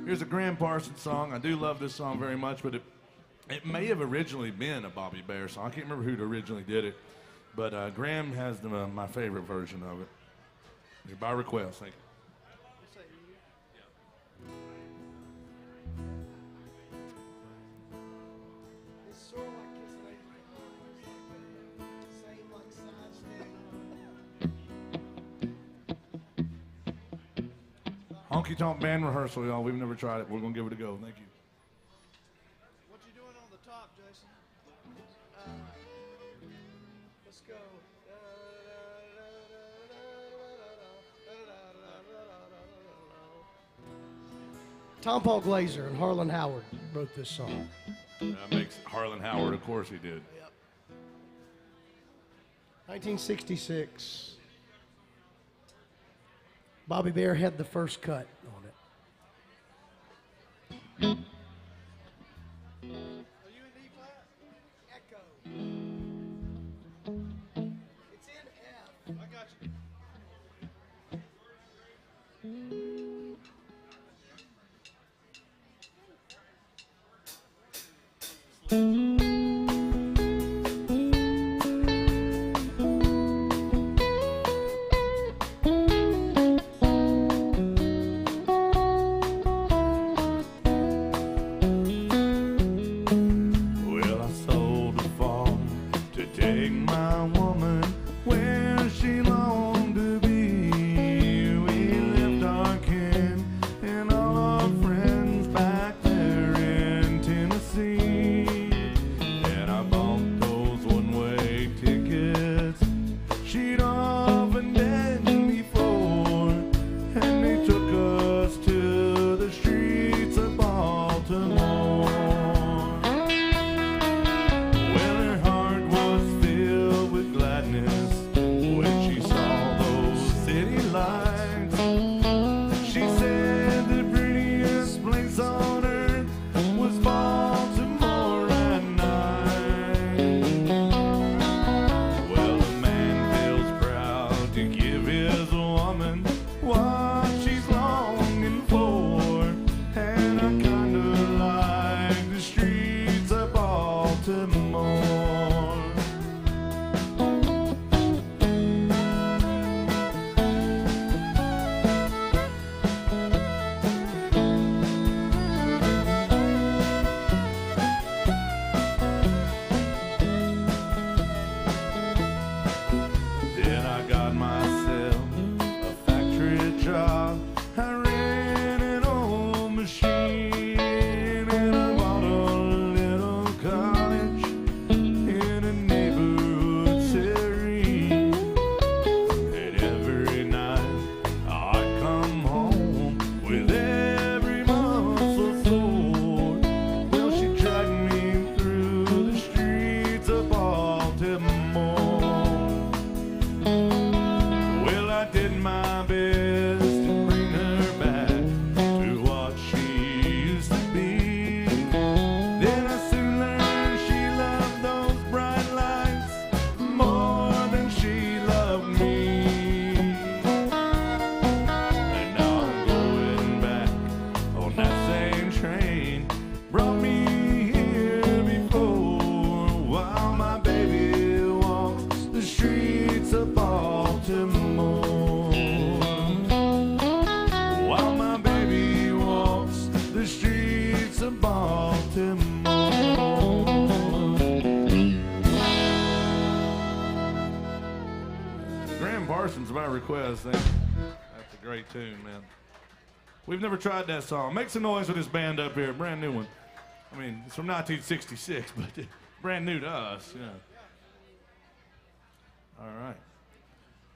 [SPEAKER 1] Here's a Graham Parsons song. I do love this song very much, but it may have originally been a Bobby Bear song. I can't remember who originally did it, but Graham has my favorite version of it. By request, thank you. Honky Tonk Band Rehearsal, y'all. We've never tried it. We're going to give it a go. Thank you.
[SPEAKER 2] What you doing on the top, Jason? Let's go.
[SPEAKER 3] Tom Paul Glaser and Harlan Howard wrote this song.
[SPEAKER 1] That makes Harlan Howard, of course he did.
[SPEAKER 3] Yep. 1966. Bobby Bear had the first cut on it.
[SPEAKER 2] Are you in D flat? Echo. It's in F. I got you.
[SPEAKER 1] Well, I sold the farm to take my woman where she longed to be. We left our request. That's a great tune, man. We've never tried that song. Make some noise with this band up here. Brand new one. I mean, it's from 1966, but brand new to us. Yeah. All right.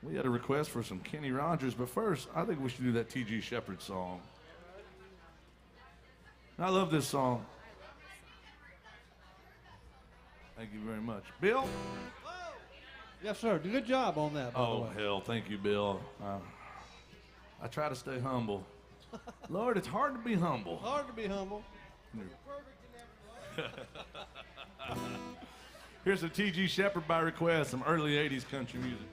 [SPEAKER 1] We had a request for some Kenny Rogers, but first, I think we should do that T.G. Shepherd song. I love this song. Thank you very much. Bill?
[SPEAKER 2] Yes, sir. Good job on that, by the
[SPEAKER 1] Oh,
[SPEAKER 2] way.
[SPEAKER 1] hell, thank you, Bill. I try to stay humble. Lord, it's hard to be humble.
[SPEAKER 2] Hard to be humble.
[SPEAKER 1] Here's a T.G. Shepherd by request, some early 80s country music.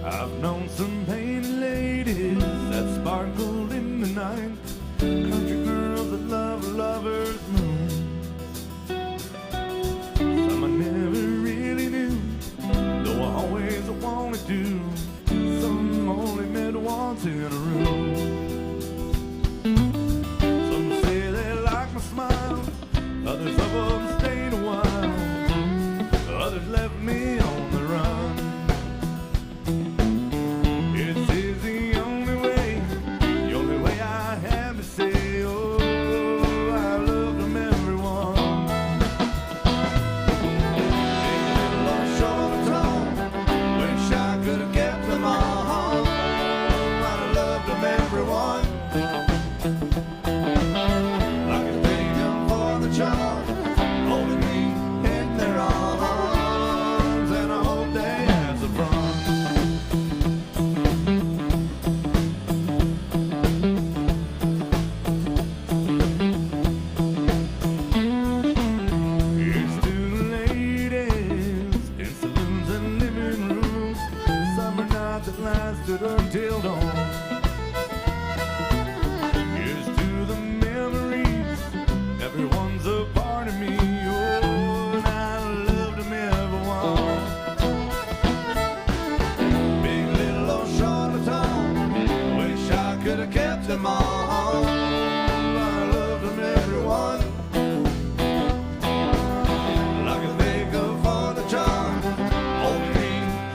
[SPEAKER 1] I've known some painted ladies that sparkled in the night, country girls that love a lover's moon. Some I never really knew, though I always wanted to. Some only met once in a room. Some say they like my smile, others of them stayed a while, others left me on the run. It's the only way I have to say, oh, I love them everyone. Big, little, or short or tall, wish I could have kept them all. I loved them everyone. Like a thing for the charm, holding me in their arms, and I hope they have some fun. Here's to the ladies in saloons and living rooms, summer night that lasted until dawn. Here's to the memories, everyone's a part of me, oh, and I loved them everyone. Big, little, or short or tall, wish I could have kept them all. I loved them everyone. Like a maker for the charm, holding me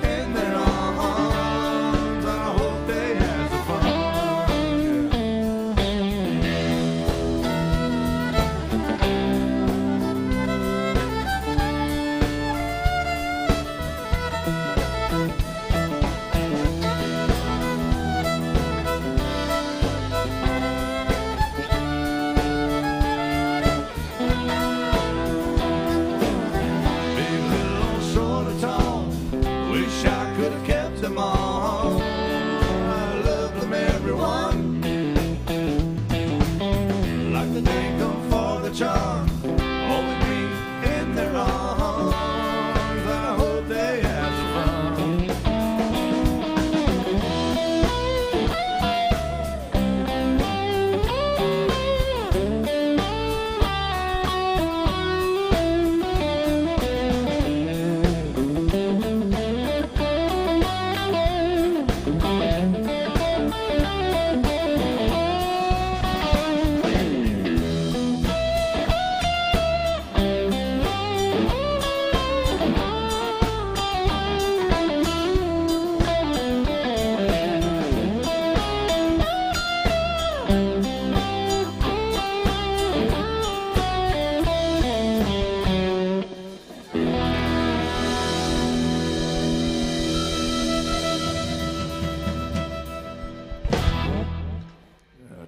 [SPEAKER 1] in their arms, and I hope they have some fun. Big, little, or short or tall, wish I could have kept them all. I loved them everyone. Like the day come for the charm, holding me in their arms, and I hope they have some fun.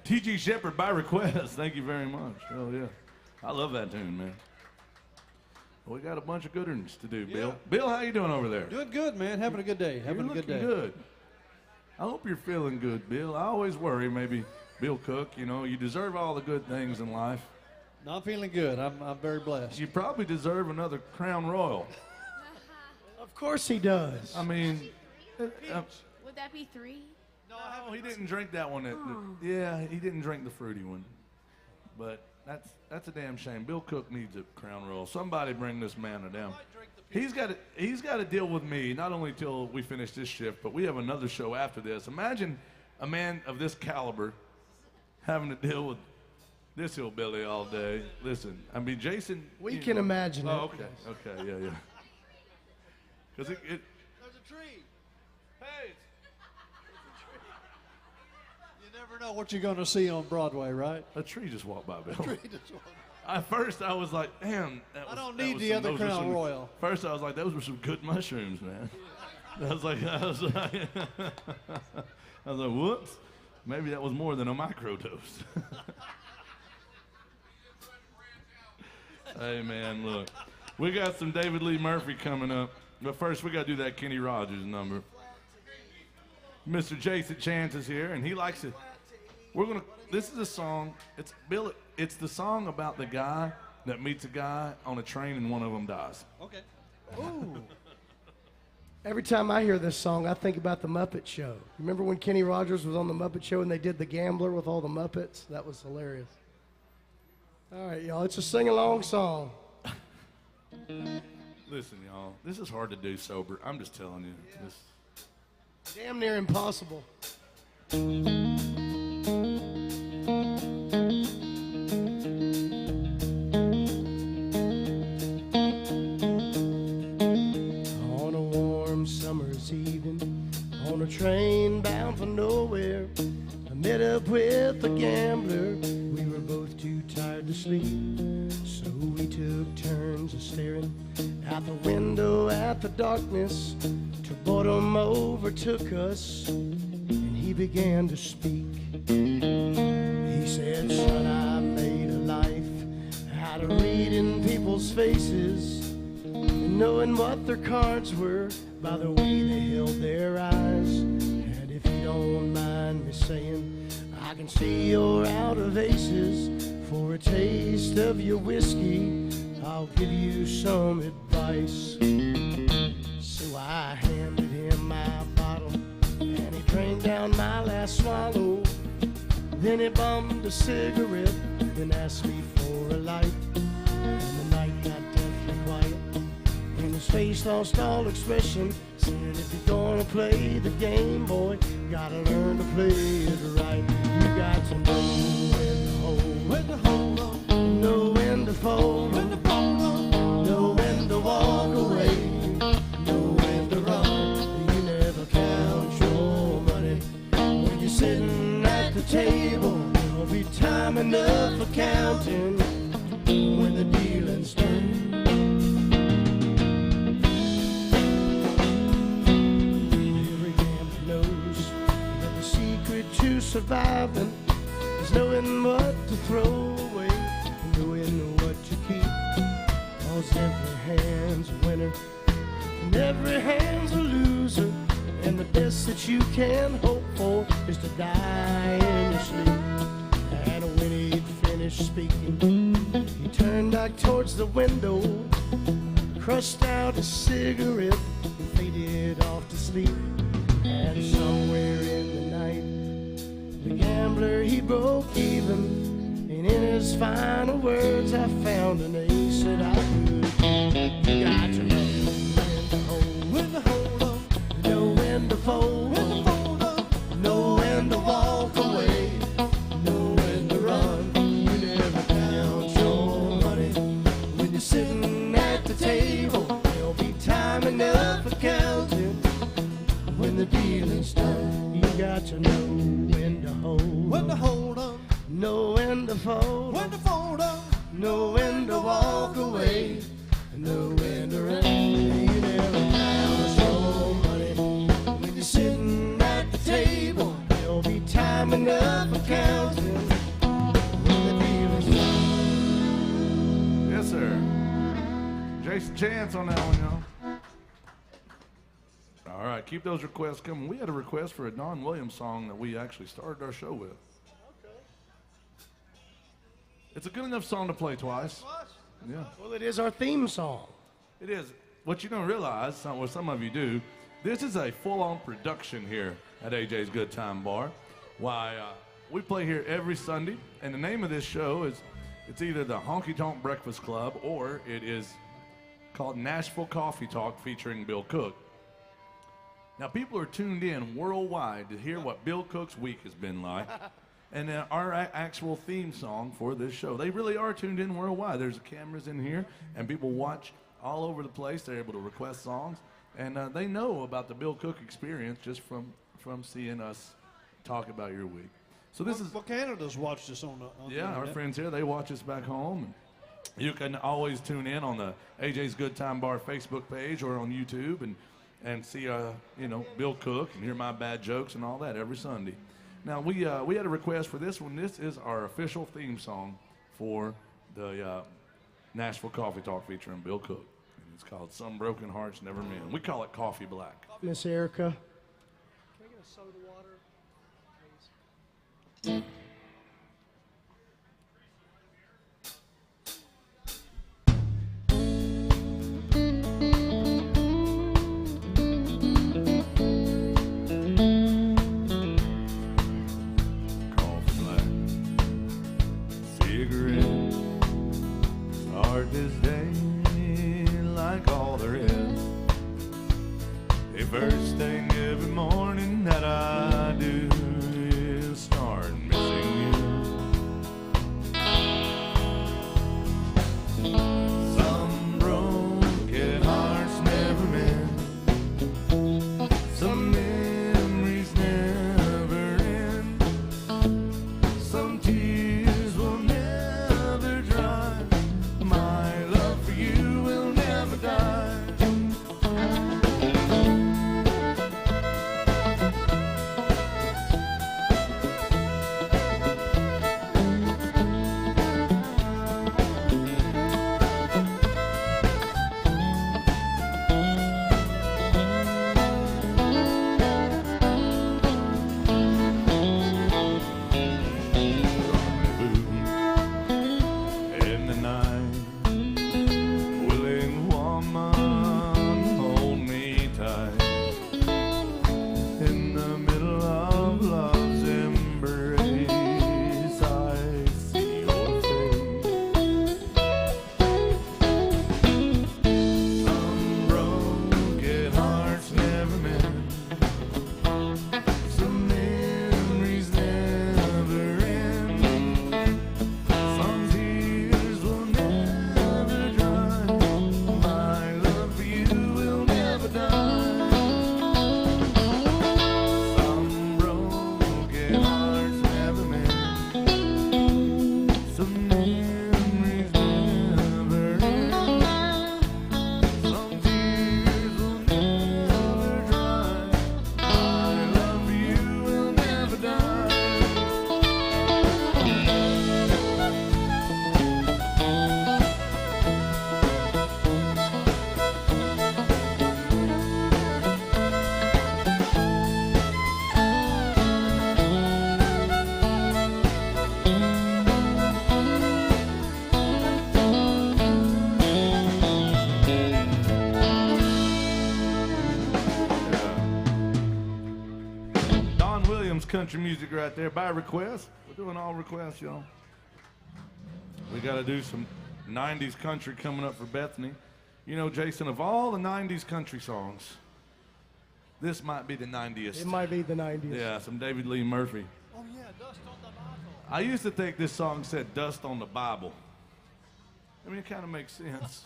[SPEAKER 1] T.G. Shepherd by request. Thank you very much. Oh, yeah. I love that tune, man. We got a bunch of good ones to do, Bill.
[SPEAKER 2] Yeah.
[SPEAKER 1] Bill, how you doing over there?
[SPEAKER 2] Doing good, man. Having a good day. Having
[SPEAKER 1] You're
[SPEAKER 2] a good day.
[SPEAKER 1] looking good. I hope you're feeling good, Bill. I always worry maybe Bill Cook, you know, you deserve all the good things in life.
[SPEAKER 2] No, I'm feeling good. I'm very blessed.
[SPEAKER 1] You probably deserve another Crown Royal.
[SPEAKER 3] Of course he does.
[SPEAKER 1] I mean,
[SPEAKER 4] Well, Would that be 3?
[SPEAKER 1] No, he didn't drink that one. Yeah, he didn't drink the fruity one. But that's a damn shame. Bill Cook needs a Crown Royal. Somebody bring this man a damn. He's got to deal with me not only till we finish this shift, but we have another show after this. Imagine a man of this caliber having to deal with this hillbilly all day. Listen, I mean, Jason.
[SPEAKER 3] We can imagine it.
[SPEAKER 1] Oh, okay, yeah. Because it.
[SPEAKER 2] There's a tree.
[SPEAKER 1] Hey.
[SPEAKER 2] You never know what you're going to see on Broadway, right?
[SPEAKER 1] A tree just walked by, Bill. At first, I was like, damn.
[SPEAKER 2] I don't need the other Crown Royal.
[SPEAKER 1] First, I was like, those were some good mushrooms, man. I was like, whoops. Maybe that was more than a microdose. Hey, man, look. We got some David Lee Murphy coming up. But first, we got to do that Kenny Rogers number. Mr. Jason Chance is here, and he likes it. This is a song. It's the song about the guy that meets a guy on a train and one of them dies.
[SPEAKER 2] Okay.
[SPEAKER 3] Ooh. Every time I hear this song, I think about the Muppet Show. Remember when Kenny Rogers was on the Muppet Show and they did The Gambler with all the Muppets? That was hilarious. All right, y'all, it's a sing-along song.
[SPEAKER 1] Listen, y'all, this is hard to do sober. I'm just telling you.
[SPEAKER 3] Damn near impossible. On a warm summer's evening, on a train bound for nowhere, I met up with a gambler. We were both too tired to sleep, so we took turns of staring out the window at the darkness till boredom overtook us and he began to speak. He said, son, I made a life out of reading people's faces and knowing what their cards were by the way they held their eyes. And if you don't mind me saying, I can see you're out of aces. For a taste of your whiskey, I'll give you some advice. So I handed him my bottle, and he drank down my last swallow. Then he bummed a cigarette, then asked me for a light. And the night got deathly quiet, and his face lost all expression. Said, if you're gonna play the game, boy, you gotta learn to play it right. You got to know when to hold on, know when to fold on, know when to walk away, know when to run. You never count your money when you're sitting at the table. There'll be time enough for counting when the dealing's done. Every gambler knows that the secret to surviving is knowing what to throw away and knowing what to keep. 'Cause every hand's a winner and every hand's a loser, and the best that you can hope for is to die in your sleep. And when he'd finished speaking, he turned back towards the window, crushed out a cigarette, and faded off to sleep. And somewhere in the night, the gambler, he broke even, and in his final words I found an ace that I could. You got to know when to hold on, know when to fold on, know when to walk away, know when to run. You never count your money when you're sitting at the table. There'll be time enough for counting when the dealing's done. You got to know when to hold on, know when to fold on, know when to walk away, know when to run. You never count your money when you're sitting at the table. There'll be time enough for counting when the dealing's done.
[SPEAKER 1] Yes, sir. Jason Chance on that one, y'all. All right, keep those requests coming. We had a request for a Don Williams song that we actually started our show with. It's a good enough song to play twice. Yeah.
[SPEAKER 3] Well, it is our theme song.
[SPEAKER 1] It is. What you don't realize, what some of you do, This is a full-on production here at AJ's Good Time Bar. Why, we play here every Sunday, and the name of this show is, it's either the Honky Tonk Breakfast Club or it is called Nashville Coffee Talk featuring Bill Cook. Now, people are tuned in worldwide to hear what Bill Cook's week has been like, and our actual theme song for this show. They really are tuned in worldwide. There's cameras in here, and people watch all over the place. They're able to request songs, and they know about the Bill Cook experience just from seeing us talk about your week. So this is...
[SPEAKER 2] Well, Canada's watched us on the
[SPEAKER 1] Yeah, our
[SPEAKER 2] internet.
[SPEAKER 1] friends here, they watch us back home. You can always tune in on the AJ's Good Time Bar Facebook page or on YouTube and see, Bill Cook and hear my bad jokes and all that every Sunday. Now, we had a request for this one. This is our official theme song for the Nashville Coffee Talk featuring Bill Cook. And it's called Some Broken Hearts Never Mend. We call it Coffee Black.
[SPEAKER 3] Miss Erica.
[SPEAKER 2] Can I get a soda water, please?
[SPEAKER 1] Coffee black, cigarette, start this day like all there is. The first thing every morning that I do is start missing you. Some broken hearts never mend. Some memories never end. Some tears will never dry. My love for you will never die. In the night, willing woman, hold me tight. In the middle of love's embrace, I see your face. Some broken hearts never mend. Some memories never end. Some tears will never dry. My love for you will never die. Some broken hearts never mend. Some memories never end. Some tears will never dry. My love for you will never die. Don Williams country music right there by request. We're doing all requests, y'all. We got to do some 90s country coming up for Bethany. You know, Jason, of all the 90s country songs, this might be the 90th.
[SPEAKER 3] It might be the 90s.
[SPEAKER 1] Yeah, some David Lee Murphy.
[SPEAKER 2] Oh, yeah, Dust on the Bible.
[SPEAKER 1] I used to think this song said dust on the Bible. I mean, it kind of makes sense.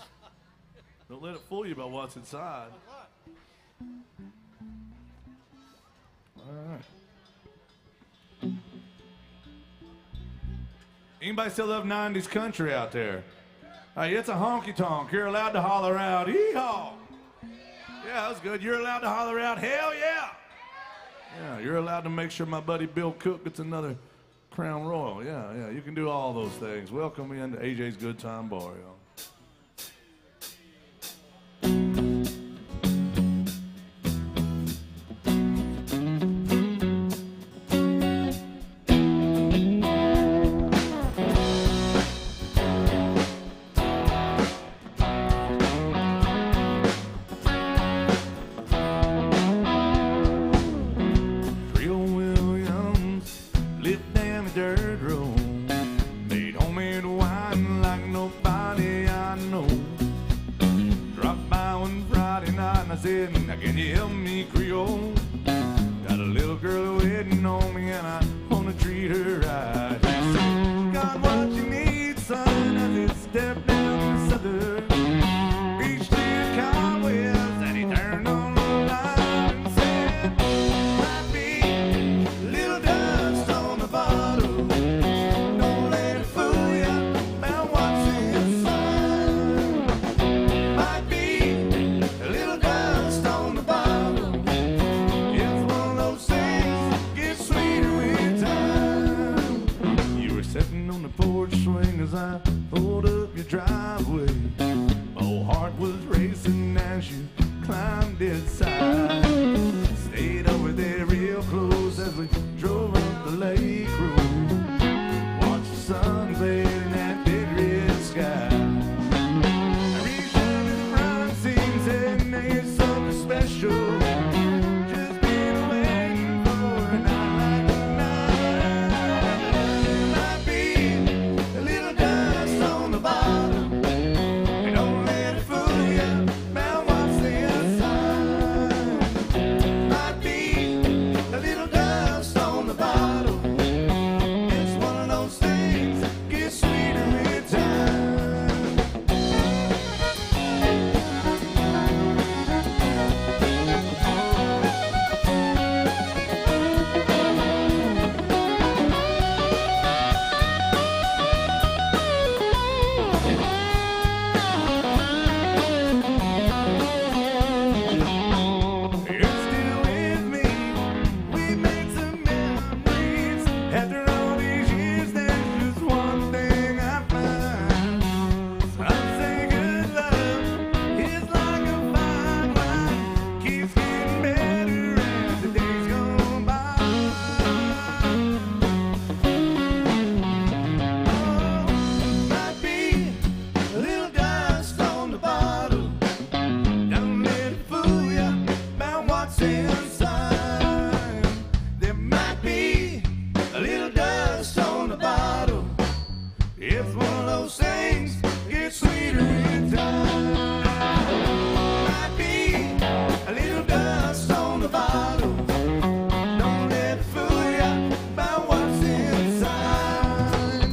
[SPEAKER 1] Don't let it fool you about what's inside. All right. Anybody still love 90s country out there? Hey, it's a honky tonk. You're allowed to holler out, hee-haw. Yeah, that's good. You're allowed to holler out, hell yeah. Yeah, you're allowed to make sure my buddy Bill Cook gets another Crown Royal. Yeah, you can do all those things. Welcome into AJ's Good Time Bar, y'all. dirt road. Made homemade wine like nobody I know. Dropped by one Friday night and I said, now can you help me Creole? Got a little girl waiting on me and I wanna treat her right. He said, got what you need, son, as he stepped down the southern. Reached to the cobwebs and he turned on the light and said, might be a little dust on the bottle. Don't let it fool you about what's inside. Might be a little dust on the bottle. It's one of those things get sweeter with time. You were sitting on the porch swing as I pulled up your driveway. My whole heart was racing as you climbed inside. Stayed over there real close as we drove up the lake road. Watched the sun fade in that big red sky. I reached out to the front seat and said, there's something special. Just been waiting for a night like tonight. There might be a little dust on the bottom. Don't let it fool you about what's inside. Might be a little dust on the bottle. It's one of those things that gets sweeter with time. You're still with me. We made some memories. After all these years, there's just one thing I find. Some say good love is like a fine wine. Keeps getting better as the days go by. Oh, might be a little dust on the bottle. Don't let it fool you about what's inside. There might be a little dust on the bottle. It's one of those things get sweeter in time. Might be a little dust on the bottle. Don't let it fool you about what's inside.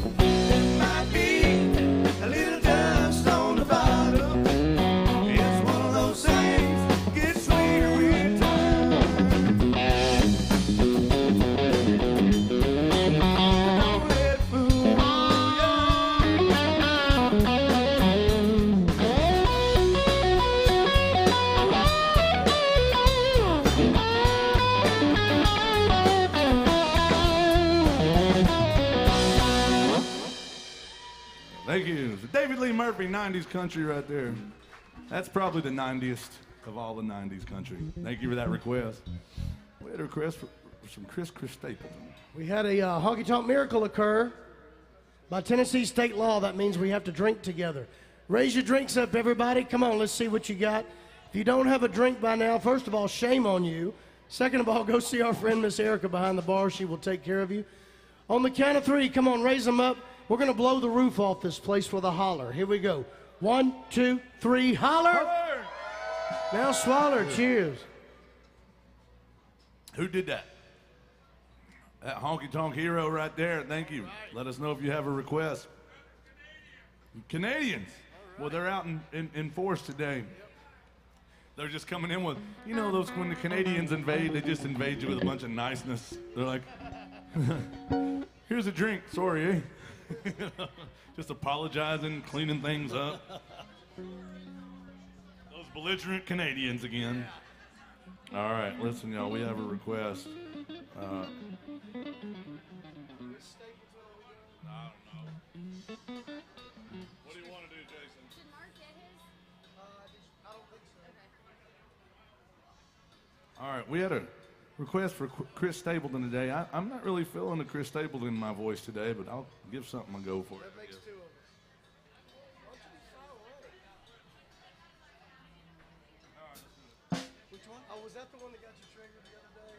[SPEAKER 1] There might be a little dust on the bottle. It's one of those things get sweeter with time. Don't let it fool you. Thank you. David Lee Murphy, 90s country right there. That's probably the 90th of all the 90s country. Thank you for that request. We had a request for some Chris Stapleton.
[SPEAKER 3] We had a honky tonk miracle occur. By Tennessee state law, that means we have to drink together. Raise your drinks up, everybody. Come on, let's see what you got. If you don't have a drink by now, first of all, shame on you. Second of all, go see our friend Miss Erica behind the bar. She will take care of you. On the count of three, come on, raise them up. We're going to blow the roof off this place with a holler. Here we go. 1, 2, 3, holler. Now swaller, cheers.
[SPEAKER 1] Who did that? That honky tonk hero right there. Thank you. Let us know if you have a request. Canadians. Well, they're out in force today. They're just coming in with, you know, those when the Canadians invade, they just invade you with a bunch of niceness. They're like, here's a drink. Sorry, eh? Just apologizing, cleaning things up. Those belligerent Canadians again. All right, listen, y'all, we have a request. I don't know. What do you want to do, Jason?
[SPEAKER 6] Did Mark get his?
[SPEAKER 3] I don't think so.
[SPEAKER 1] All right, we had a request for Chris Stapleton today. I'm not really feeling the Chris Stapleton in my voice today, but I'll give something a go for it.
[SPEAKER 3] That makes two of us. Which one? Oh, was that the one that got you triggered the other day?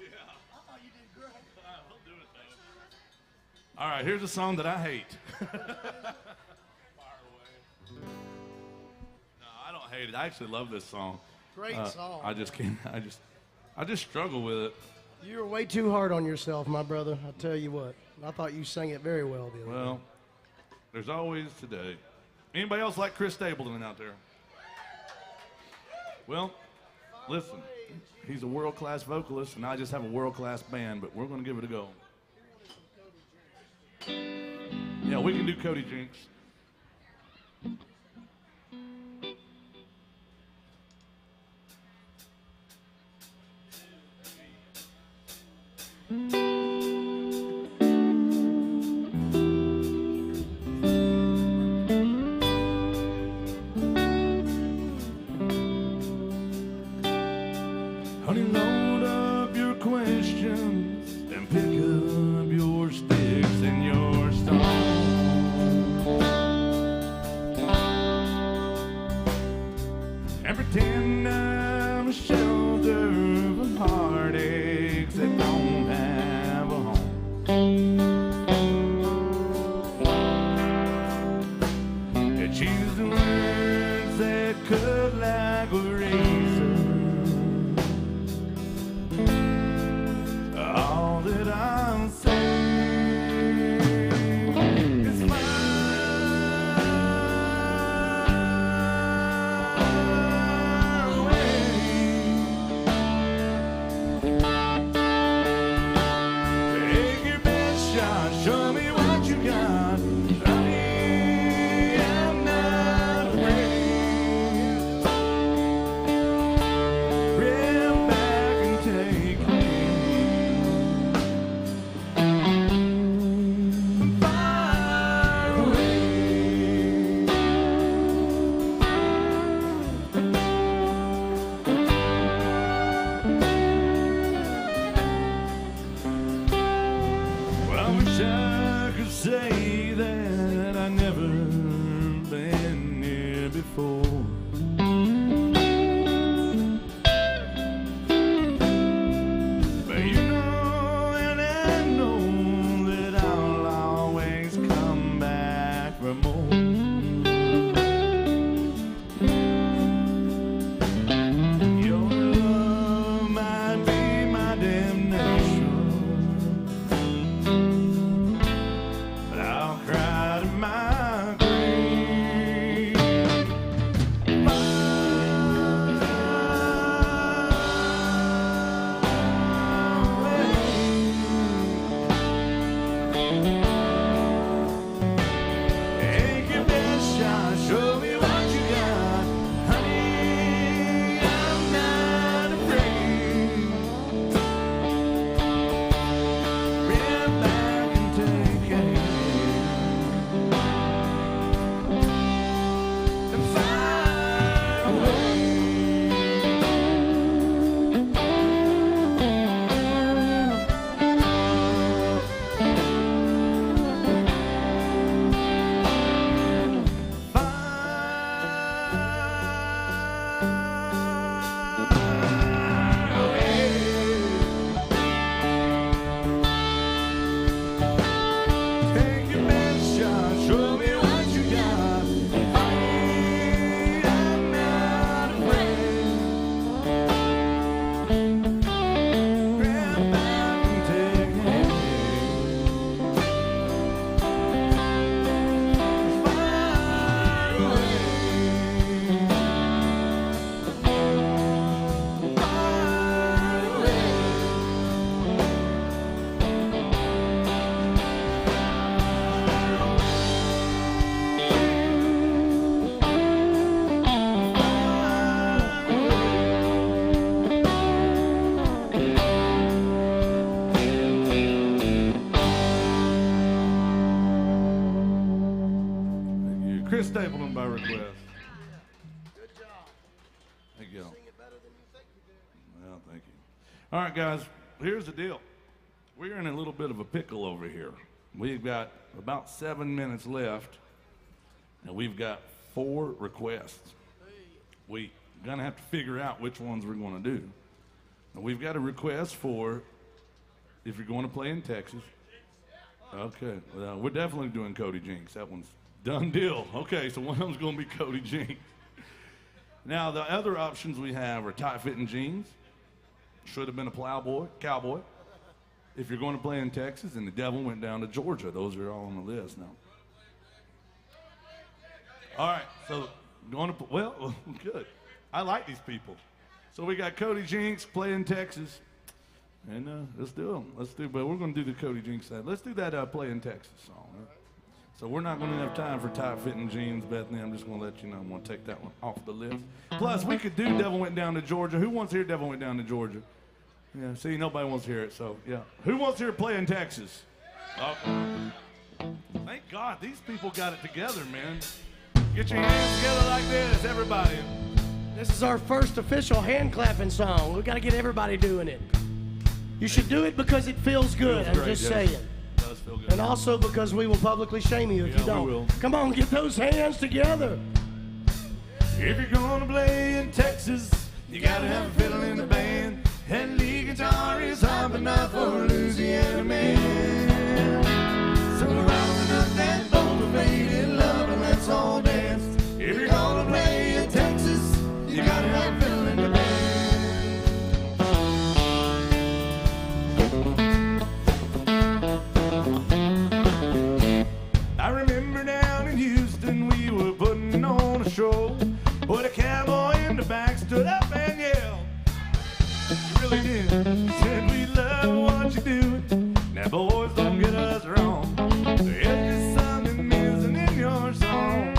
[SPEAKER 1] Yeah.
[SPEAKER 3] I thought you did great.
[SPEAKER 1] I'll do it, though. All right, here's a song that I hate. No, I don't hate it. I actually love this song.
[SPEAKER 3] Great song.
[SPEAKER 1] I just can't. I just struggle with it.
[SPEAKER 3] You were way too hard on yourself, my brother. I tell you what. I thought you sang it very well the other day.
[SPEAKER 1] Well, there's always today. Anybody else like Chris Stapleton out there? Well, listen, he's a world-class vocalist, and I just have a world-class band, but we're going to give it a go. Yeah, we can do Cody Jinks. Honey, load up your questions and pick up your sticks and your stones and pretend I'm a shelter for heartaches that don't have a home. And choose the words that cut like a razor. All that I'll say is my way. Take your best shot, show me what you got. Honey, I'm not afraid. Rip back and take me. Well, I wish I could say that I never been here before. But you know and I know that I'll always come back for more. Your love might be my damnation. But I'll cry to my grave. Take your best shot, show me what you got. Honey, I'm not afraid. Rip back and take aim. And fire away. Take your best shot, show me what you got. Honey, I'm not afraid. Grab back and take aim. Fire away. Fire away. Thank you. Chris Stapleton by request.
[SPEAKER 3] Good job.
[SPEAKER 1] Thank you.
[SPEAKER 3] Sing it better than you think you do.
[SPEAKER 1] Well, thank you. All right, guys, here's the deal. We're in a little bit of a pickle over here. We've got about 7 minutes left, and we've got 4 requests. We're going to have to figure out which ones we're going to do. Now, we've got a request for if you're going to play in Texas, Okay, well, we're definitely doing Cody Jinks. That one's done deal. Okay, so one of them's going to be Cody Jinks. Now, the other options we have are tight-fitting jeans. Should have been a cowboy. If you're going to play in Texas, and the devil went down to Georgia. Those are all on the list now. All right, so going to, well, good. I like these people. So we got Cody Jinks playing Texas. And let's do them. But we're going to do the Cody Jinks side. Let's do that Play in Texas song. Right? So we're not going to have time for tight-fitting jeans, Bethany. I'm just going to let you know. I'm going to take that one off the list. Plus, we could do Devil Went Down to Georgia. Who wants to hear Devil Went Down to Georgia? Yeah, see, nobody wants to hear it, so, yeah. Who wants to hear Play in Texas? Oh. Thank God, these people got it together, man. Get your hands together like this, everybody.
[SPEAKER 3] This is our first official hand clapping song. We got to get everybody doing it. You should do it because it feels good.
[SPEAKER 1] Feels
[SPEAKER 3] I'm
[SPEAKER 1] great,
[SPEAKER 3] just
[SPEAKER 1] yes.
[SPEAKER 3] saying.
[SPEAKER 1] It does feel good.
[SPEAKER 3] And also because we will publicly shame you if
[SPEAKER 1] Yeah,
[SPEAKER 3] you don't.
[SPEAKER 1] we will.
[SPEAKER 3] Come on, get those hands together.
[SPEAKER 1] If you're gonna play in Texas, you gotta have a fiddle in the band. And lead guitar is hard, but not for a Louisiana man. So rousing up that motivated love and let's all dance. If you're gonna play in Texas, you gotta have a fiddle in the band. I remember down in Houston we were putting on a show. But a cowboy in the back stood up and yelled. He really did. Said, we love what you're doing. Now, boys, don't get us wrong. There's just something missing in your song.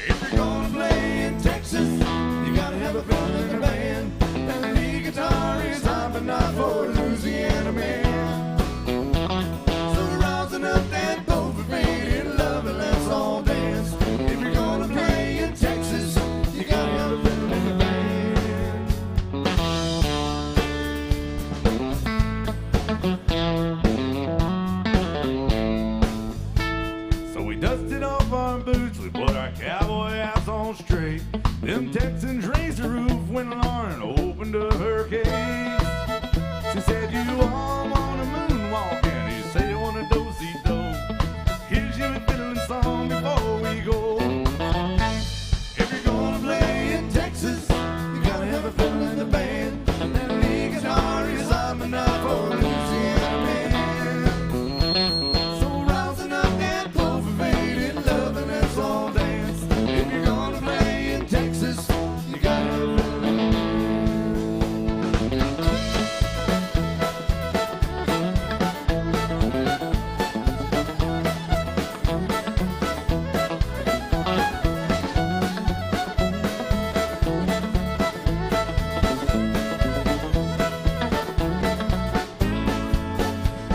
[SPEAKER 1] If you're gonna play in Texas, you gotta have a fiddle in the band. And the lead guitar is hot, but not for a Louisiana man. So rousing up that overrated love and let's all dance. If you're gonna play in Texas, you gotta have a fiddle in the band. So we dusted off our boots, we put our cowboy hats on straight. Them Texans raised the roof when Lauren opened up her case. She said, you all want a moonwalk, and you say you want a do-si-do. Here's your fiddling song before we go. If you're gonna play in Texas, you gotta have a fiddle in the band. And the lead guitar is hot, but not for a Louisiana man. So rousing up that cultivated love and let's all dance. If you're gonna play in Texas, you gotta have a fiddle in the band.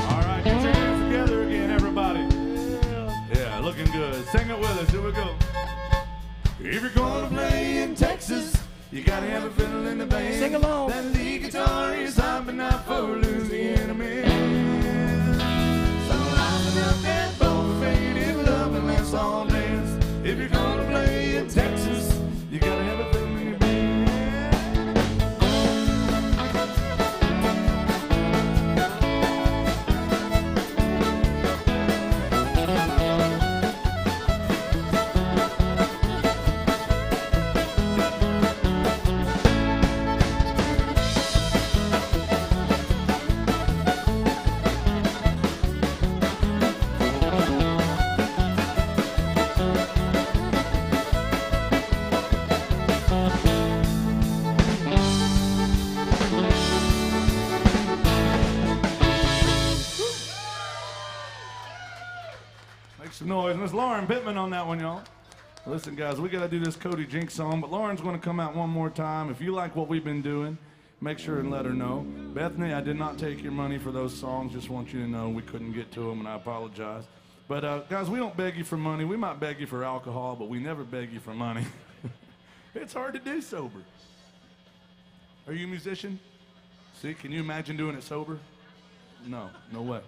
[SPEAKER 1] All right, get your hands together again, everybody. Yeah, looking good. Sing it with us. Here we go. If you're gonna play in Texas, you gotta have a fiddle in the band.
[SPEAKER 3] Sing along.
[SPEAKER 1] That lead guitar is hot, but not for a Louisiana man. So rising up that bow-faded love and let's all dance. If you're gonna play in Texas, you gotta have a fiddle in the band. Make some noise. Miss Lauren Pittman on that one, y'all. Listen, guys, we got to do this Cody Jinks song, but Lauren's going to come out one more time. If you like what we've been doing, make sure and let her know. Bethany, I did not take your money for those songs. Just want you to know we couldn't get to them, and I apologize. But, guys, we don't beg you for money. We might beg you for alcohol, but we never beg you for money. It's hard to do sober. Are you a musician? See, can you imagine doing it sober? No, no way.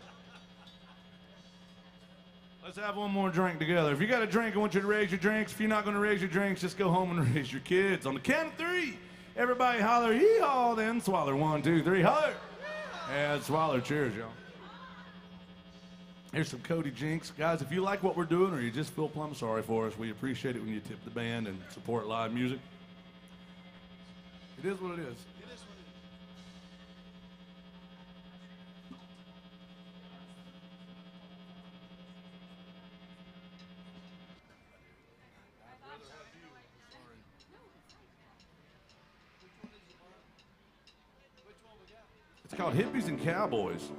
[SPEAKER 1] Let's have one more drink together. If you got a drink, I want you to raise your drinks. If you're not going to raise your drinks, just go home and raise your kids. On the count of three, everybody holler, yee-haw, then swaller. 1, 2, 3, holler. Yeah, swaller. Cheers, y'all. Here's some Cody Jinks. Guys, if you like what we're doing or you just feel plumb sorry for us, we appreciate it when you tip the band and support live music. It is what it is. It's called Hippies and Cowboys.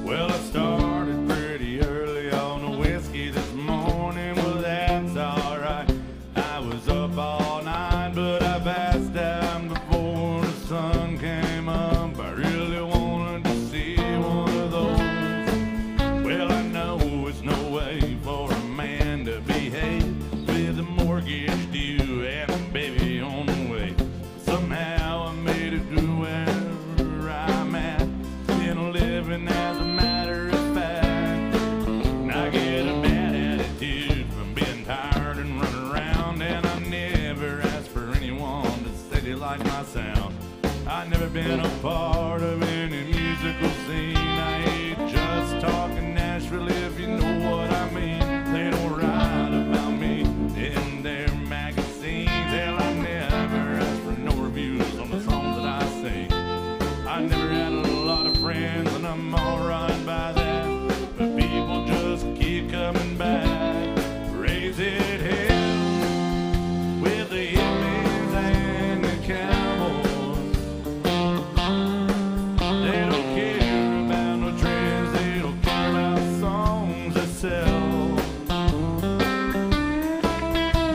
[SPEAKER 1] Well, I started pretty early on the whiskey this morning. Well, that's alright. I was up all night, but I passed out before the sun came up. I really wanted to see one of those. Well, I know it's no way for a man to behave with a mortgage due and a baby on the way. Somehow I made it through where I'm at, been living as a matter of fact. And I get a bad attitude from being tired and running around, and I never asked for anyone to say they like my sound. I've never been a part of any musical scene. I ain't just talking Nashville, if you know what I mean. They don't write about me in their magazines. Hell, I never asked for no reviews on the songs that I sing. I never had a lot of friends, and I'm alright by that. But people just keep coming back. Raise it hell with the hippies and the cowboys. They don't care about no trends, they don't care about songs that sell.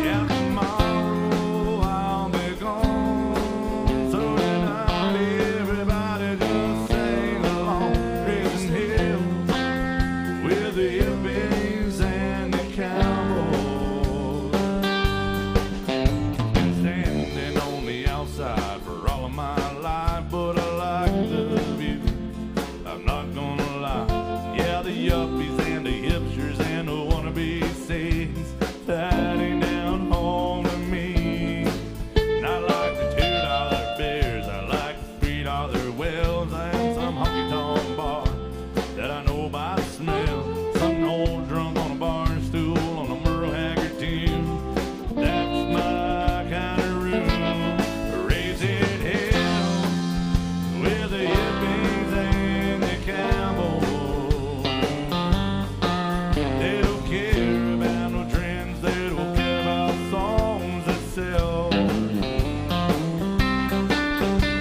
[SPEAKER 1] Yeah, tomorrow I'll be gone, so tonight everybody just sing along, raising hell with the hippies and the cowboys. Been standing on the outside for all of my life, but I like the view. I'm not gonna lie. Yeah, the yuppies and the hipsters and the wannabe saints, that ain't down home to me. And I like the $2 beers, I like the $3 wells, and some honky-tonk bar that I know by the smell. Some old drunk on a bar stool on a Merle Haggard tune. That's my kind of room. Raise it hell with the hippies and the cowboys. They don't care about no trends, they don't care about songs that sell.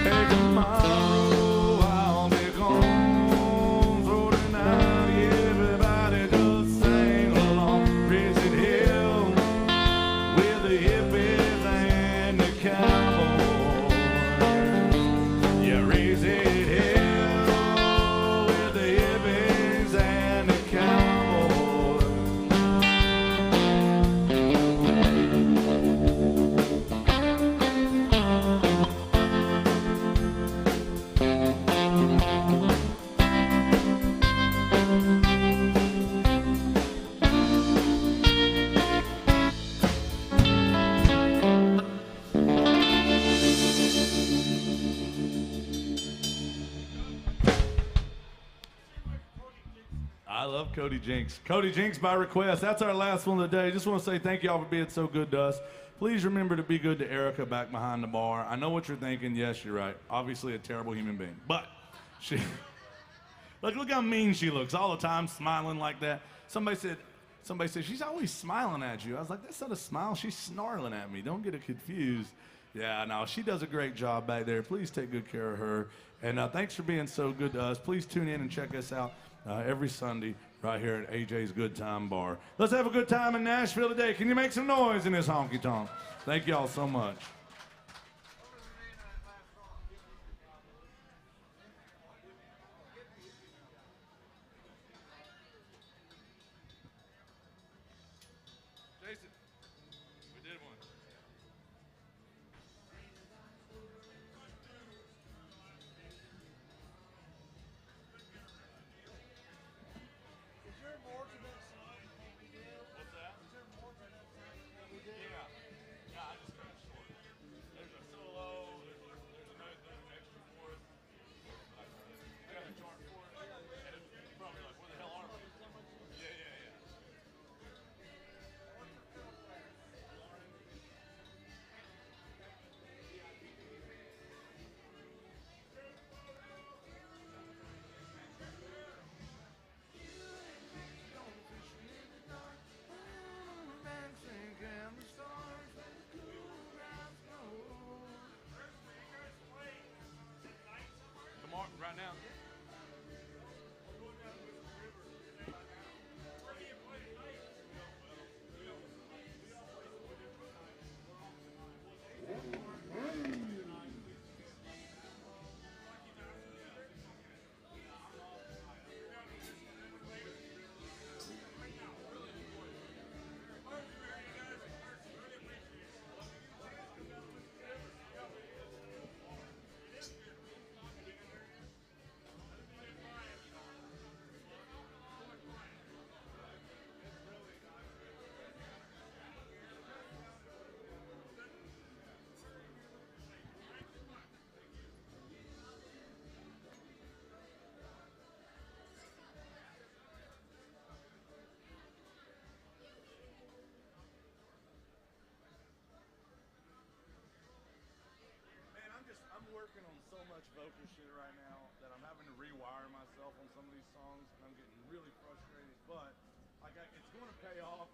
[SPEAKER 1] Hey, tomorrow I'll be gone, so tonight everybody just sing along. Raise it hell with the hippies and the cowboys. Yeah, raise it hell with the hippies and the cowboys. I love Cody Jinks. Cody Jinks by request. That's our last one of the day. Just want to say thank y'all for being so good to us. Please remember to be good to Erica back behind the bar. I know what you're thinking. Yes, you're right. Obviously a terrible human being. But she, look how mean she looks all the time, smiling like that. Somebody said, she's always smiling at you. I was like, that's not a smile. She's snarling at me. Don't get it confused. Yeah, no, she does a great job back there. Please take good care of her. And thanks for being so good to us. Please tune in and check us out every Sunday right here at AJ's Good Time Bar. Let's have a good time in Nashville today. Can you make some noise in this honky tonk? Thank y'all so much. Jason, we did one. vocal shit right now that I'm having to rewire myself on some of these songs, and I'm getting really frustrated. But like, it's going to pay off.